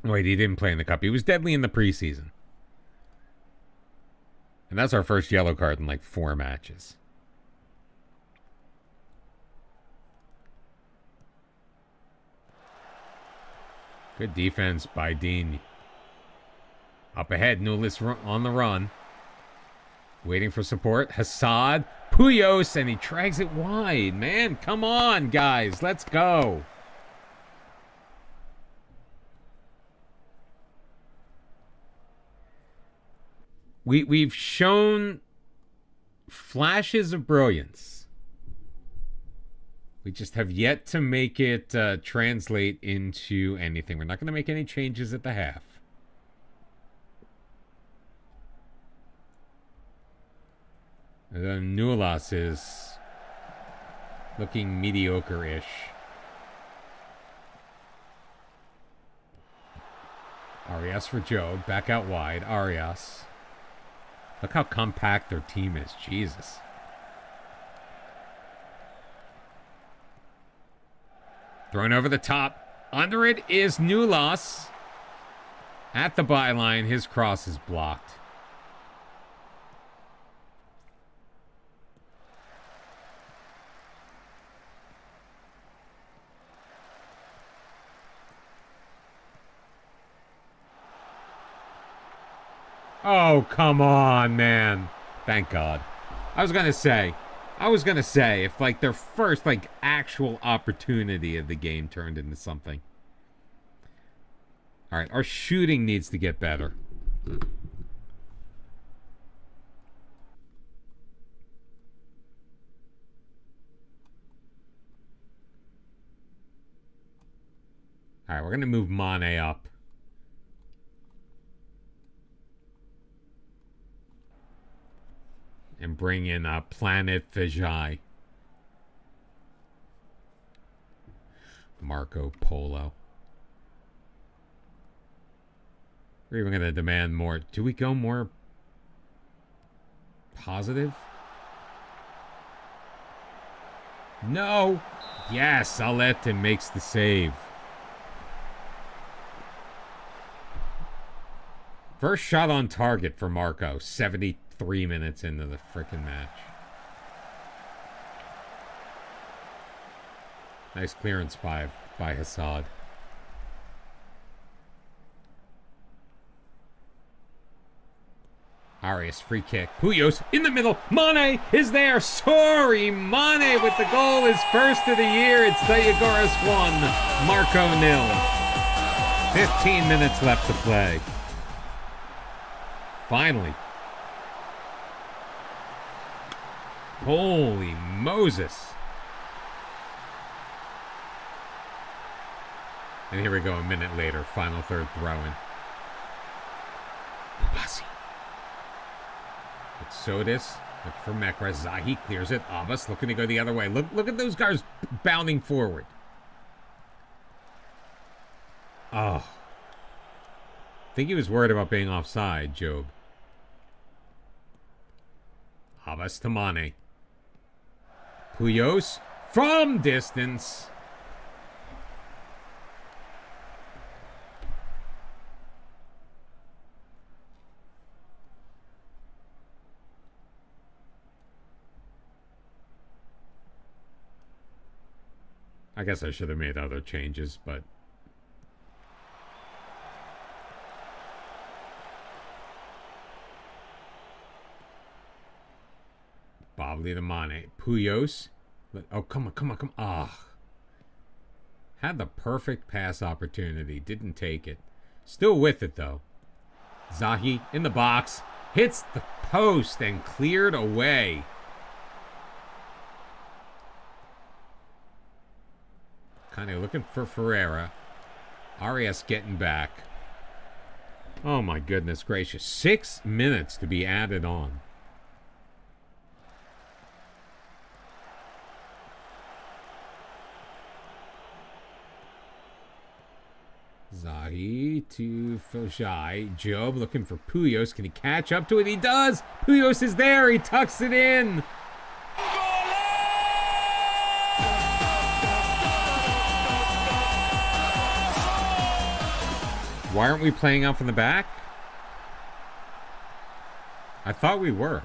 Wait, he didn't play in the cup. He was deadly in the preseason. And that's our first yellow card in like 4 matches. Good defense by Dean. Up ahead, Nulis on the run. Waiting for support. Hassad, Puyos, and he drags it wide. Man, come on, guys. Let's go. We've shown flashes of brilliance. We just have yet to make it translate into anything. We're not going to make any changes at the half. And then Nulas is looking mediocre-ish. Arias for Joe. Back out wide. Arias. Look how compact their team is. Jesus. Thrown over the top. Under it is Nulas. At the byline, his cross is blocked. Oh, come on, man. Thank God. I was going to say, if, like, their first, like, actual opportunity of the game turned into something. All right, our shooting needs to get better. All right, we're going to move Mane up. And bring in Planet Vijay. Marco Polo. We're even going to demand more. Do we go more positive? No. Yes, Aletin makes the save. First shot on target for Marco. 73 minutes into the frickin' match. Nice clearance by Hassad. Arias, free kick. Puyos in the middle. Mane is there. Sorry, Mane with the goal. His first of the year. It's DIAGORAS 1, Marco 0. 15 minutes left to play. Finally. Holy Moses. And here we go a minute later. Final third throw-in. Ubasi. It's Sodis. Looking for Mekra. Zahi clears it. Abbas looking to go the other way. Look at those guys bounding forward. Oh. I think he was worried about being offside, Job. Abbas to Mane. Puyos from distance. I guess I should have made other changes, but... Bobley to Mane. Puyos. Oh, come on. Ah. Had the perfect pass opportunity. Didn't take it. Still with it, though. Zahi in the box. Hits the post and cleared away. Kind of looking for Ferreira. Arias getting back. Oh, my goodness gracious. 6 minutes to be added on. Zahi to Fojai. Job looking for Puyos. Can he catch up to it? He does! Puyos is there! He tucks it in! Why aren't we playing out from the back? I thought we were.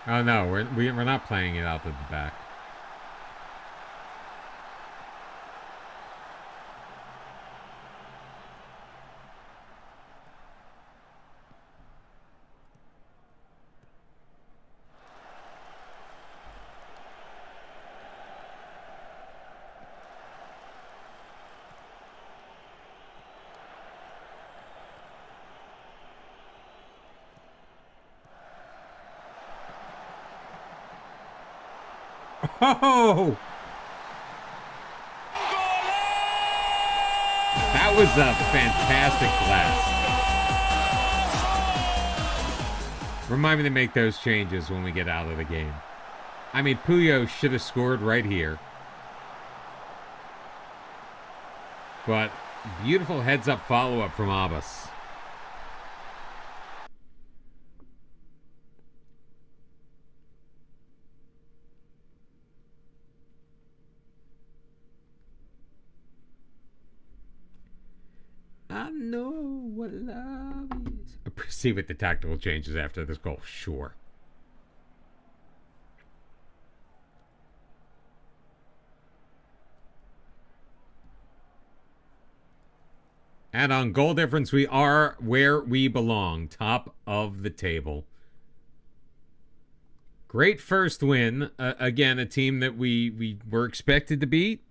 Oh no, we're not playing it out to the back. Oh! That was a fantastic blast. Remind me to make those changes when we get out of the game. I mean, Puyo should have scored right here. But beautiful heads-up follow-up from Abbas. I know what love is. Proceed with the tactical changes after this goal. Sure. And on goal difference, we are where we belong. Top of the table. Great first win. Again, a team that we were expected to beat.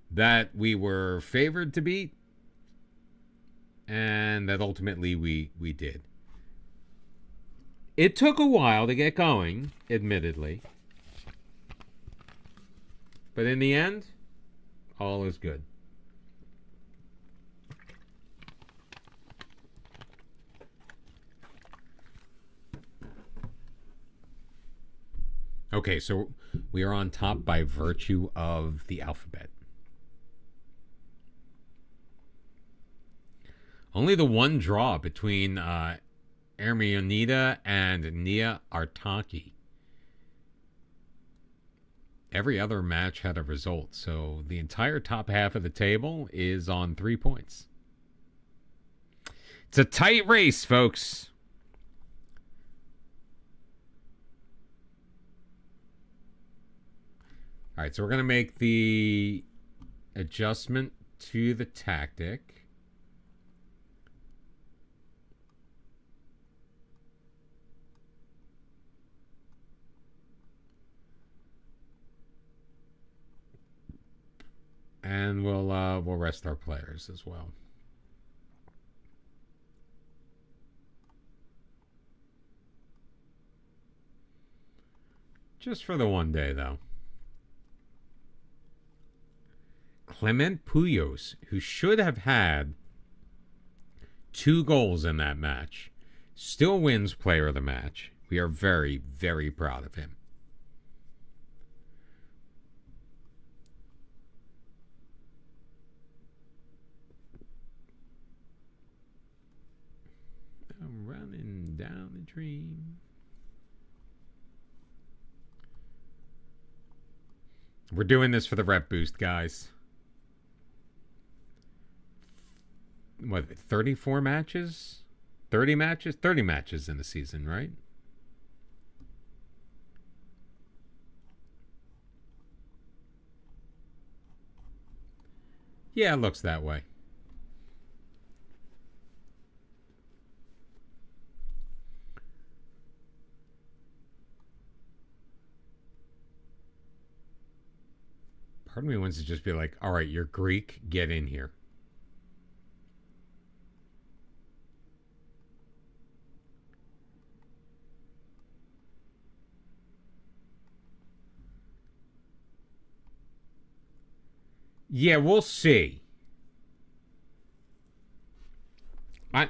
That we were favored to beat. And that ultimately we did. It took a while to get going, admittedly. But in the end, all is good. Okay, so we are on top by virtue of the alphabet. Only the one draw between Ermionida and Nia Artaki. Every other match had a result, so the entire top half of the table is on 3 points. It's a tight race, folks. All right, so we're going to make the adjustment to the tactic. And we'll rest our players as well. Just for the one day, though. Clement Puyos, who should have had 2 goals in that match, still wins player of the match. We are very, very proud of him. I'm running down the dream. We're doing this for the rep boost, guys. What, 34 matches? 30 matches? 30 matches in the season, right? Yeah, it looks that way. Part of me wants to just be like, all right, you're Greek, get in here. Yeah, we'll see.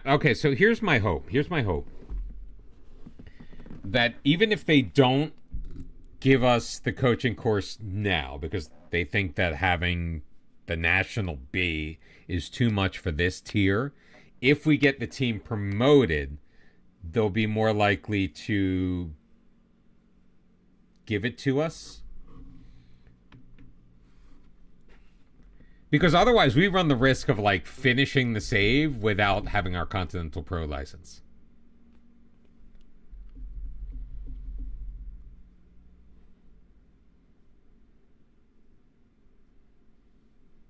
Okay, so here's my hope. Here's my hope. That even if they don't give us the coaching course now, because they think that having the National B is too much for this tier, if we get the team promoted, they'll be more likely to give it to us. Because otherwise we run the risk of like finishing the save without having our Continental Pro license.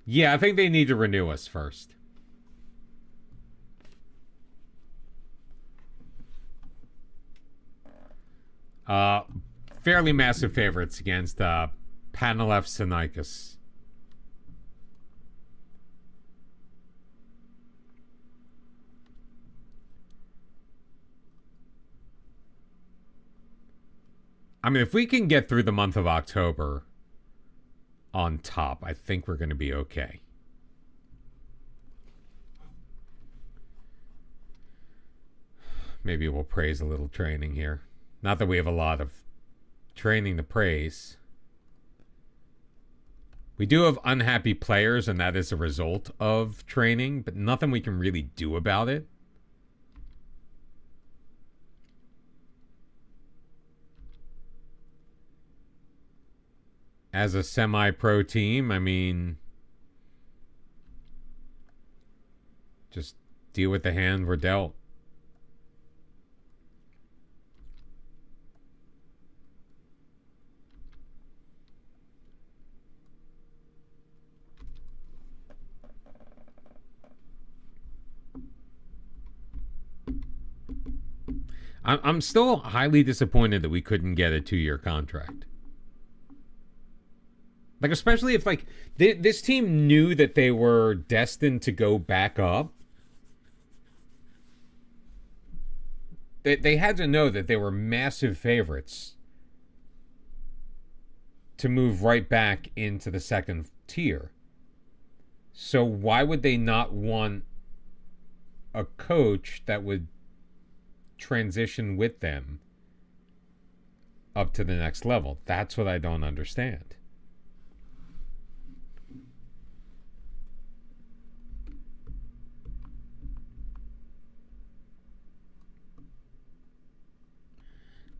Yeah, I think they need to renew us first. Fairly massive favorites against Panalev Sinikas. I mean, if we can get through the month of October on top, I think we're going to be okay. Maybe we'll praise a little training here. Not that we have a lot of training to praise. We do have unhappy players, and that is a result of training, but nothing we can really do about it. As a semi-pro team, I mean, just deal with the hand we're dealt. I'm still highly disappointed that we couldn't get a 2-year contract. Like, especially if, like, this team knew that they were destined to go back up. They had to know that they were massive favorites to move right back into the second tier. So why would they not want a coach that would transition with them up to the next level? That's what I don't understand.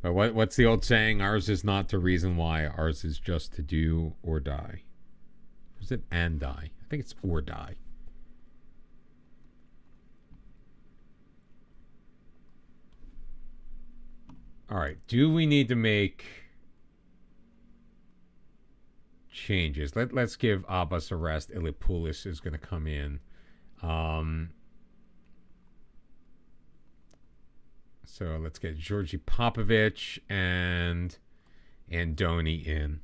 But what's the old saying? Ours is not to reason why. Ours is just to do or die. Or is it and die? I think it's or die. All right. Do we need to make changes? Let's give Abbas a rest. Ilipoulis is going to come in. So let's get Georgi Popovich and Andoni in.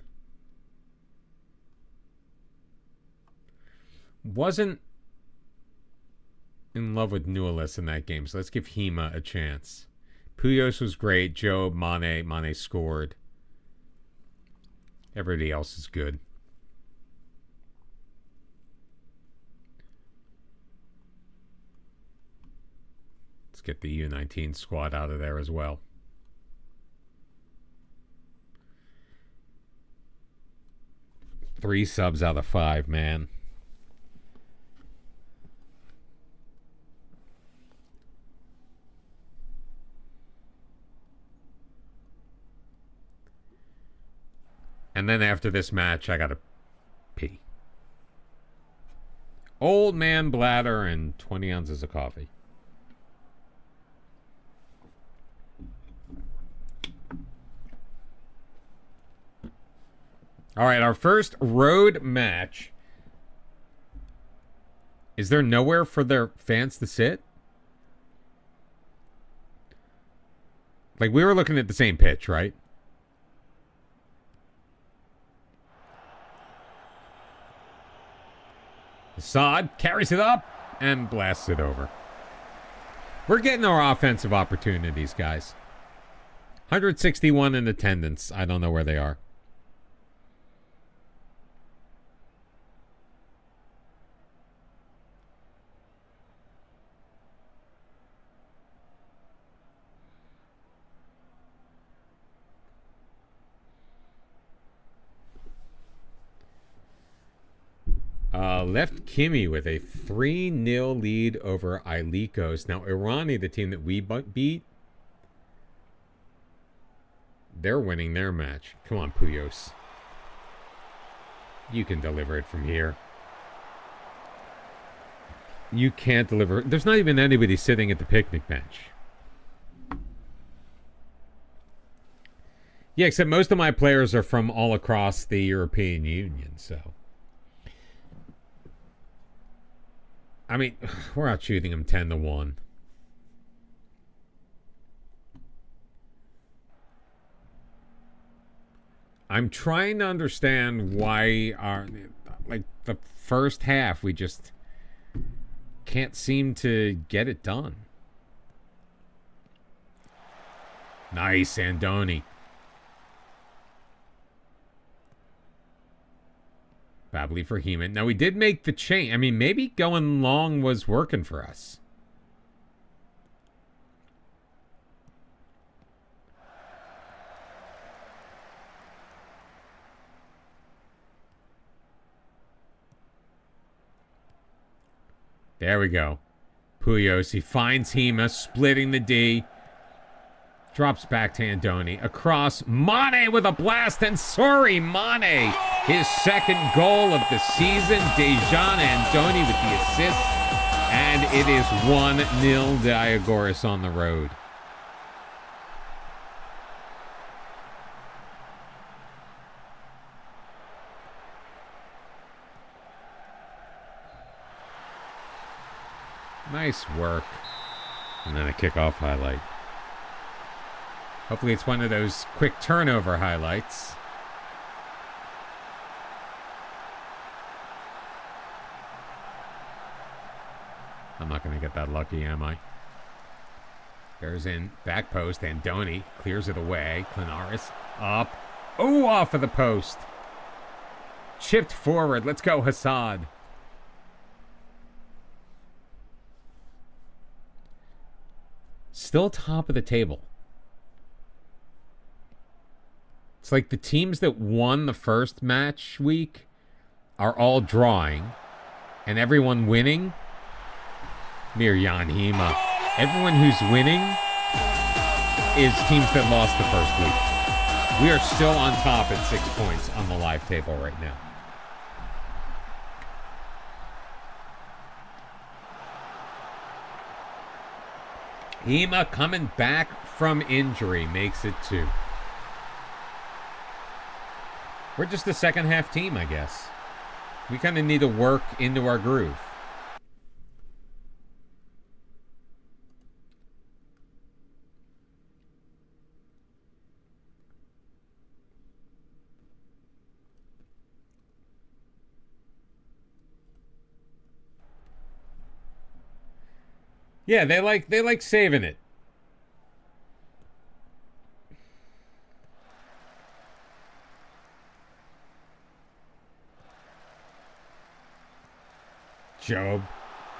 Wasn't in love with Nualis in that game, so let's give Hema a chance. Puyos was great. Joe, Mane scored. Everybody else is good. Let's get the U19 squad out of there as well. Three subs out of 5, man. And then after this match, I gotta pee. Old man bladder and 20 ounces of coffee. All right, our first road match. Is there nowhere for their fans to sit? Like, we were looking at the same pitch, right? Assad carries it up and blasts it over. We're getting our offensive opportunities, guys. 161 in attendance. I don't know where they are. Left Kimi with a 3-0 lead over Ilikos. Now, Irani, the team that we beat, they're winning their match. Come on, Puyos. You can deliver it from here. You can't deliver. There's not even anybody sitting at the picnic bench. Yeah, except most of my players are from all across the European Union, so. I mean, we're out shooting them 10-1. I'm trying to understand why the first half we just can't seem to get it done. Nice, Andoni. Babbley for Heeman. Now, we did make the change. I mean, maybe going long was working for us. There we go. Puyos, he finds Hema, splitting the D. Drops back to Andoni. Across, Mane with a blast, and sorry, Mane. His second goal of the season. Dejan Andoni with the assist. And it is 1-0 Diagoras on the road. Nice work. And then a kickoff highlight. Hopefully it's one of those quick turnover highlights. I'm not going to get that lucky, am I? Bears in back post. Andoni clears it away. Clinaris up. Oh, off of the post. Chipped forward. Let's go, Hassad. Still top of the table. It's like the teams that won the first match week are all drawing, and everyone winning. Mirjan Hema. Everyone who's winning is teams that lost the first week. We are still on top at 6 points on the live table right now. Hema coming back from injury makes it 2. We're just a second half team, I guess. We kind of need to work into our groove. Yeah, they like saving it. Job,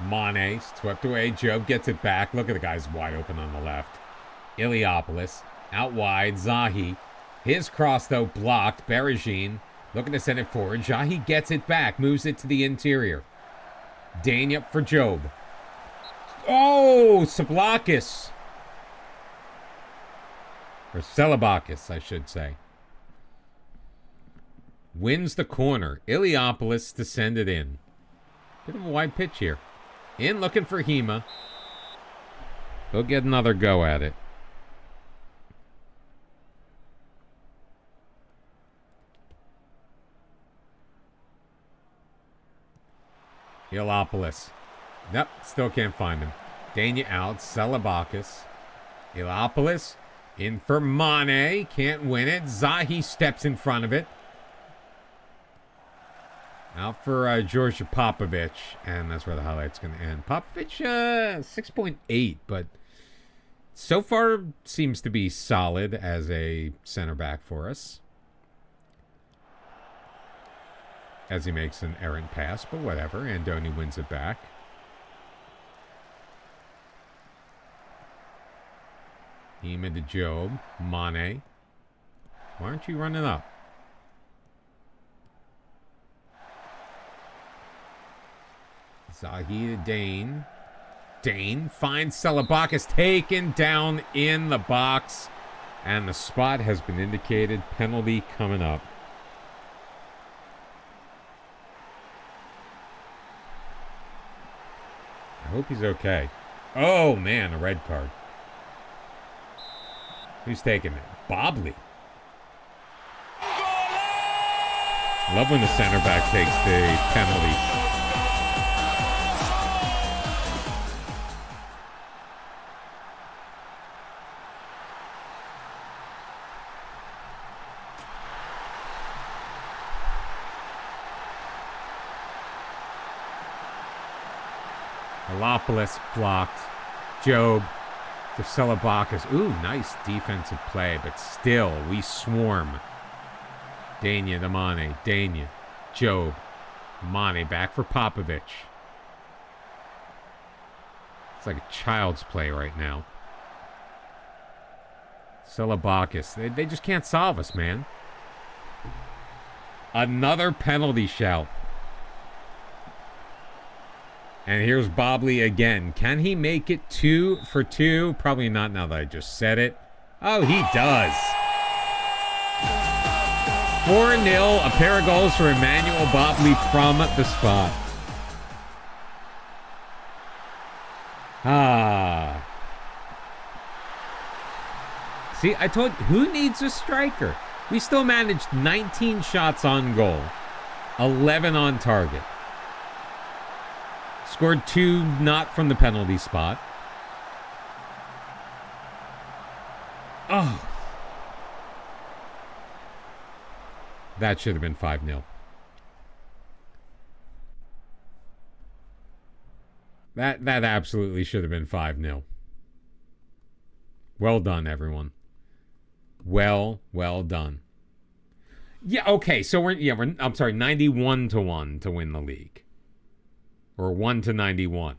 Mane, swept away. Job gets it back. Look at the guys wide open on the left. Iliopoulos, out wide. Zahi, his cross though blocked. Beregin looking to send it forward. Zahi gets it back, moves it to the interior. Dane for Job. Oh, Sablakis. Or Celebakis, I should say. Wins the corner. Iliopoulos to send it in. Bit of a wide pitch here. In looking for Hema. He'll get another go at it. Iliopoulos. Nope, still can't find him. Dania out. Celebakis. Iliopoulos in for Mane. Can't win it. Zahi steps in front of it. Out for Georgia Popovic. And that's where the highlight's going to end. Popovic, 6.8. But so far seems to be solid as a center back for us. As he makes an errant pass. But whatever. Andoni wins it back. Hema to Job. Mane. Why aren't you running up? Zahi to Dane. Dane finds Celebakis taken down in the box. And the spot has been indicated. Penalty coming up. I hope he's okay. Oh, man, a red card. Who's taking it? Bobley. I love when the center back takes the penalty. Galopoulos blocked. Job to Celebakis. Ooh, nice defensive play, but still, we swarm. Dania to Mane. Dania. Job. Mane back for Popovic. It's like a child's play right now. Celebakis. They just can't solve us, man. Another penalty shout. And here's Bobley again. Can he make it 2 for 2? Probably not now that I just said it. Oh, he does. 4-0. A pair of goals for Emmanuel Bobley from the spot. See, I told you, who needs a striker? We still managed 19 shots on goal. 11 on target. Scored 2 not from the penalty spot. Oh. That should have been 5-0. That absolutely should have been 5-0. Well done, everyone. Well done. Yeah, okay, so we're I'm sorry, 91-1 to win the league. Or 1-91.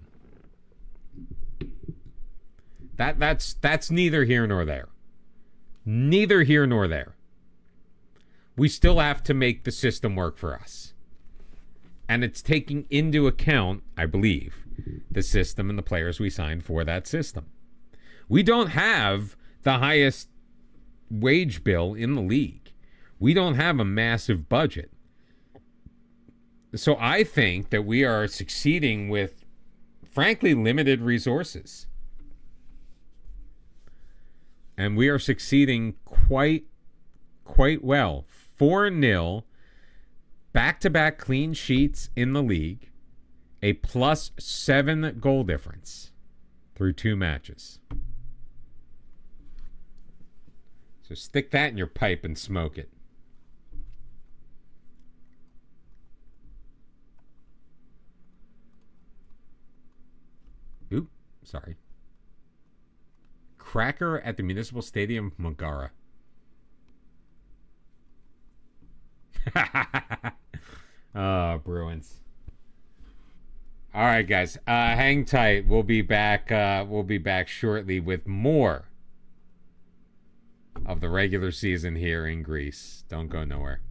That's neither here nor there. Neither here nor there. We still have to make the system work for us. And it's taking into account, I believe, the system and the players we signed for that system. We don't have the highest wage bill in the league. We don't have a massive budget. So I think that we are succeeding with, frankly, limited resources. And we are succeeding quite well. 4-0, back-to-back clean sheets in the league, a +7 goal difference through 2 matches. So stick that in your pipe and smoke it. Oop, sorry. Cracker at the Municipal Stadium, Magara. Bruins. All right, guys. Hang tight. We'll be back. We'll be back shortly with more of the regular season here in Greece. Don't go nowhere.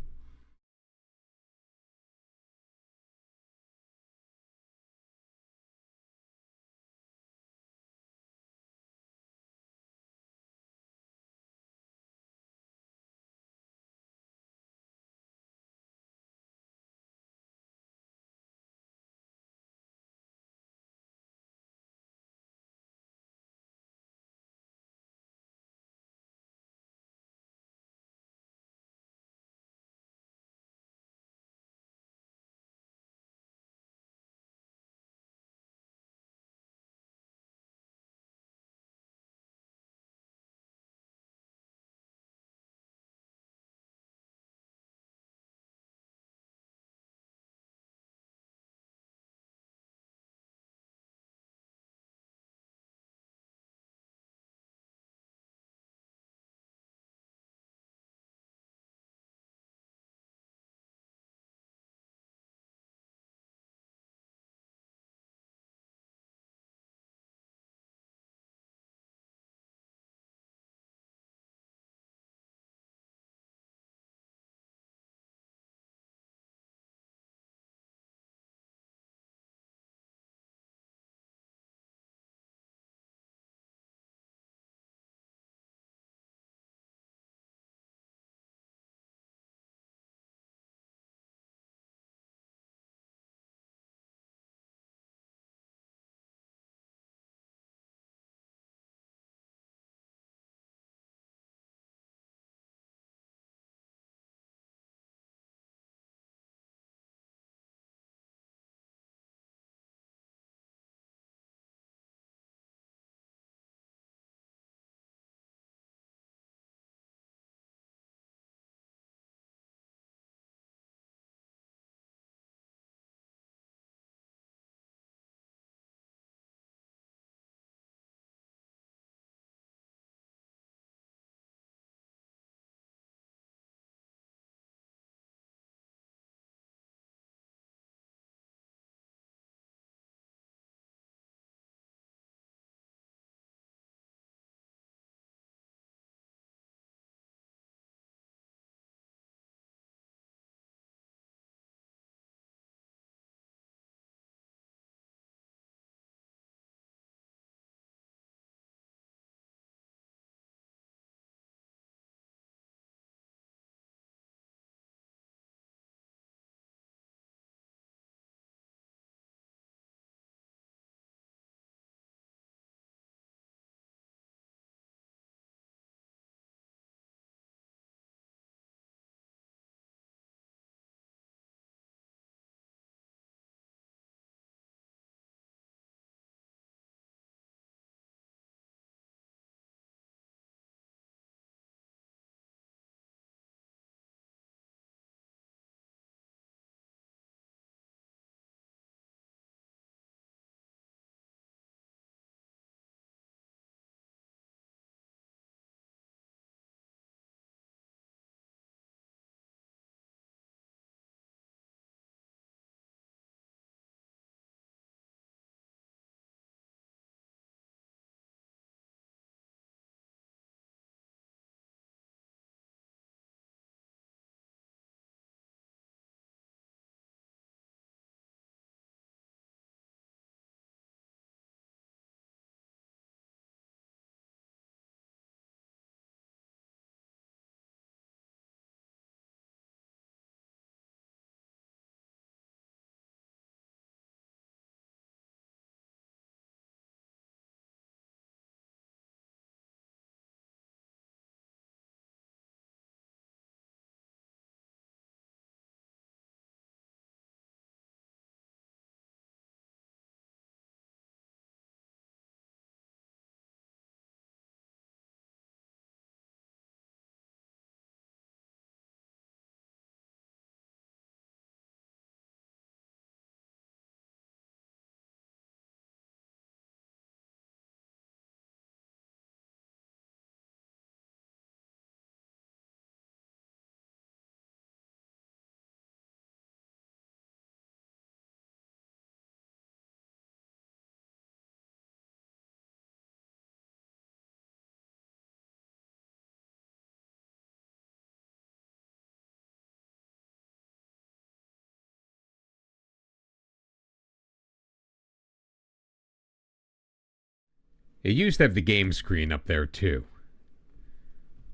It used to have the game screen up there too.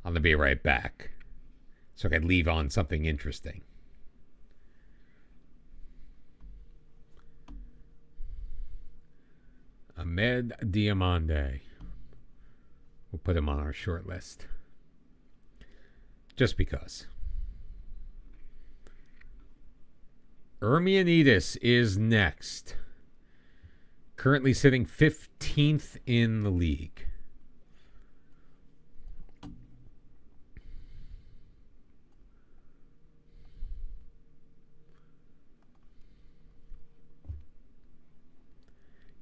I'm gonna be right back, so I could leave on something interesting. Ahmed Diamande. We'll put him on our short list. Just because. Ermianidis is next. Currently sitting 15th in the league.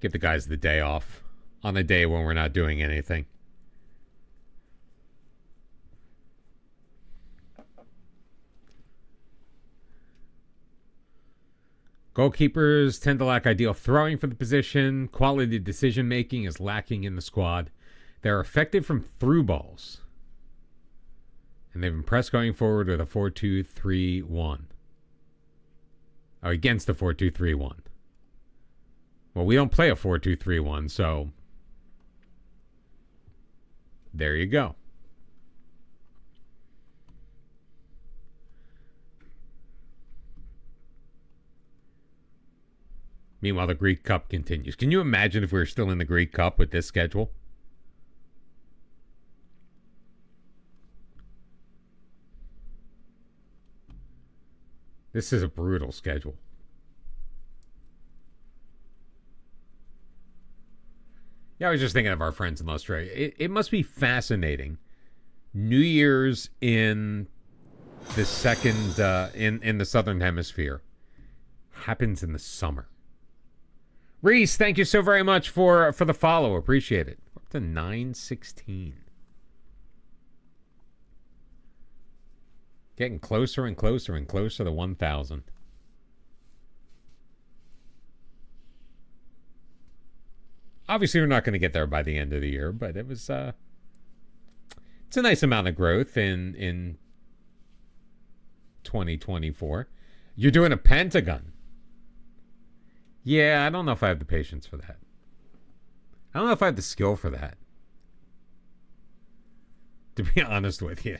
Give the guys the day off on a day when we're not doing anything. Goalkeepers tend to lack ideal throwing for the position. Quality decision making is lacking in the squad. They're effective from through balls. And they've impressed going forward with a 4-2-3-1. Oh, against the 4-2-3-1. Well, we don't play a 4-2-3-1, so there you go. Meanwhile, the Greek Cup continues. Can you imagine if we were still in the Greek Cup with this schedule? This is a brutal schedule. Yeah, I was just thinking of our friends in Australia. It must be fascinating. New Year's in the second in the Southern Hemisphere happens in the summer. Reese, thank you so very much for the follow. Appreciate it. We're up to 916. Getting closer and closer and closer to 1,000. Obviously, we're not going to get there by the end of the year, but it was it's a nice amount of growth in 2024. You're doing a pentagon. Yeah, I don't know if I have the patience for that. I don't know if I have the skill for that. To be honest with you.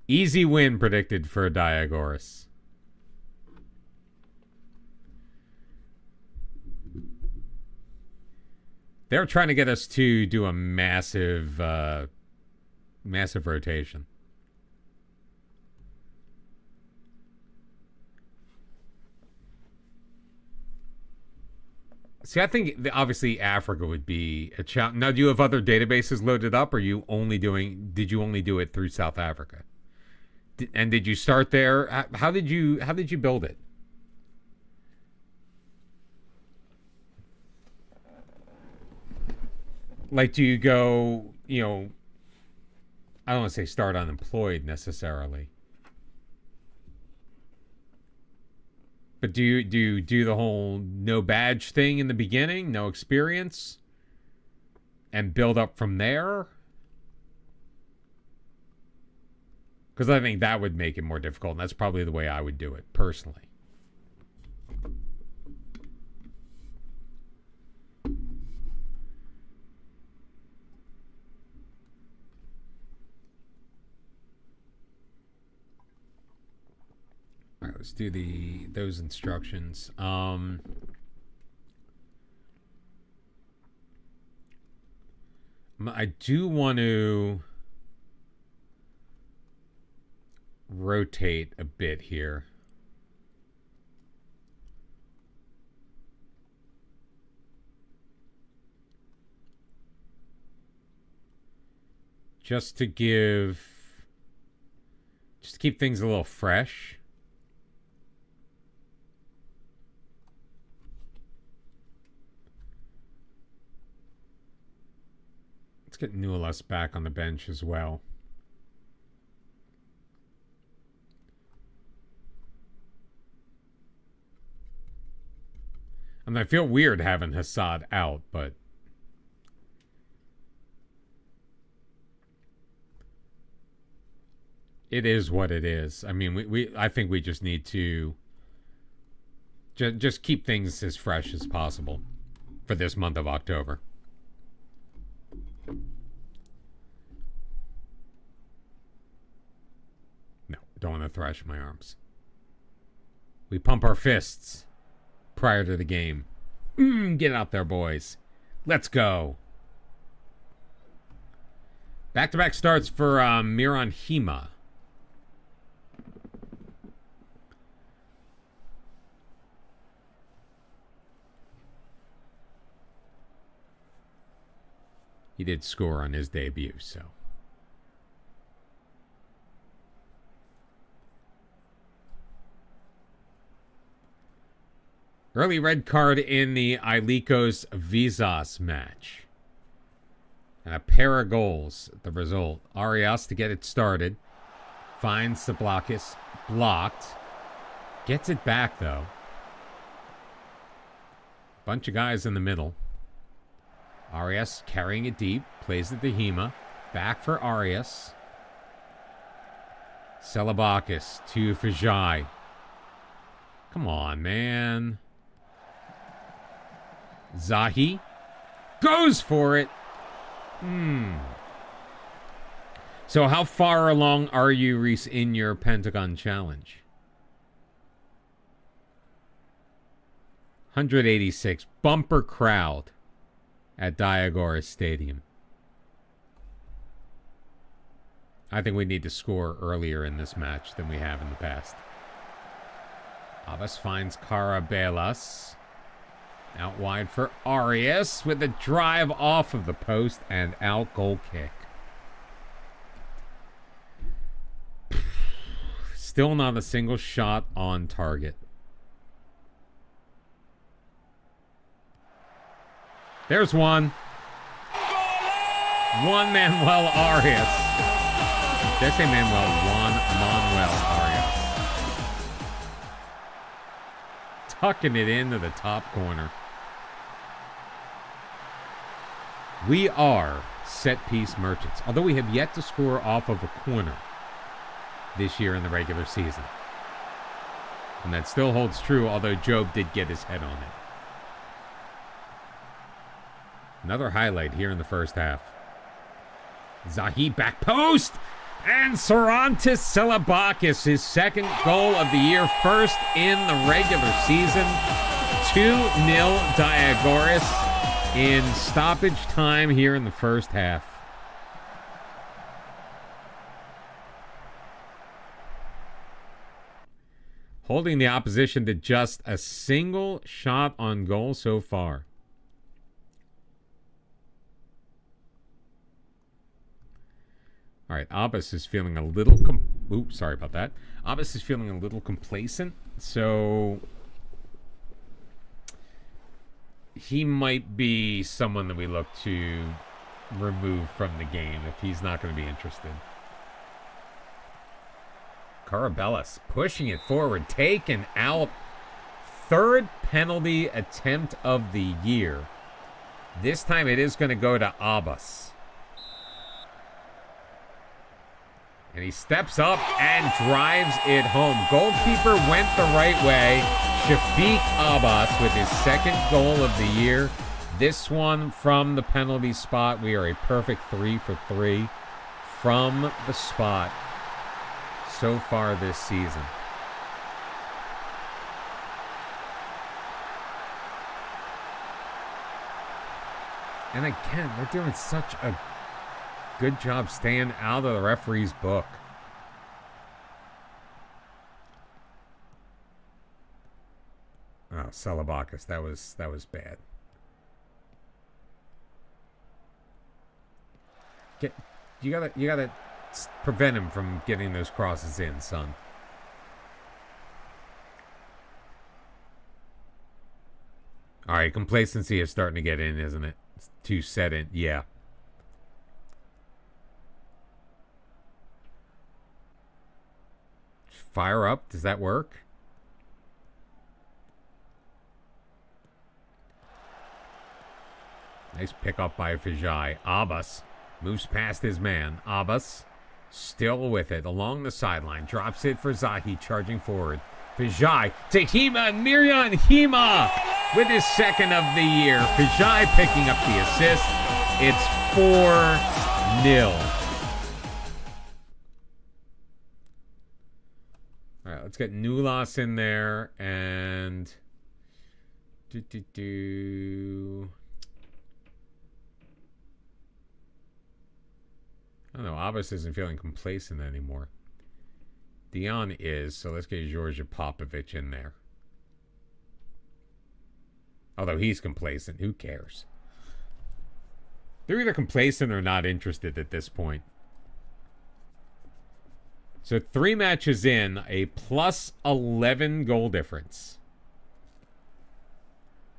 Easy win predicted for DIAGORAS. They're trying to get us to do a massive rotation. See, I think obviously Africa would be a challenge. Now, do you have other databases loaded up, or did you only do it through South Africa? And did you start there? How did you build it? Like, do you go, I don't want to say start unemployed necessarily, but do you do the whole no badge thing in the beginning, no experience, and build up from there? Because I think that would make it more difficult, and that's probably the way I would do it, personally. All right, let's do those instructions. I do want to rotate a bit here. Just to keep things a little fresh. Let's get Nualas back on the bench as well. I mean, I feel weird having Hassad out, but It is what it is. I mean, I think we just need to just keep things as fresh as possible for this month of October. No, don't want to thrash my arms. We pump our fists prior to the game. Get out there, boys. Let's go. Back-to-back starts for Miran Hima. He did score on his debut, so. Early red card in the Ilikos Visas match. And a pair of goals, the result. Arias to get it started. Finds Sablakis. Blocked. Gets it back, though. Bunch of guys in the middle. Arias carrying it deep. Plays it to Hima. Back for Arias. Selabakis to Fajai. Come on, man. Zahi goes for it. So how far along are you, Reese, in your Pentagon challenge? 186. Bumper crowd at DIAGORAS Stadium. I think we need to score earlier in this match than we have in the past. Abbas finds Karabelas. Out wide for Arias with a drive off of the post and out goal kick. Still not a single shot on target. There's one. Juan Manuel Arias. Did I say Manuel? Juan Manuel Arias. Tucking it into the top corner. We are set-piece merchants, although we have yet to score off of a corner this year in the regular season. And that still holds true, although Job did get his head on it. Another highlight here in the first half. Zahi back post! And Sarantis Selabakis, his second goal of the year, first in the regular season. 2-0 DIAGORAS in stoppage time here in the first half. Holding the opposition to just a single shot on goal so far. All right, Abbas is feeling a little... sorry about that. Abbas is feeling a little complacent, so... he might be someone that we look to remove from the game if he's not going to be interested. Karabelas pushing it forward, taken out. Third penalty attempt of the year. This time it is going to go to Abbas. And he steps up and drives it home. Goalkeeper went the right way. Shafiq Abbas with his second goal of the year. This one from the penalty spot. We are a perfect 3 for 3 from the spot so far this season. And again, they're doing such a good job staying out of the referee's book. Oh, Selabakis, that was bad. You gotta prevent him from getting those crosses in, son. All right, complacency is starting to get in, isn't it? It's too set in, yeah. Fire up. Does that work? Nice pickup by Fajai. Abbas moves past his man. Abbas Still with it along the sideline. Drops it for Zahi, charging forward. Vijay to Hema, and Miriam Hema with his second of the year. Vijay picking up the assist. It's 4-0. All right, let's get Nulas in there and I don't know. Abbas isn't feeling complacent anymore. Dion is, so let's get Georgia Popovich in there. Although he's complacent, who cares? They're either complacent or not interested at this point. So 3 matches in, a plus 11 goal difference.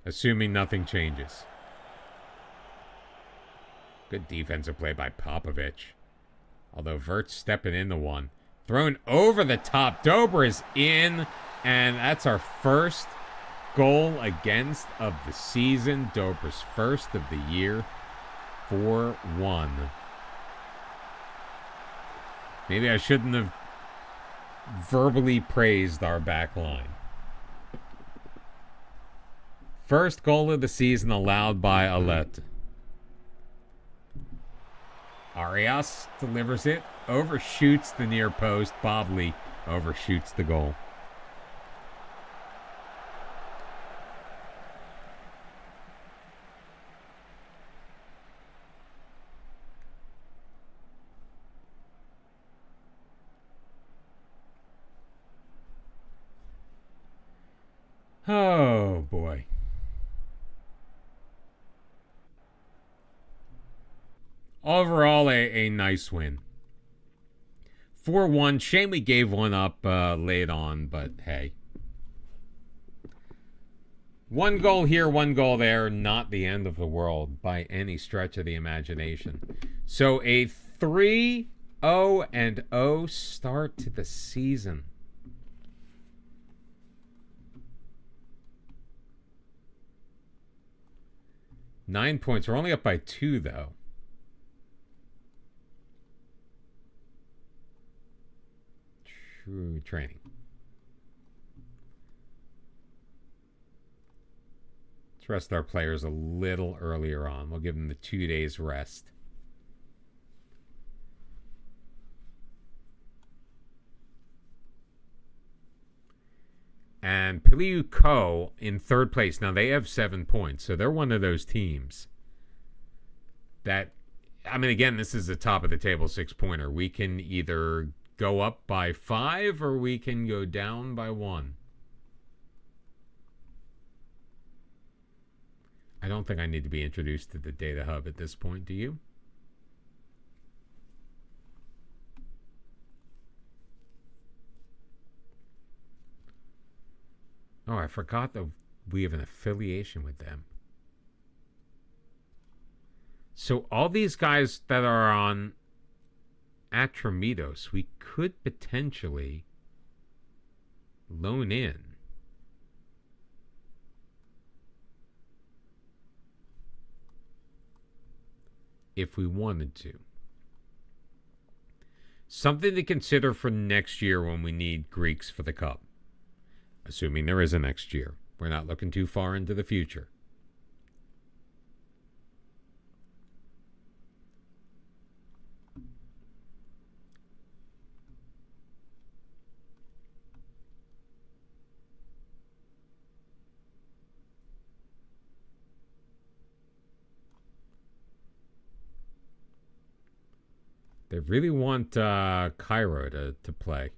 Assuming nothing changes. Good defensive play by Popovich. Although Vert's stepping into one. Thrown over the top. Dober is in. And that's our first goal against of the season. Dober's first of the year. 4-1. Maybe I shouldn't have verbally praised our back line. First goal of the season allowed by Alet. Arias delivers it. Overshoots the near post. Bobley overshoots the goal. Oh, boy. Overall, a nice win. 4-1. Shame we gave one up late on, but hey. 1 goal here, 1 goal there. Not the end of the world by any stretch of the imagination. So a 3-0-0 start to the season. Nine points. We're only up by 2, though. True training. Let's rest our players a little earlier on. We'll give them the 2 days rest. And Piliuco in 3rd place. Now, they have 7 points, so they're one of those teams that, I mean, again, this is the top of the table 6-pointer. We can either go up by 5 or we can go down by 1. I don't think I need to be introduced to the data hub at this point, do you? Oh, I forgot that we have an affiliation with them. So all these guys that are on Atramitos, we could potentially loan in. If we wanted to. Something to consider for next year when we need Greeks for the Cup. Assuming there is a next year. We're not looking too far into the future. They really want Cairo to play.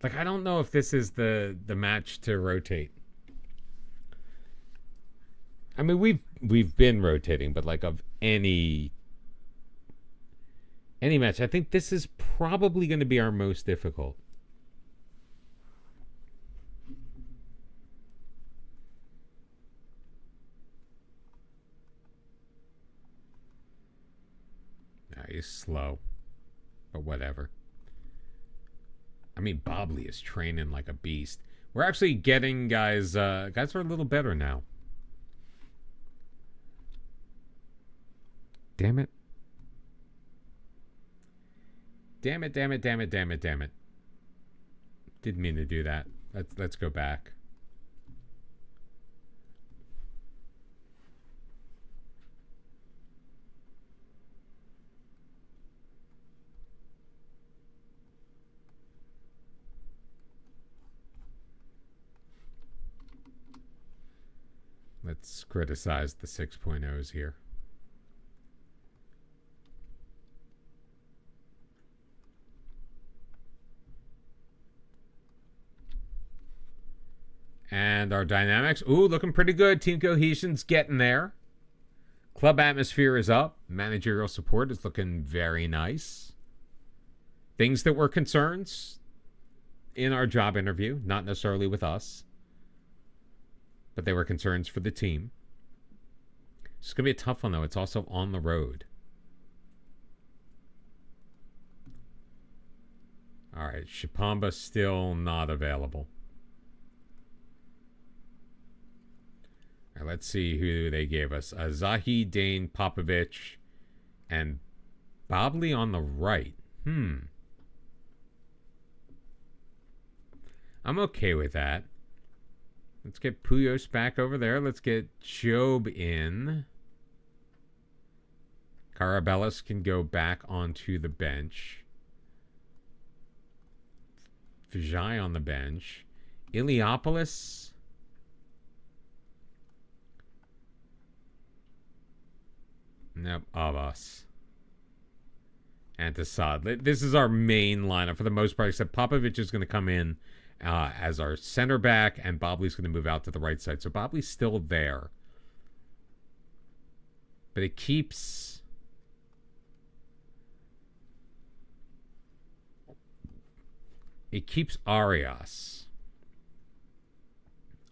Like, I don't know if this is the match to rotate. I mean, we've been rotating, but like of any match, I think this is probably going to be our most difficult. He's slow, but whatever. I mean, Bobley is training like a beast. We're actually getting guys. Guys are a little better now. Damn it. Damn it, damn it, damn it, damn it, damn it. Didn't mean to do that. Let's go back. Let's criticize the 6.0s here. And our dynamics, ooh, looking pretty good. Team cohesion's getting there. Club atmosphere is up. Managerial support is looking very nice. Things that were concerns in our job interview, not necessarily with us, but they were concerns for the team. It's going to be a tough one, though. It's also on the road. All right, Shipamba still not available. All right, let's see who they gave us. Zahi, Dane, Popovich, and Bobley on the right. I'm okay with that. Let's get Puyos back over there. Let's get Job in. Carabellas can go back onto the bench. Vijay on the bench. Iliopoulos. Nope, Abbas. And Tassad. This is our main lineup for the most part, except Popovich is going to come in as our center back, and Bobley's going to move out to the right side. So Bobley's still there. But it keeps... It keeps Arias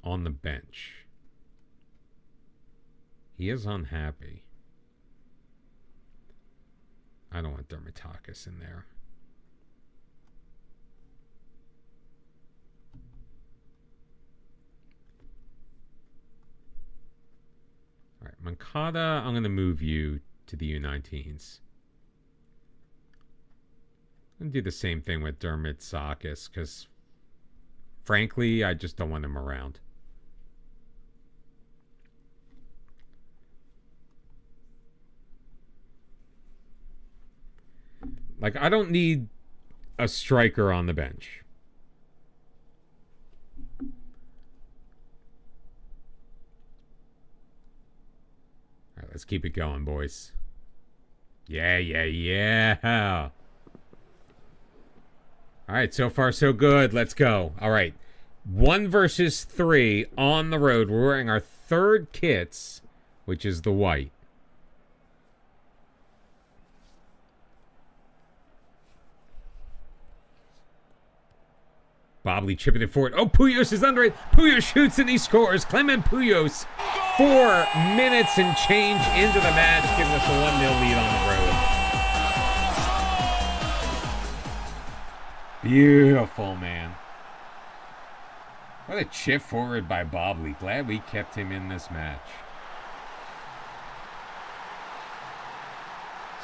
on the bench. He is unhappy. I don't want Dermatakis in there. All right, Mankata, I'm going to move you to the U19s. I'm going to do the same thing with Dermatakis because, frankly, I just don't want him around. Like, I don't need a striker on the bench. All right, let's keep it going, boys. Yeah. All right, so far so good. Let's go. All right. 1 versus 3 on the road. We're wearing our third kits, which is the white. Bobley chipping it forward. Oh, Puyos is under it. Puyos shoots and he scores. Clement Puyos, 4 minutes and change into the match, giving us a 1-0 lead on the road. Beautiful, man. What a chip forward by Bobley. Glad we kept him in this match.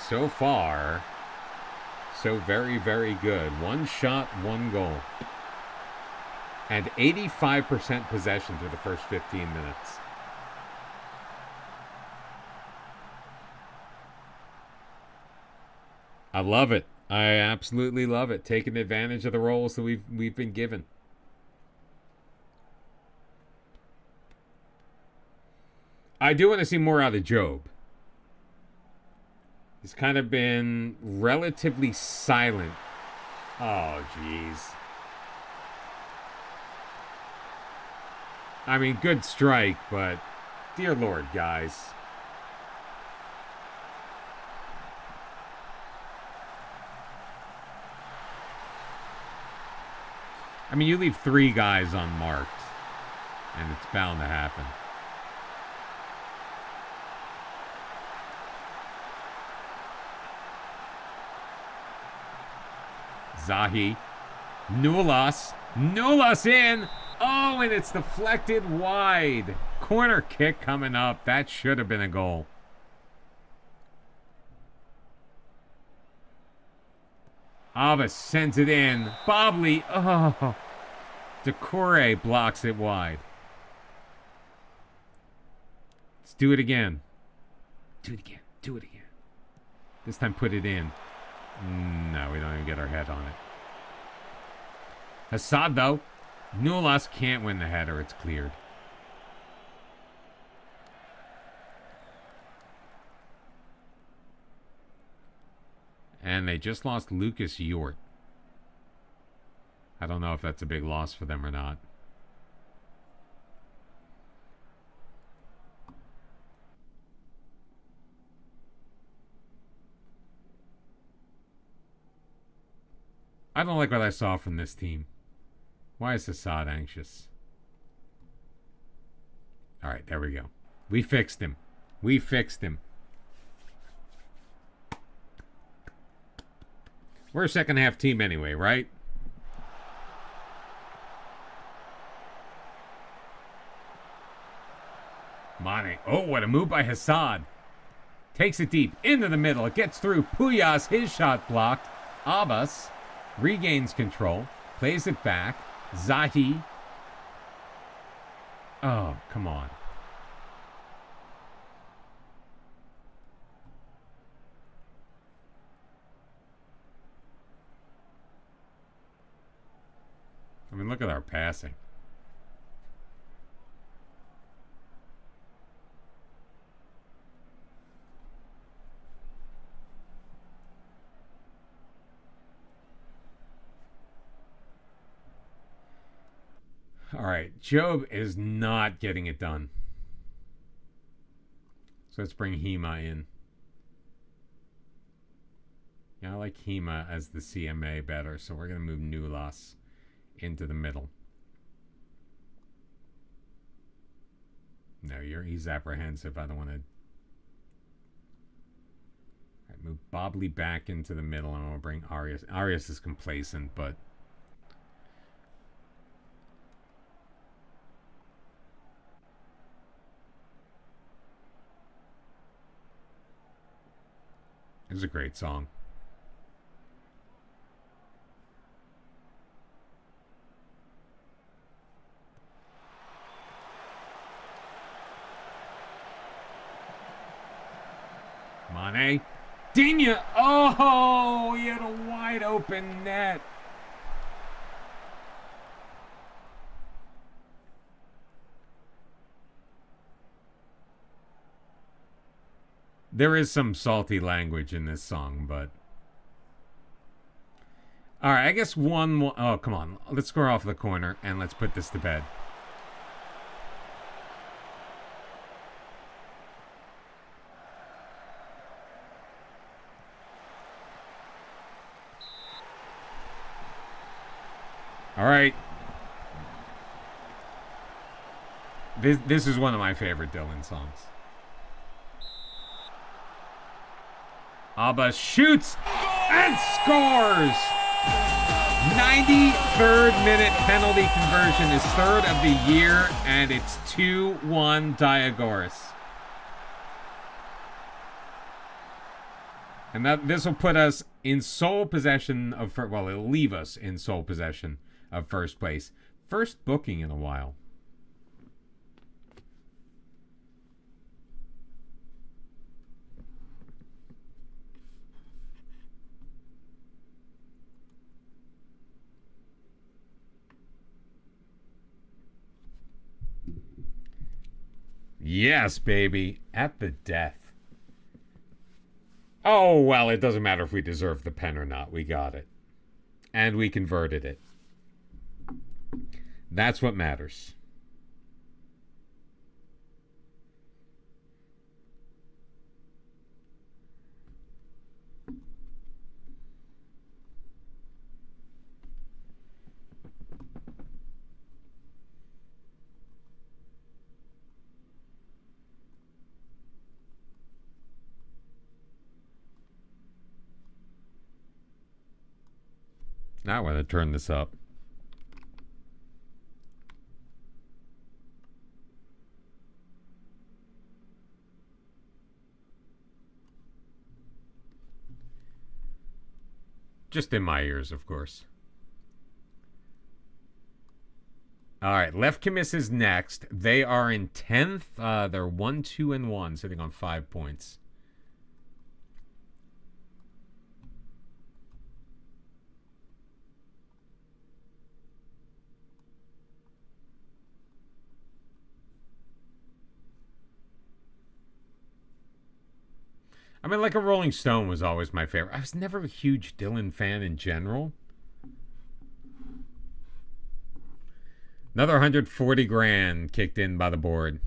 So far, so very, very good. 1 shot, 1 goal. And 85% possession through the first 15 minutes. I love it. I absolutely love it. Taking advantage of the roles that we've been given. I do want to see more out of Job. He's kind of been relatively silent. Oh, jeez. I mean, good strike, but dear Lord, guys. I mean, you leave 3 guys unmarked, and it's bound to happen. Zahi. Nulas in. Oh, Oh, and it's deflected wide. Corner kick coming up. That should have been a goal. Abbas sends it in. Bobley. Oh. Decore blocks it wide. Let's do it again. Do it again. Do it again. This time put it in. No, we don't even get our head on it. Hassad, though. Nulas can't win the header. It's cleared. And they just lost Lucas Yort. I don't know if that's a big loss for them or not. I don't like what I saw from this team. Why is Hassad anxious? All right, there we go. We fixed him. We fixed him. We're a second half team anyway, right? Mane. Oh, what a move by Hassad. Takes it deep into the middle. It gets through. Puyas, his shot blocked. Abbas regains control. Plays it back. Zahi. Oh, come on. I mean, look at our passing. All right, Job is not getting it done. So let's bring Hema in. Yeah, I like Hema as the CMA better, so we're going to move Nulas into the middle. No, he's apprehensive. I don't want to. Right, move Bobley back into the middle, and I want to bring Arias. Arias is complacent, but it was a great song. Mane. Dinya. Oh, he had a wide open net. There is some salty language in this song, but... All right, I guess one more... Oh, come on. Let's score off the corner, and let's put this to bed. All right. This is one of my favorite Dylan songs. Abba shoots and scores! 93rd minute penalty conversion, his third of the year, and it's 2-1 DIAGORAS. And this will put us in sole possession of... Well, it'll leave us in sole possession of first place. First booking in a while. Yes, baby. At the death. Oh, well, it doesn't matter if we deserve the pen or not. We got it. And we converted it. That's what matters. Now I want to turn this up. Just in my ears, of course. All right, Left Commits is next. They are in 10th. They're 1, 2, and 1, sitting on 5 points. I mean, like a Rolling Stone was always my favorite. I was never a huge Dylan fan in general. Another 140 grand kicked in by the board.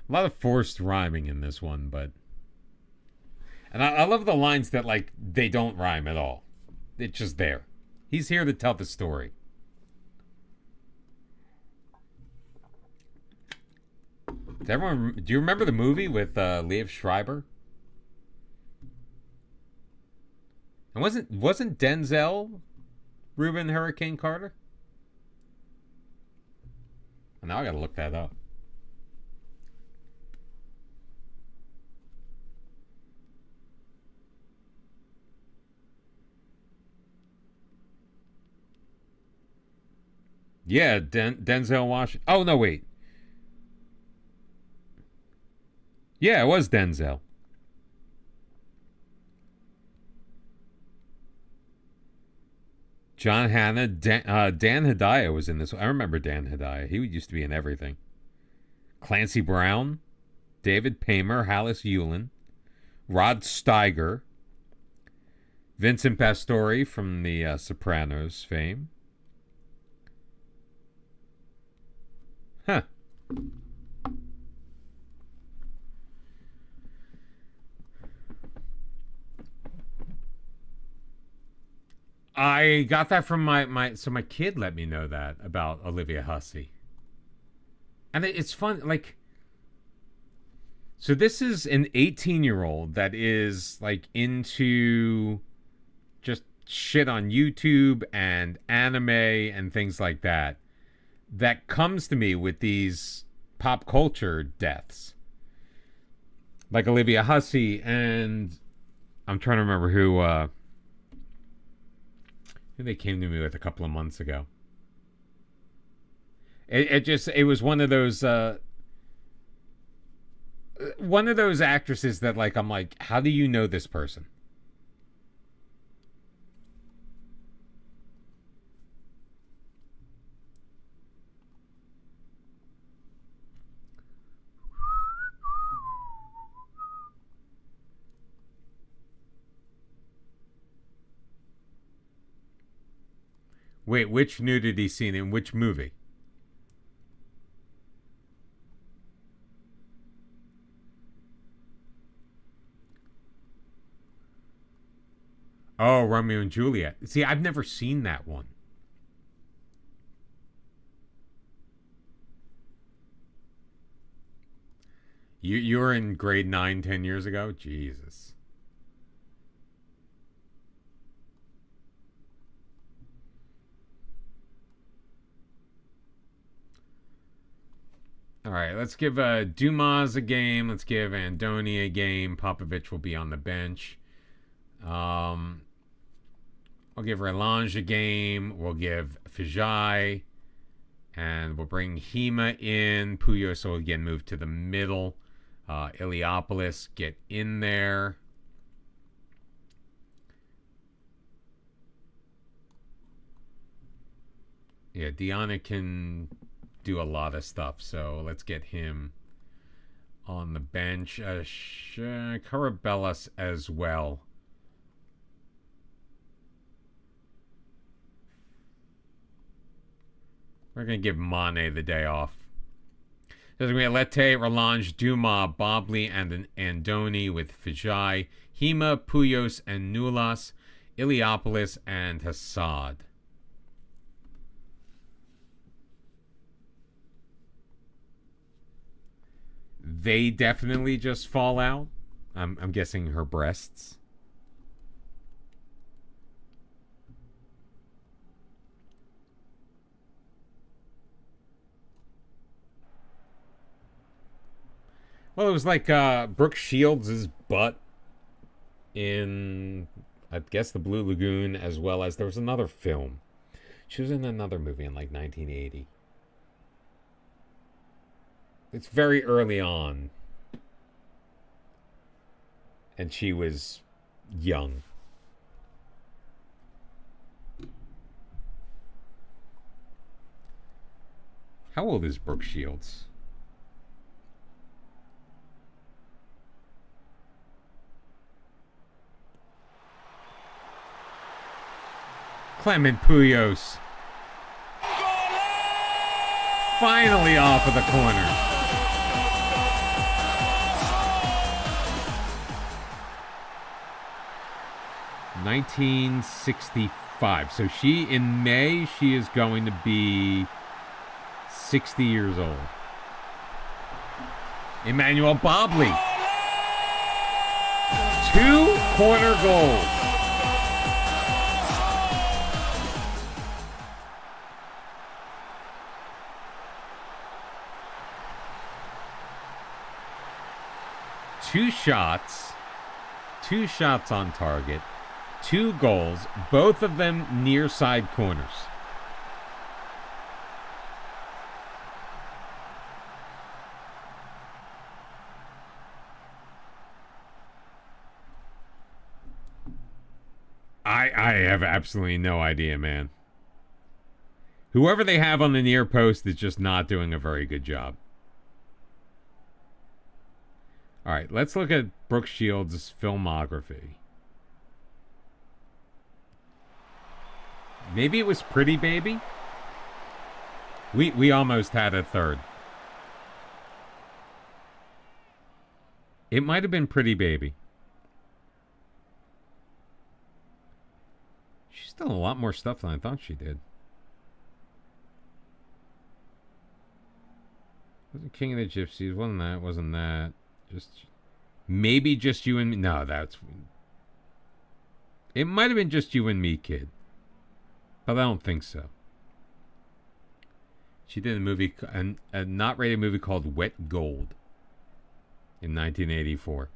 A lot of forced rhyming in this one, but... And I love the lines that, like, they don't rhyme at all. It's just there. He's here to tell the story. Do you remember the movie with Liev Schreiber? And wasn't Denzel Reuben Hurricane Carter? Now I gotta look that up. Yeah, Denzel Washington. Oh, no, wait. Yeah, it was Denzel. John Hannah. Dan Hedaya was in this. I remember Dan Hedaya. He used to be in everything. Clancy Brown. David Paymer. Hallis Yulin. Rod Steiger. Vincent Pastore from the Sopranos fame. Huh. I got that from my kid let me know that about Olivia Hussey. And it's fun, like, so this is an 18-year-old that is like into just shit on YouTube and anime and things like that. That comes to me with these pop culture deaths. Like Olivia Hussey, and I'm trying to remember who they came to me with a couple of months ago. It was one of those actresses that, like, I'm like, how do you know this person? Wait, which nudity scene in which movie? Oh, Romeo and Juliet. See, I've never seen that one. You were in grade 9 10 years ago? Jesus. All right, let's give Dumas a game. Let's give Andoni a game. Popovich will be on the bench. I'll give Relange a game. We'll give Fijai. And we'll bring Hema in. Puyos will again move to the middle. Iliopoulos, get in there. Yeah, Diana can do a lot of stuff, so let's get him on the bench. Carabellas as well. We're going to give Mane the day off. There's going to be Lete, Relange, Dumas, Bobley, and an Andoni with Fijai, Hema, Puyos, and Nulas, Iliopoulos, and Hassad. they definitely just fall out. I'm guessing her breasts. Well, it was like Brooke Shields' butt in, I guess, the Blue Lagoon, as well as there was another film. She was in another movie in like 1980. It's very early on. And she was young. How old is Brooke Shields? Clement Puyos. Finally off of the corner. (1965). So in May, she is going to be 60 years old. Emmanuel Bobley. 2 corner goals. Two shots on target, 2 goals, both of them near side corners. I have absolutely no idea, man. Whoever they have on the near post is just not doing a very good job. All right, let's look at Brooke Shields' filmography. Maybe it was Pretty Baby? We almost had a third. It might have been Pretty Baby. She's done a lot more stuff than I thought she did. Wasn't King of the Gypsies? Wasn't that. Just maybe Just You and Me. No, it might have been Just You and Me, Kid, but I don't think so. She did a not rated movie called Wet Gold in 1984.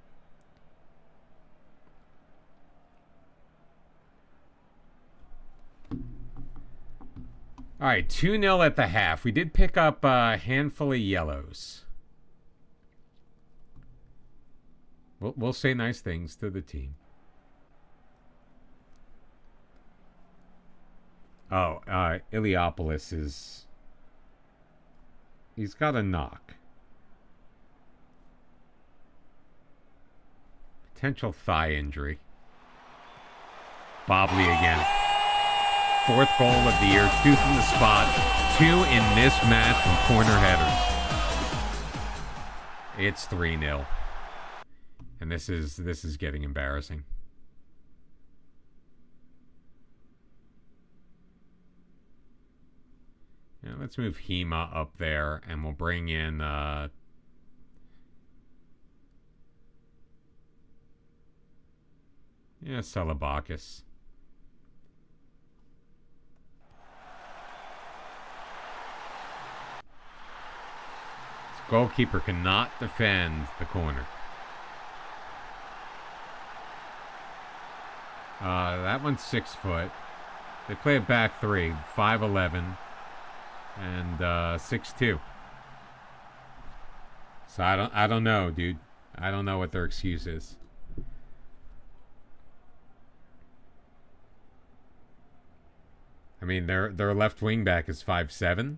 All right, 2-0 at the half. We did pick up a handful of yellows. We'll say nice things to the team. Oh, Iliopoulos he's got a knock. Potential thigh injury. Bobley again. 4th goal of the year, 2 from the spot, 2 in this match from corner headers. It's 3-0. And this is getting embarrassing. Yeah, let's move Hema up there, and we'll bring in Salabakis. This goalkeeper cannot defend the corner. That one's 6 foot. They play a back 3, 5'11", and 6'2". So I don't know, dude. I don't know what their excuse is. I mean, their left wing back is 5'7".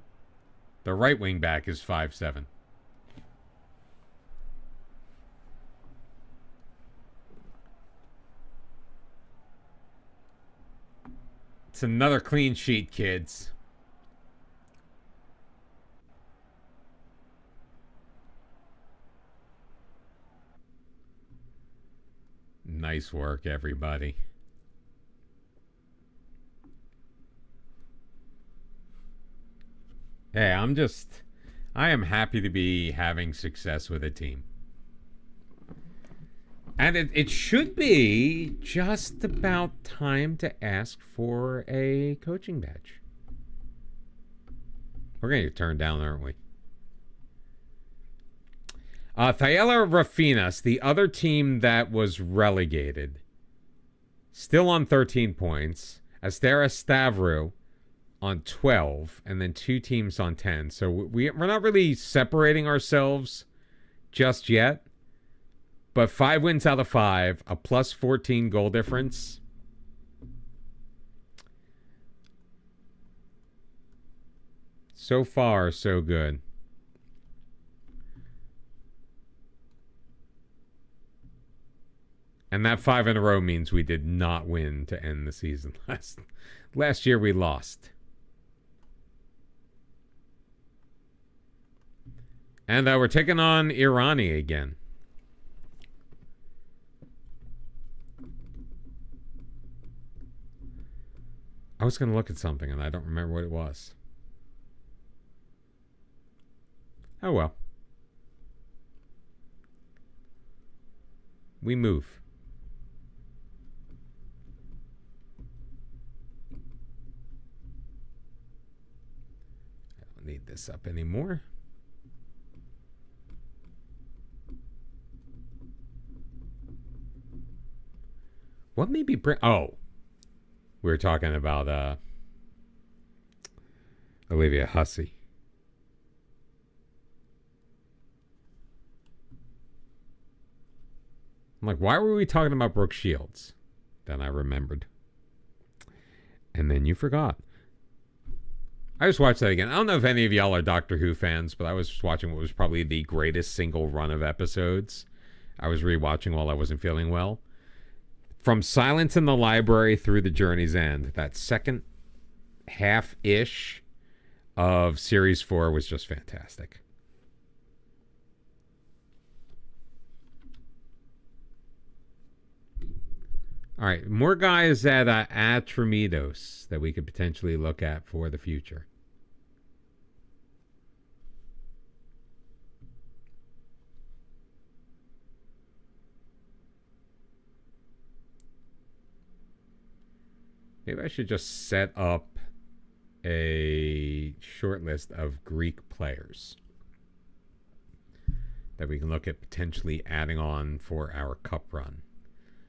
Their right wing back is 5'7". It's another clean sheet, kids. Nice work, everybody. Hey, I'm just I am happy to be having success with a team. And it should be just about time to ask for a coaching badge. We're going to get turned down, aren't we? Thyella Rafinas, the other team that was relegated, still on 13 points. Astera Stavru on 12, and then 2 teams on 10. So we're not really separating ourselves just yet. But 5 wins out of 5, a plus 14 goal difference. So far, so good. And that 5 in a row means we did not win to end the season. Last year we lost. And we're taking on Irani again. I was going to look at something and I don't remember what it was. Oh well. We move. I don't need this up anymore. What made me bring... Oh. We were talking about Olivia Hussey. I'm like, why were we talking about Brooke Shields? Then I remembered. And then you forgot. I just watched that again. I don't know if any of y'all are Doctor Who fans, but I was watching what was probably the greatest single run of episodes. I was rewatching while I wasn't feeling well. From Silence in the Library through The Journey's End, that second half-ish of Series 4 was just fantastic. All right, more guys at Atramidos that we could potentially look at for the future. Maybe I should just set up a short list of Greek players that we can look at potentially adding on for our cup run.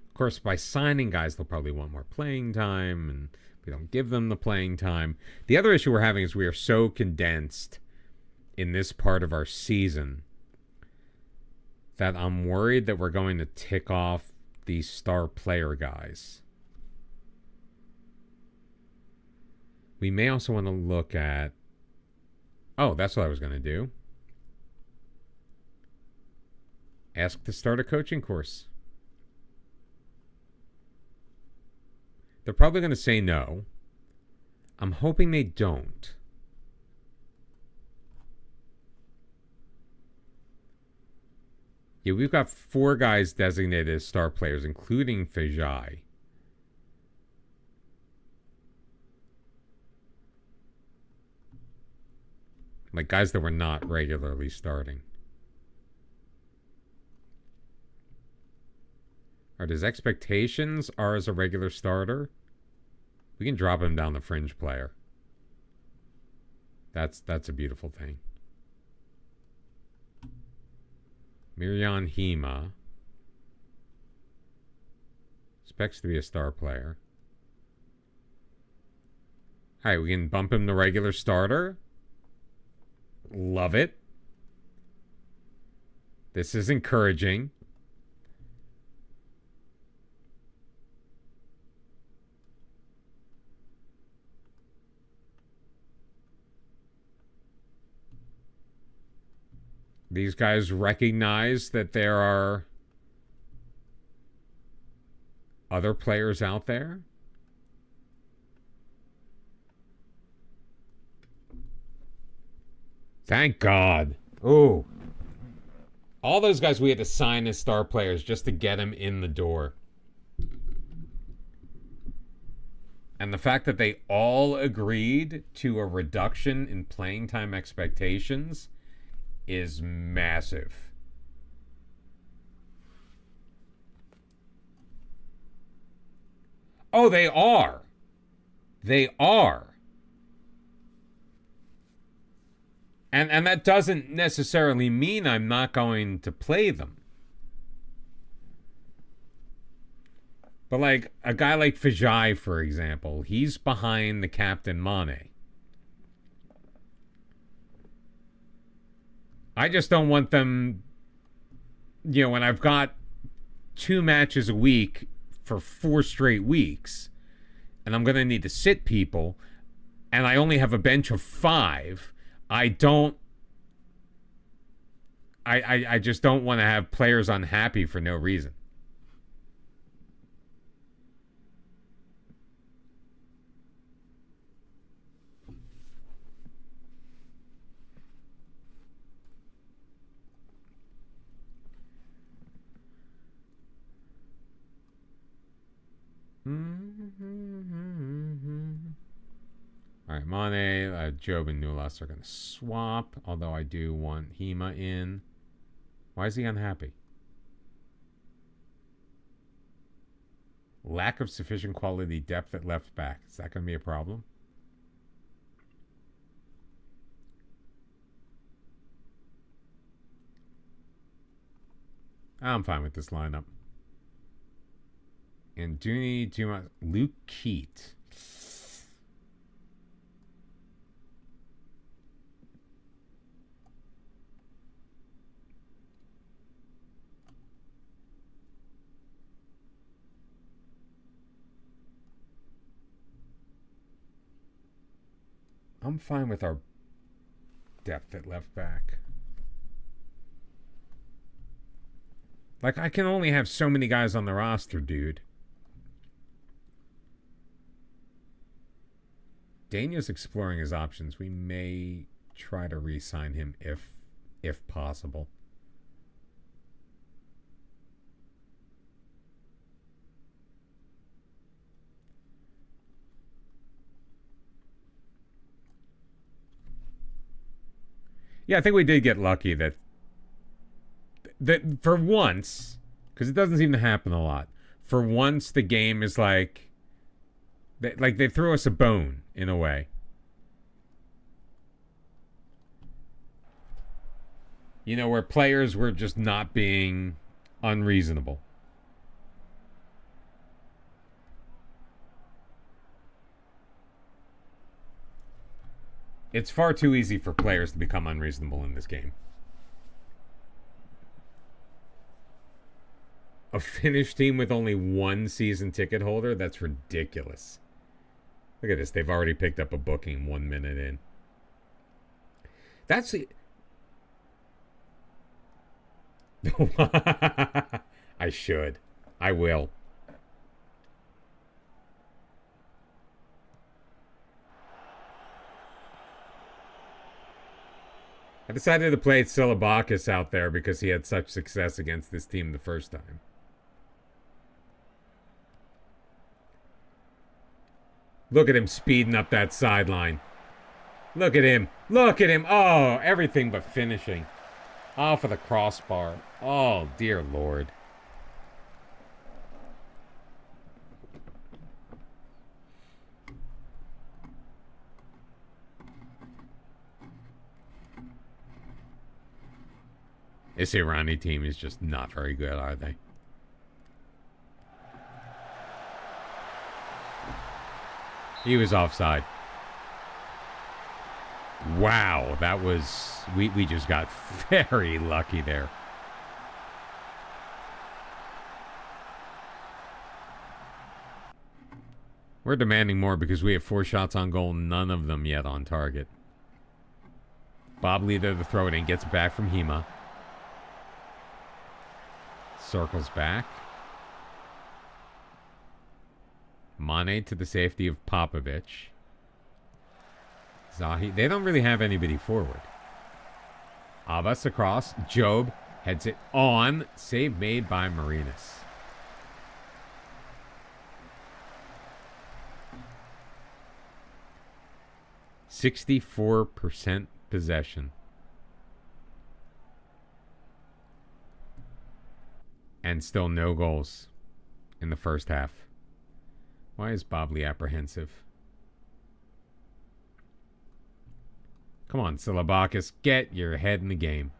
Of course, by signing guys, they'll probably want more playing time, and we don't give them the playing time. The other issue we're having is we are so condensed in this part of our season that I'm worried that we're going to tick off these star player guys. We may also want to look at... Oh, that's what I was going to do. Ask to start a coaching course. They're probably going to say no. I'm hoping they don't. Yeah, we've got 4 guys designated as star players, including Fejai. Like guys that were not regularly starting. Alright, his expectations are as a regular starter. We can drop him down the fringe player. That's a beautiful thing. Mirjan Hema. Expects to be a star player. Alright, we can bump him to regular starter. Love it. This is encouraging. These guys recognize that there are other players out there. Thank God. Ooh. All those guys we had to sign as star players just to get them in the door. And the fact that they all agreed to a reduction in playing time expectations is massive. Oh, they are. They are. And that doesn't necessarily mean I'm not going to play them. But like a guy like Fajai, for example, he's behind the captain Mane. I just don't want them, you know, when I've got 2 matches a week for 4 straight weeks, and I'm going to need to sit people, and I only have a bench of 5, I just don't want to have players unhappy for no reason. Alright, Mane, Job, and Nulas are going to swap. Although I do want Hema in. Why is he unhappy? Lack of sufficient quality depth at left back. Is that going to be a problem? I'm fine with this lineup. And Duma, Luke Keat. I'm fine with our depth at left back. Like, I can only have so many guys on the roster, dude. Daniel's exploring his options. We may try to re-sign him if possible. Yeah, I think we did get lucky that for once, because it doesn't seem to happen a lot, for once the game is like they threw us a bone in a way. You know, where players were just not being unreasonable. It's far too easy for players to become unreasonable in this game. A Finnish team with only 1 season ticket holder? That's ridiculous. Look at this. They've already picked up a booking 1 minute in. That's the... I should. I will. I decided to play Silabakis out there because he had such success against this team the first time. Look at him speeding up that sideline. Look at him. Look at him. Oh, everything but finishing. Oh, for the crossbar. Oh, dear Lord. This Irani team is just not very good, are they? He was offside. Wow, that was... We just got very lucky there. We're demanding more because we have 4 shots on goal, none of them yet on target. Bob Lee there to throw it in, gets it back from Hema. Circles back. Mane to the safety of Popovic. Zahi. They don't really have anybody forward. Abbas across. Job heads it on. Save made by Marinas. %64 possession. And still no goals in the first half. Why is Bobley apprehensive? Come on, Silabakis, get your head in the game.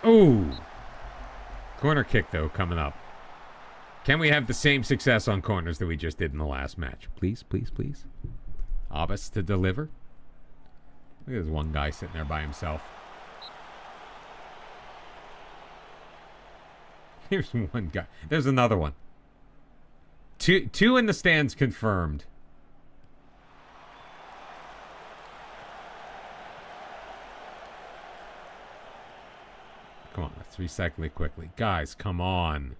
Ooh. Corner kick, though, coming up. Can we have the same success on corners that we just did in the last match? Please, please, please. Abbas to deliver. Look at this one guy sitting there by himself. Here's one guy. There's another one. Two in the stands confirmed. Come on, let's recycle it quickly. Guys, come on.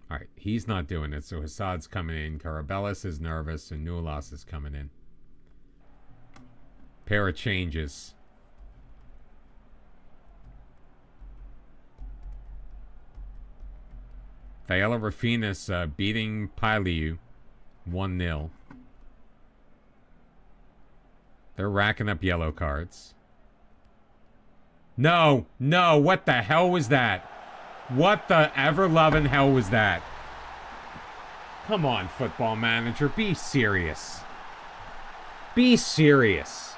All right, he's not doing it, so Hassad's coming in. Karabellis is nervous, and Nulas is coming in. Pair of changes. Thayela Rafinas beating Pailiu 1-0. They're racking up yellow cards. No, no, what the hell was that? What the ever-loving hell was that? Come on, football manager, be serious. Be serious.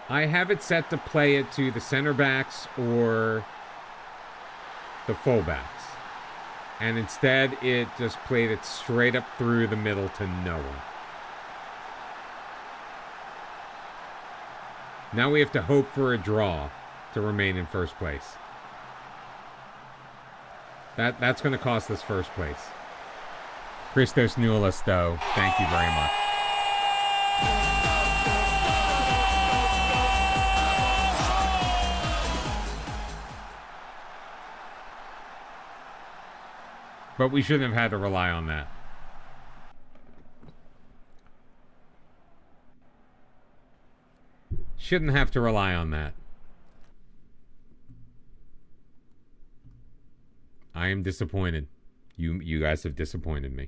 I have it set to play it to the center backs or the fullbacks. And instead, it just played it straight up through the middle to no one. Now we have to hope for a draw to remain in first place. That's going to cost us first place. Christos Nulis, though, thank you very much. But we shouldn't have had to rely on that. Shouldn't have to rely on that. I am disappointed. You guys have disappointed me.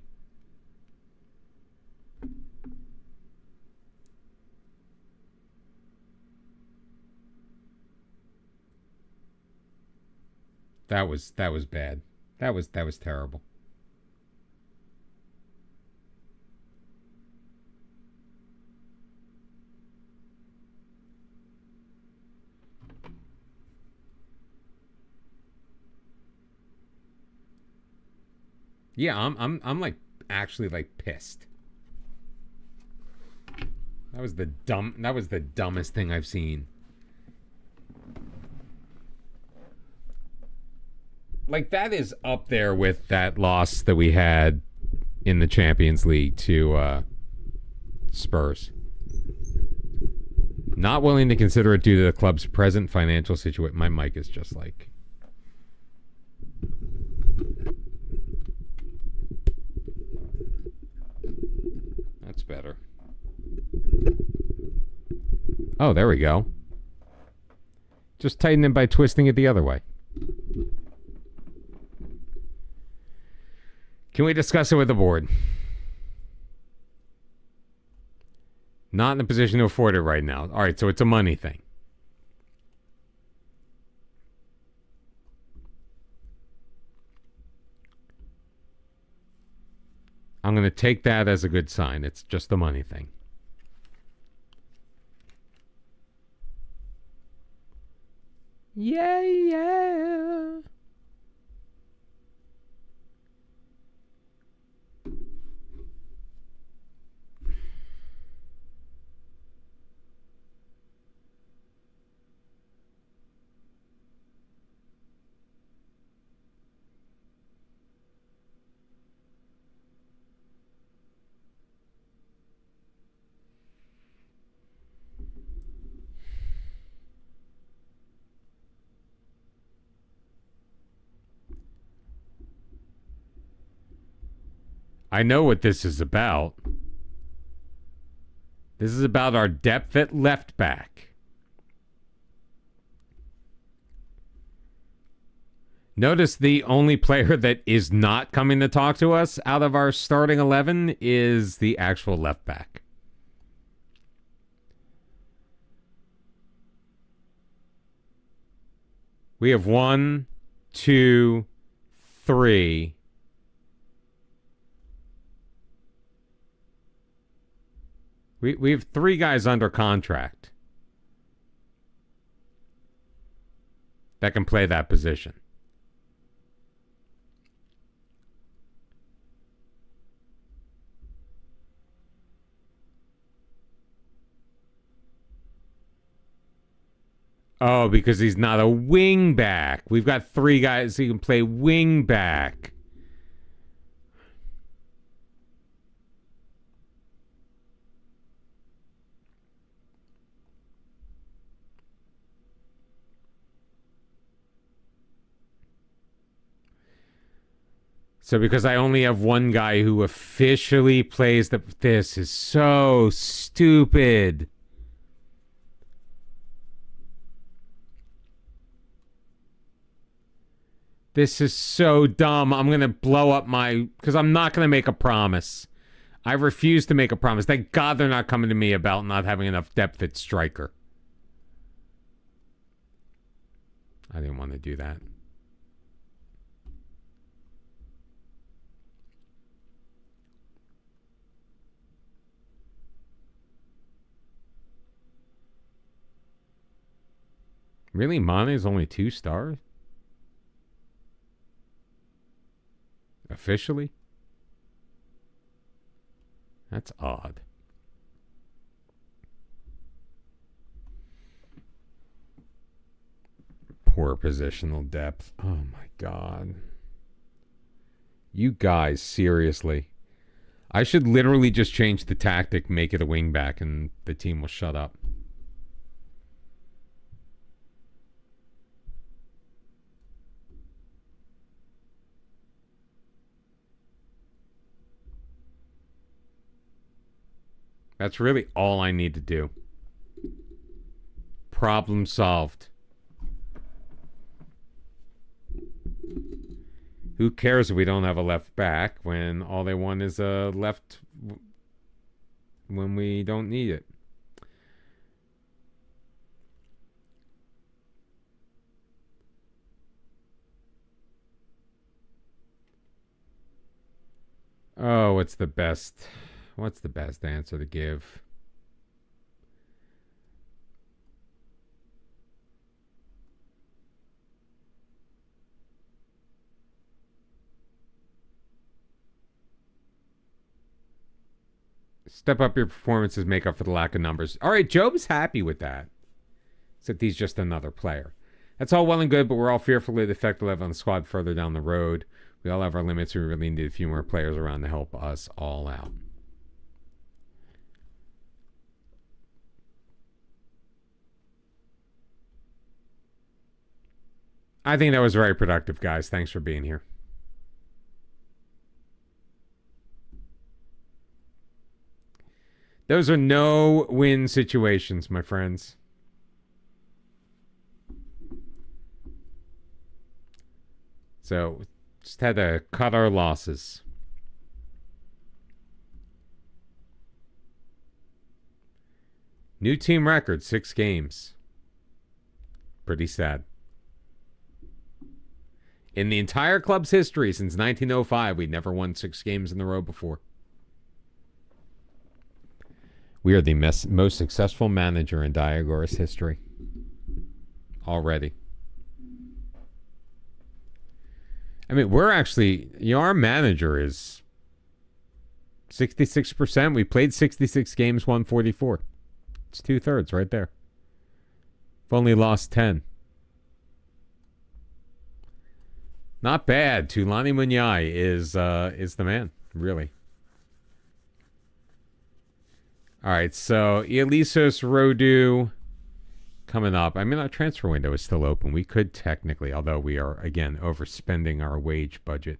That was bad. That was terrible. Yeah, I'm like actually like pissed. That was the dumbest thing I've seen. Like, that is up there with that loss that we had in the Champions League to Spurs. Not willing to consider it due to the club's present financial situation. My mic is just like... That's better. Oh, there we go. Just tighten it by twisting it the other way. Can we discuss it with the board? Not in a position to afford it right now. All right, so it's a money thing. I'm going to take that as a good sign. It's just a money thing. Yeah, yeah. I know what this is about. This is about our depth at left back. Notice the only player that is not coming to talk to us out of our starting 11 is the actual left back. We have 1, 2, 3. We have 3 guys under contract that can play that position. Oh, because he's not a wing back. We've got 3 guys who can play wing back. So because I only have 1 guy who officially plays this is so stupid. This is so dumb. I'm going to blow up because I'm not going to make a promise. I refuse to make a promise. Thank God they're not coming to me about not having enough depth at striker. I didn't want to do that. Really? Mane is only 2 stars? Officially? That's odd. Poor positional depth. Oh my God. You guys, seriously. I should literally just change the tactic, make it a wing back, and the team will shut up. That's really all I need to do. Problem solved. Who cares if we don't have a left back when all they want is a left when we don't need it? Oh, what's the best answer to give? Step up your performances, make up for the lack of numbers. All right, Job's happy with that. Except he's just another player. That's all well and good, but we're all fearful of the effect we'll have on the squad further down the road. We all have our limits. We really need a few more players around to help us all out. I think that was very productive, guys. Thanks for being here. Those are no-win situations, my friends. So, just had to cut our losses. New team record, 6 games. Pretty sad. In the entire club's history since 1905, we'd never won 6 games in a row before. We are the most successful manager in DIAGORAS history. Already. I mean, we're actually, our manager is 66%. We played 66 games, won 44. It's 2/3 right there. We've only lost 10. Not bad. Tulani Munyai is the man, really. All right, so Elisos Rodu coming up. I mean, our transfer window is still open. We could technically, although we are, again, overspending our wage budget.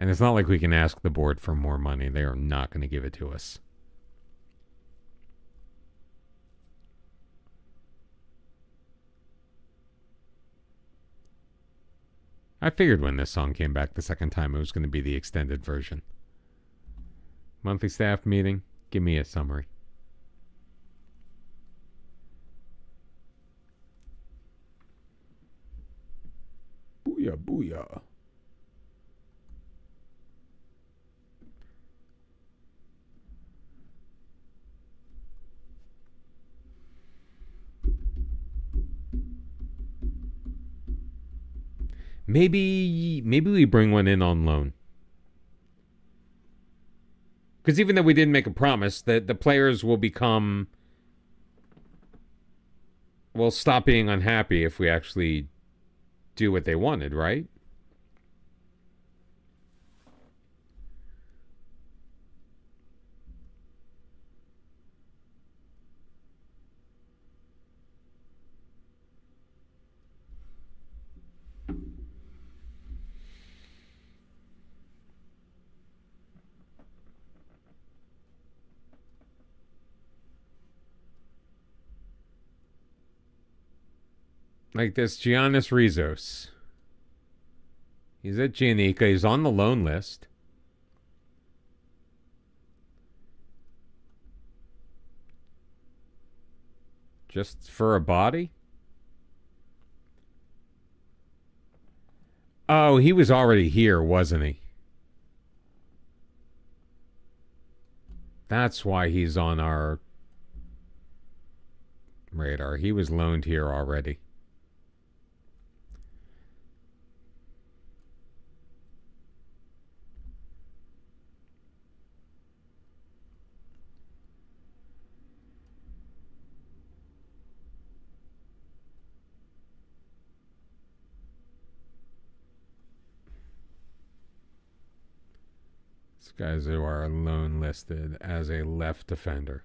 And it's not like we can ask the board for more money. They are not going to give it to us. I figured when this song came back the second time it was going to be the extended version. Monthly staff meeting. Give me a summary. Booyah, booyah. Maybe we bring one in on loan. Because even though we didn't make a promise, that the players will stop being unhappy if we actually do what they wanted, right? Like this Giannis Rizos. He's at Giannica. He's on the loan list. Just for a body? Oh, he was already here, wasn't he? That's why he's on our radar. He was loaned here already. Guys who are loan listed as a left defender.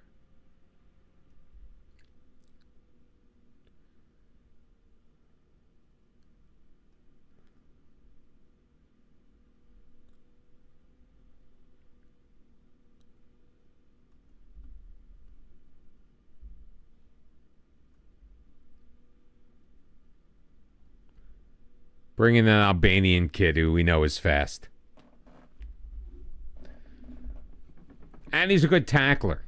Bring in an Albanian kid who we know is fast. And he's a good tackler.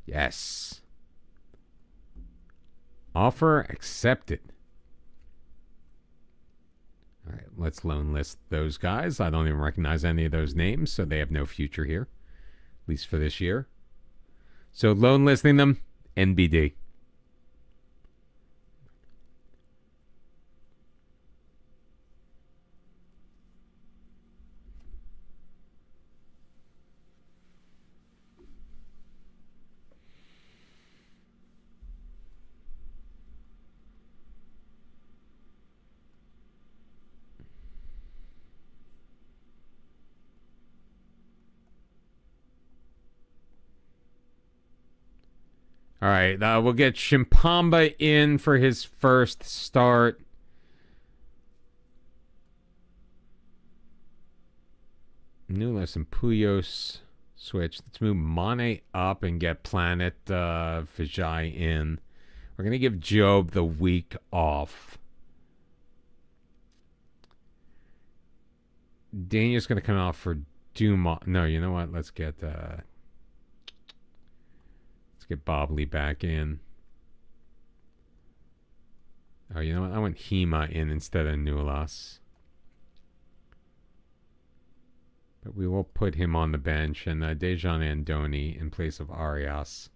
Yes. Offer accepted. All right, let's loan list those guys. I don't even recognize any of those names, so they have no future here, at least for this year. So loan listing them, NBD. All right, we'll get Shimpamba in for his first start. Nunes and Puyos switch. Let's move Mane up and get Planet Vijay in. We're going to give Job the week off. Daniel's going to come out for Duma. No, you know what? Let's get Bobley back in. Oh, you know what? I want Hema in instead of Nulas. But we will put him on the bench and Dejan Andoni in place of Arias.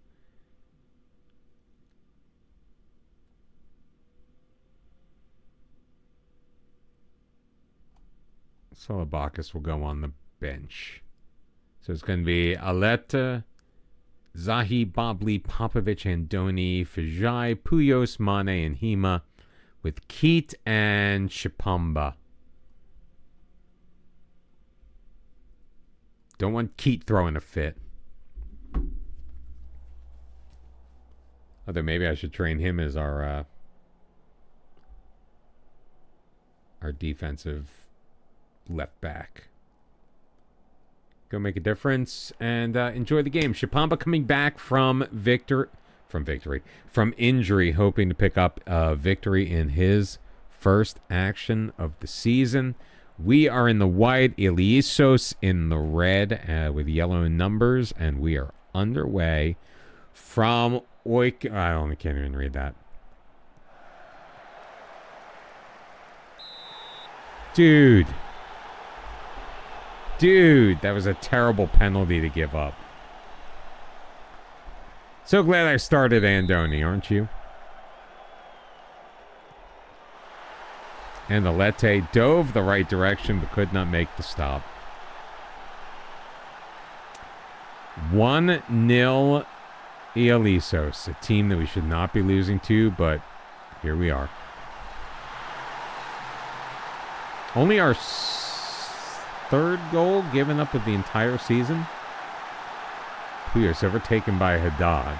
Solobakis will go on the bench. So it's going to be Aleta, Zahi, Bobley, Popovic, Andoni, Vijay, Puyos, Mane, and Hema, with Keat and Shipamba. Don't want Keat throwing a fit. Although maybe I should train him as our defensive left back. Go make a difference and enjoy the game. Shipamba coming back from injury, hoping to pick up a victory in his first action of the season. We are in the white, Ilisos in the red with yellow numbers, and we are underway from Oik. I can't even read that. Dude, that was a terrible penalty to give up. So glad I started Andoni, aren't you? And Alete dove the right direction but could not make the stop. 1-0 Ialisos, a team that we should not be losing to, but here we are. Only our third goal given up of the entire season. Puyos overtaken by Haddad.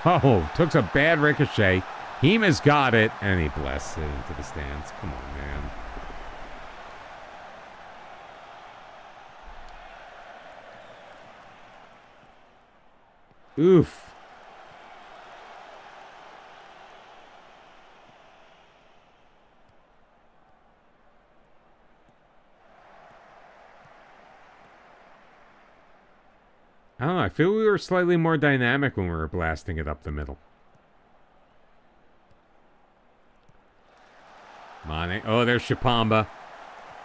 Oh, took a bad ricochet. Hima's got it, and he blasts it into the stands. Come on, man. Oof. I don't know. I feel we were slightly more dynamic when we were blasting it up the middle. Mane. Oh, there's Shipamba.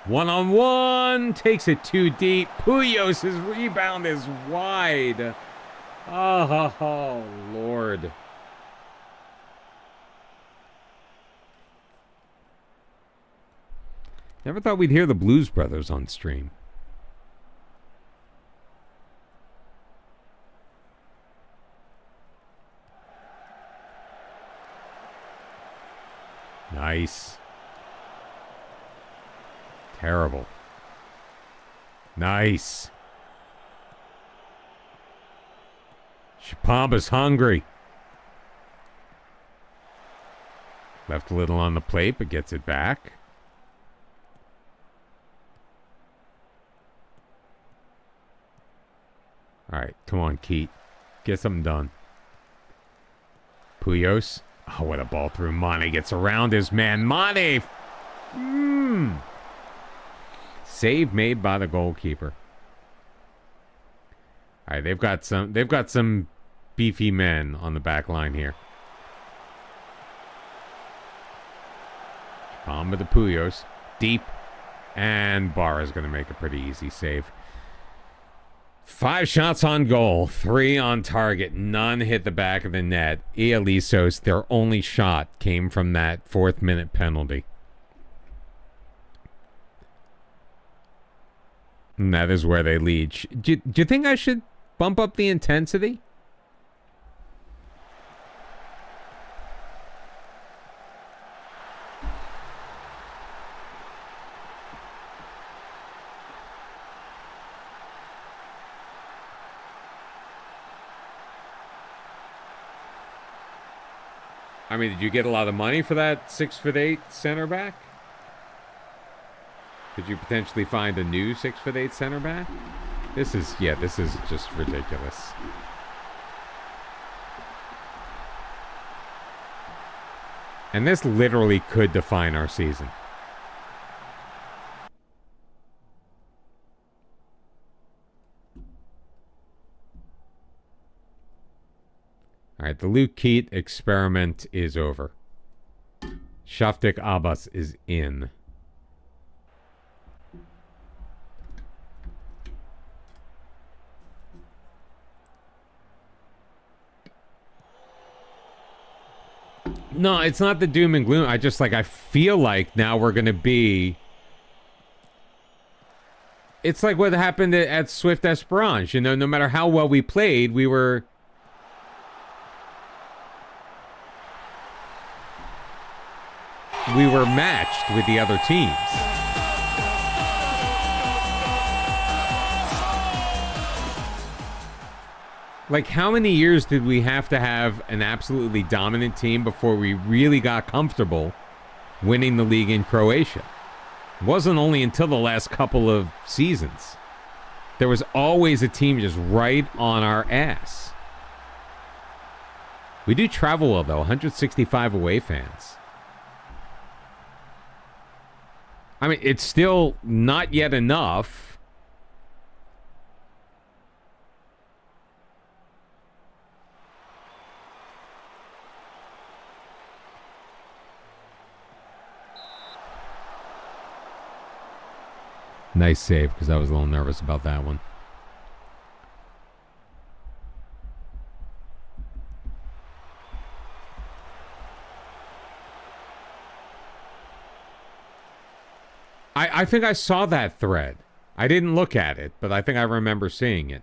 One-on-one. Takes it too deep. Puyos' rebound is wide. Oh, Lord. Never thought we'd hear the Blues Brothers on stream. Nice. Terrible. Nice. Shipamba's hungry. Left a little on the plate, but gets it back. All right, come on, Keat. Get something done. Puyos. Oh, what a ball through. Mane gets around his man. Mane! Save made by the goalkeeper. All right, they've got some beefy men on the back line here. On with the Puyos. Deep. And Barra's going to make a pretty easy save. 5 shots on goal, 3 on target, none hit the back of the net. Ialisos, their only shot came from that 4th minute penalty. And that is where they lead. Do you think I should bump up the intensity? I mean, did you get a lot of money for that 6'8" center back? Could you potentially find a new 6'8" center back? This is just ridiculous. And this literally could define our season. All right, the Luke Keat experiment is over. Shaftik Abbas is in. No, it's not the doom and gloom. I feel like now we're going to be... It's like what happened at Swift Esperance. You know, no matter how well we played, we were matched with the other teams. Like, how many years did we have to have an absolutely dominant team before we really got comfortable winning the league in Croatia? It wasn't only until the last couple of seasons. There was always a team just right on our ass. We do travel well, though. 165 away fans. I mean, it's still not yet enough. Nice save, because I was a little nervous about that one. I think I saw that thread. I didn't look at it, but I think I remember seeing it.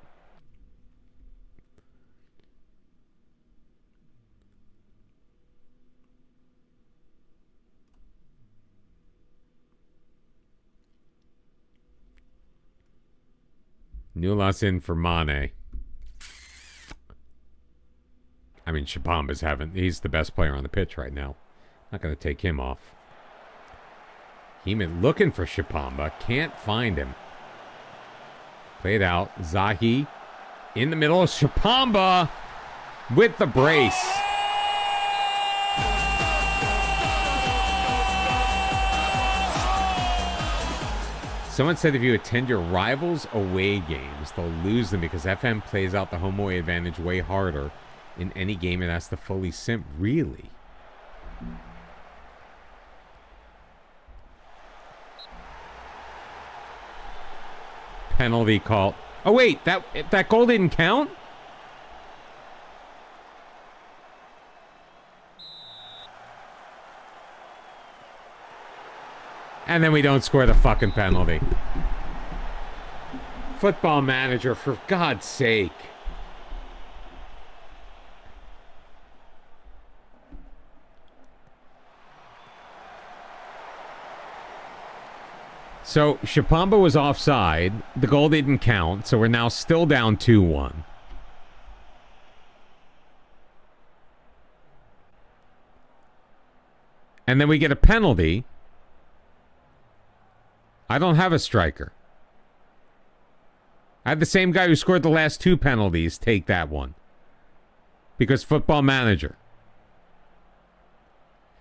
Nulas in for Mane. I mean, Shapamba's he's the best player on the pitch right now. Not going to take him off. Heeman looking for Shapamba. Can't find him. Played out. Zahi in the middle of Shapamba with the brace. Someone said if you attend your rivals' away games, they'll lose them because FM plays out the home away advantage way harder in any game it has to fully simp. Really? Penalty call. Oh wait, that goal didn't count? And then we don't score the fucking penalty. Football manager, for God's sake. So, Shapamba was offside. The goal didn't count, so we're now still down 2-1. And then we get a penalty. I don't have a striker. I had the same guy who scored the last two penalties take that one. Because football manager.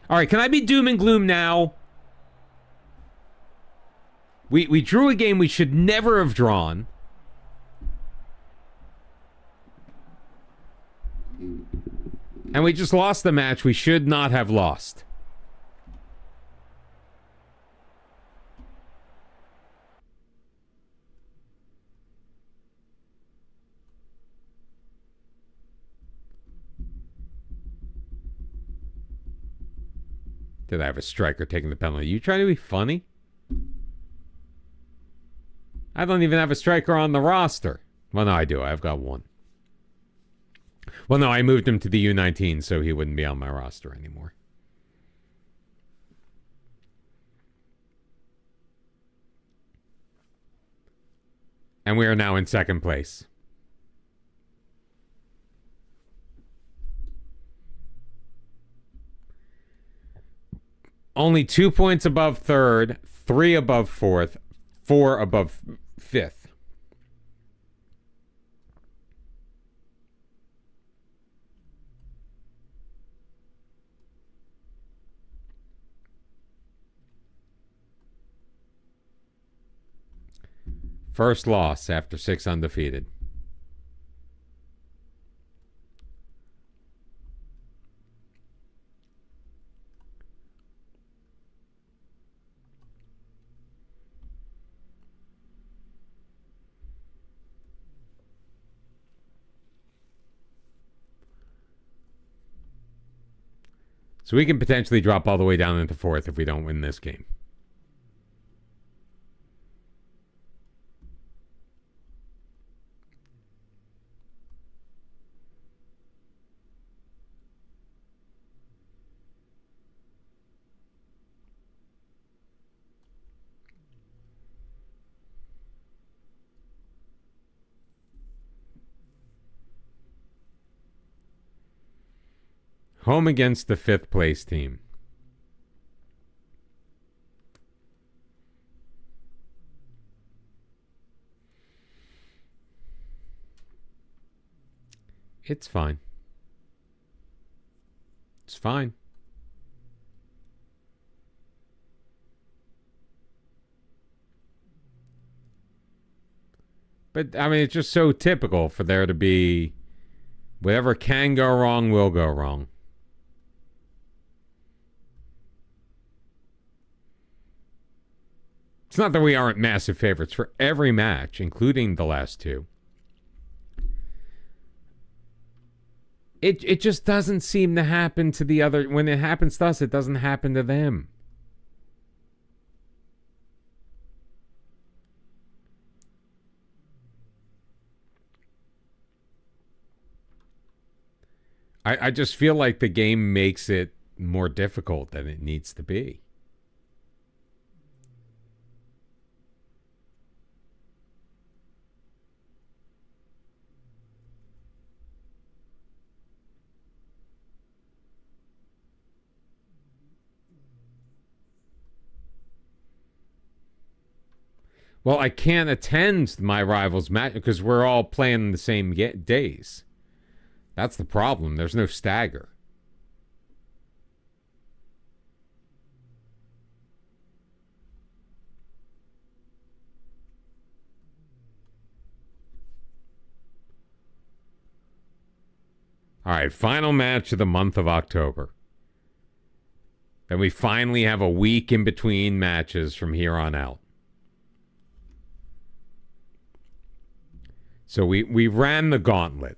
All right, can I be doom and gloom now? We drew a game we should never have drawn. And we just lost the match we should not have lost. Did I have a striker taking the penalty? You trying to be funny? I don't even have a striker on the roster. Well, no, I do. I've got one. Well, no, I moved him to the U19, so he wouldn't be on my roster anymore. And we are now in second place. Only 2 points above third, 3 above fourth, 4 above fifth. First loss after 6 undefeated. So we can potentially drop all the way down into fourth if we don't win this game. Home against the 5th place team. It's fine. It's fine. But, I mean, it's just so typical for there to be whatever can go wrong will go wrong. It's not that we aren't massive favorites for every match, including the last two. It just doesn't seem to happen to the other. When it happens to us, it doesn't happen to them. I just feel like the game makes it more difficult than it needs to be. Well, I can't attend my rivals' match because we're all playing the same days. That's the problem. There's no stagger. All right, final match of the month of October. Then we finally have a week in between matches from here on out. So we ran the gauntlet.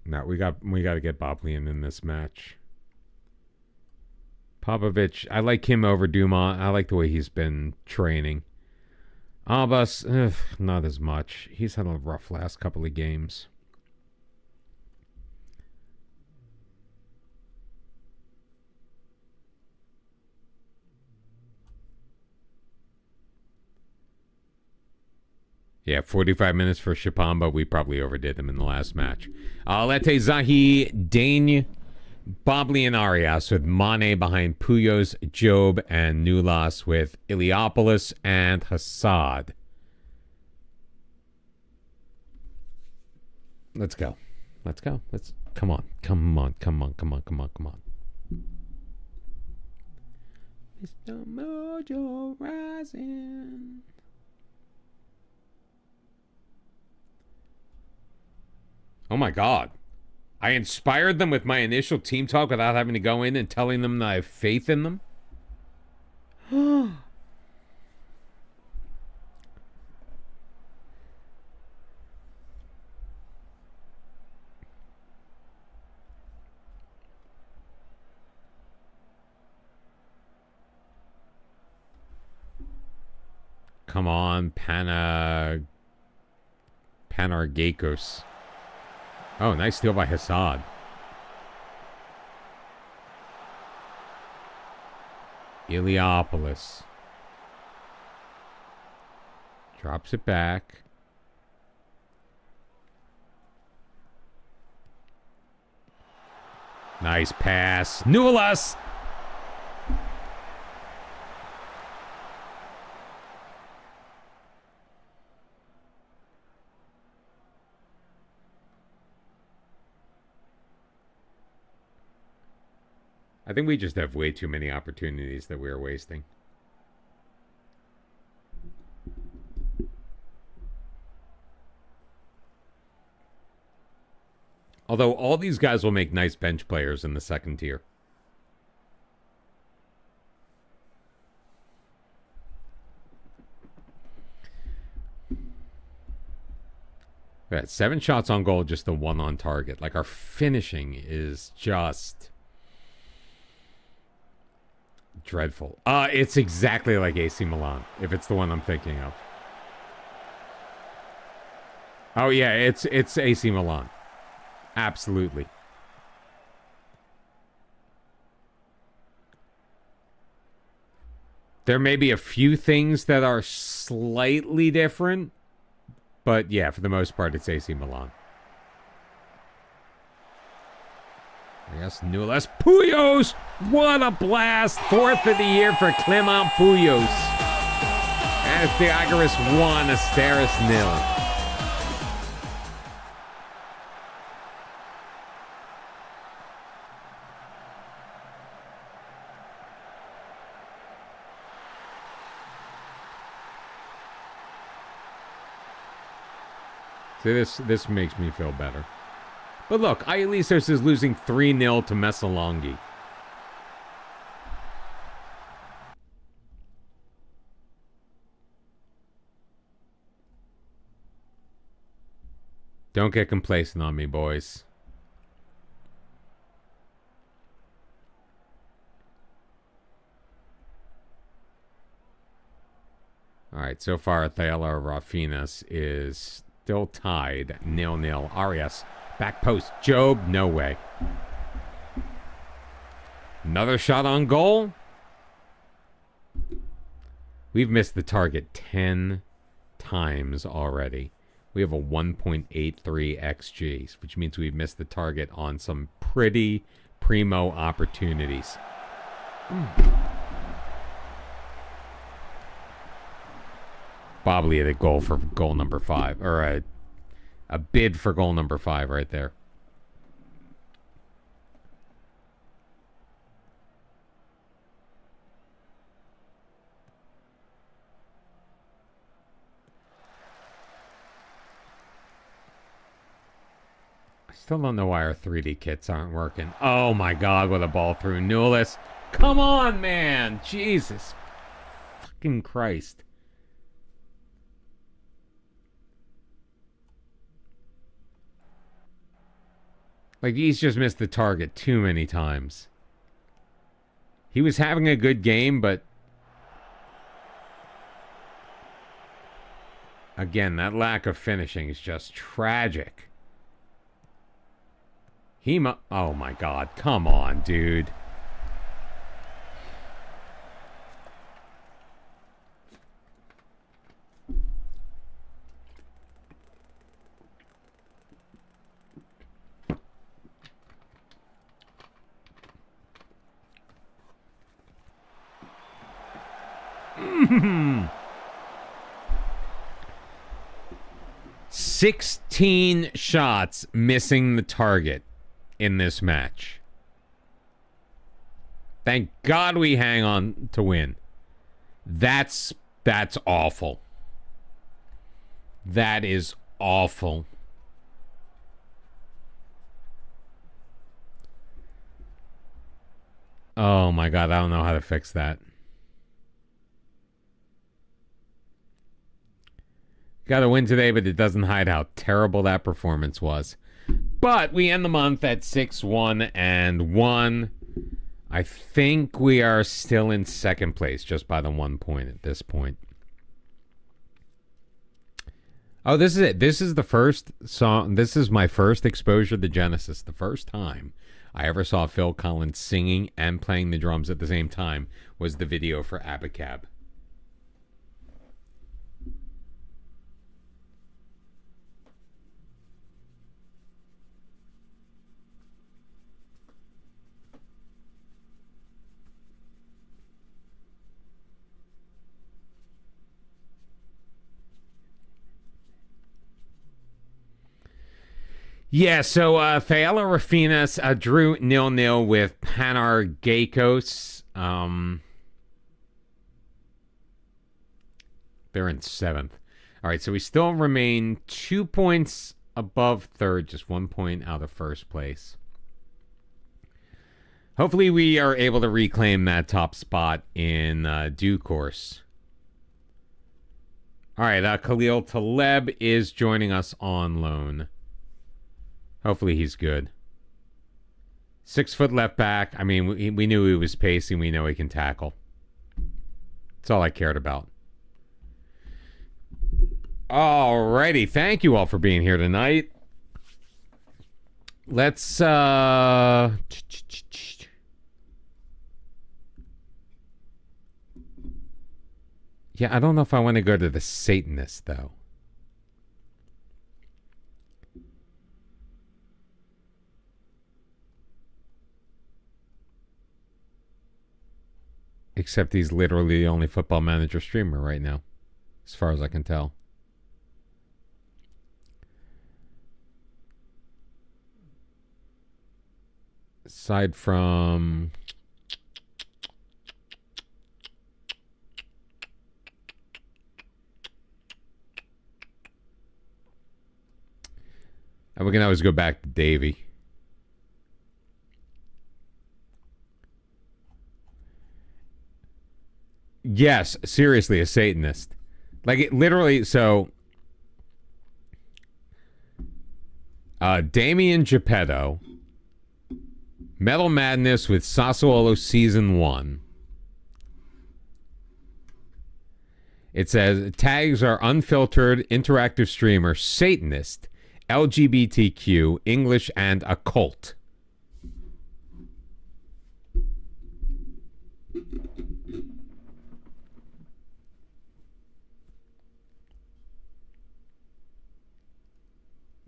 No, we got to get Boblian in this match. Popovich, I like him over Dumont. I like the way he's been training. Abbas, not as much. He's had a rough last couple of games. Yeah, 45 minutes for Shipamba. We probably overdid him in the last match. Lete Zahi, Dane, Bobli, and Arias with Mane behind Puyos, Job, and Nulas with Iliopoulos and Hassad. Let's go. Let's go. Come on. Mr. Mojo Rising. Oh my God. I inspired them with my initial team talk without having to go in and telling them that I have faith in them. Come on, Panargakos. Oh, nice steal by Hassad. Iliopoulos. Drops it back. Nice pass. Nulas! I think we just have way too many opportunities that we're wasting. Although all these guys will make nice bench players in the second tier. We had 7 shots on goal, just the 1 on target. Like, our finishing is just Dreadful. It's exactly like AC Milan, if it's the one I'm thinking of. Oh yeah, it's AC Milan. Absolutely. There may be a few things that are slightly different, but yeah, for the most part, it's AC Milan. Yes, Nules Puyos! What a blast! 4th of the year for Clement Puyos. And it's DIAGORAS 1, Asteris 0. So this makes me feel better. But look, Ialisos is losing 3-0 to Messalongi. Don't get complacent on me, boys. Alright, so far Thaela Rafinas is still tied 0-0. Arias, back post. Job, no way. Another shot on goal. We've missed the target 10 times already. We have a 1.83 XG, which means we've missed the target on some pretty primo opportunities. Bobley had a goal for goal number 5, or a bid for goal number 5 right there. I still don't know why our 3D kits aren't working. Oh my god, what a ball through. Nules. Come on, man. Jesus. Fucking Christ. Like, he's just missed the target too many times. He was having a good game, but... Again, that lack of finishing is just tragic. Oh my god, come on, dude. Mm-hmm. 16 shots missing the target in this match. Thank God we hang on to win. That's awful. That is awful. Oh my God, I don't know how to fix that. Got to win today, but it doesn't hide how terrible that performance was. But we end the month at 6-1-1. I think we are still in second place just by the 1 point at this point. Oh, this is it. This is the first song. This is my first exposure to Genesis. The first time I ever saw Phil Collins singing and playing the drums at the same time was the video for Abacab. Yeah, so Thaela Rafinas drew 0-0 with Panargakos. They're in 7th. All right, so we still remain 2 points above third, just 1 point out of first place. Hopefully we are able to reclaim that top spot in due course. All right, Khalil Taleb is joining us on loan. Hopefully he's good. 6 foot left back. I mean, we knew he was pacing. We know he can tackle. That's all I cared about. Alrighty. Thank you all for being here tonight. Let's yeah, I don't know if I want to go to the Satanist though. Except he's literally the only Football Manager streamer right now, as far as I can tell. Aside from... And we can always go back to Davey. Yes, seriously, a Satanist. Like, it literally, so... Damian Geppetto... Metal Madness with Sassuolo Season 1. It says, tags are unfiltered, interactive streamer, Satanist, LGBTQ, English, and occult.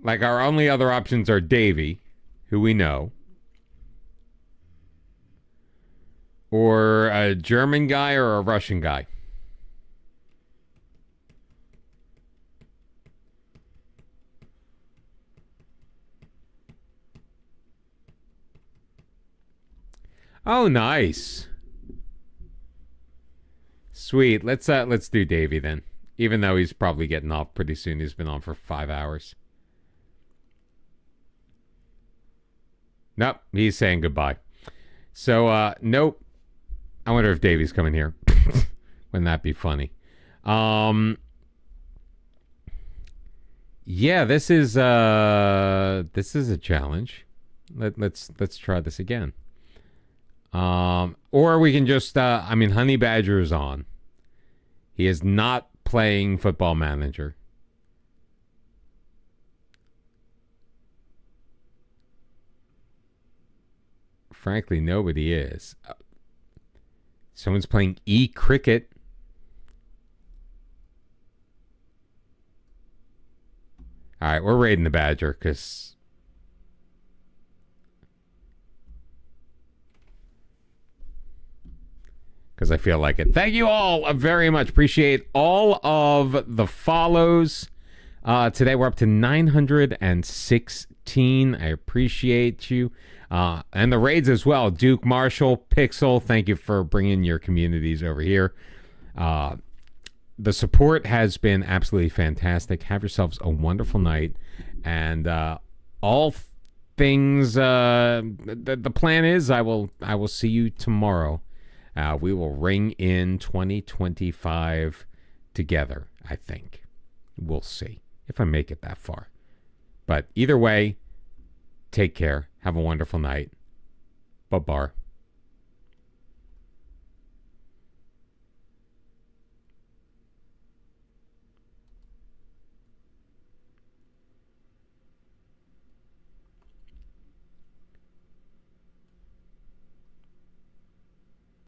Like, our only other options are Davey, who we know, or a German guy or a Russian guy. Oh, nice. Sweet. Let's do Davey then. Even though he's probably getting off pretty soon. He's been on for 5 hours. Nope, he's saying goodbye. So, nope. I wonder if Davey's coming here. Wouldn't that be funny? Yeah, this is a challenge. Let's try this again. Or we can just I mean, Honey Badger is on. He is not playing Football Manager. Frankly, nobody is. Someone's playing e-cricket. All right, we're raiding the Badger because I feel like it. Thank you all very much. Appreciate all of the follows. Today we're up to 916. I appreciate you. And the raids as well. Duke, Marshall, Pixel, thank you for bringing your communities over here. The support has been absolutely fantastic. Have yourselves a wonderful night. And all things, the plan is I will see you tomorrow. We will ring in 2025 together, I think. We'll see if I make it that far. But either way, take care. Have a wonderful night. Bye-bye.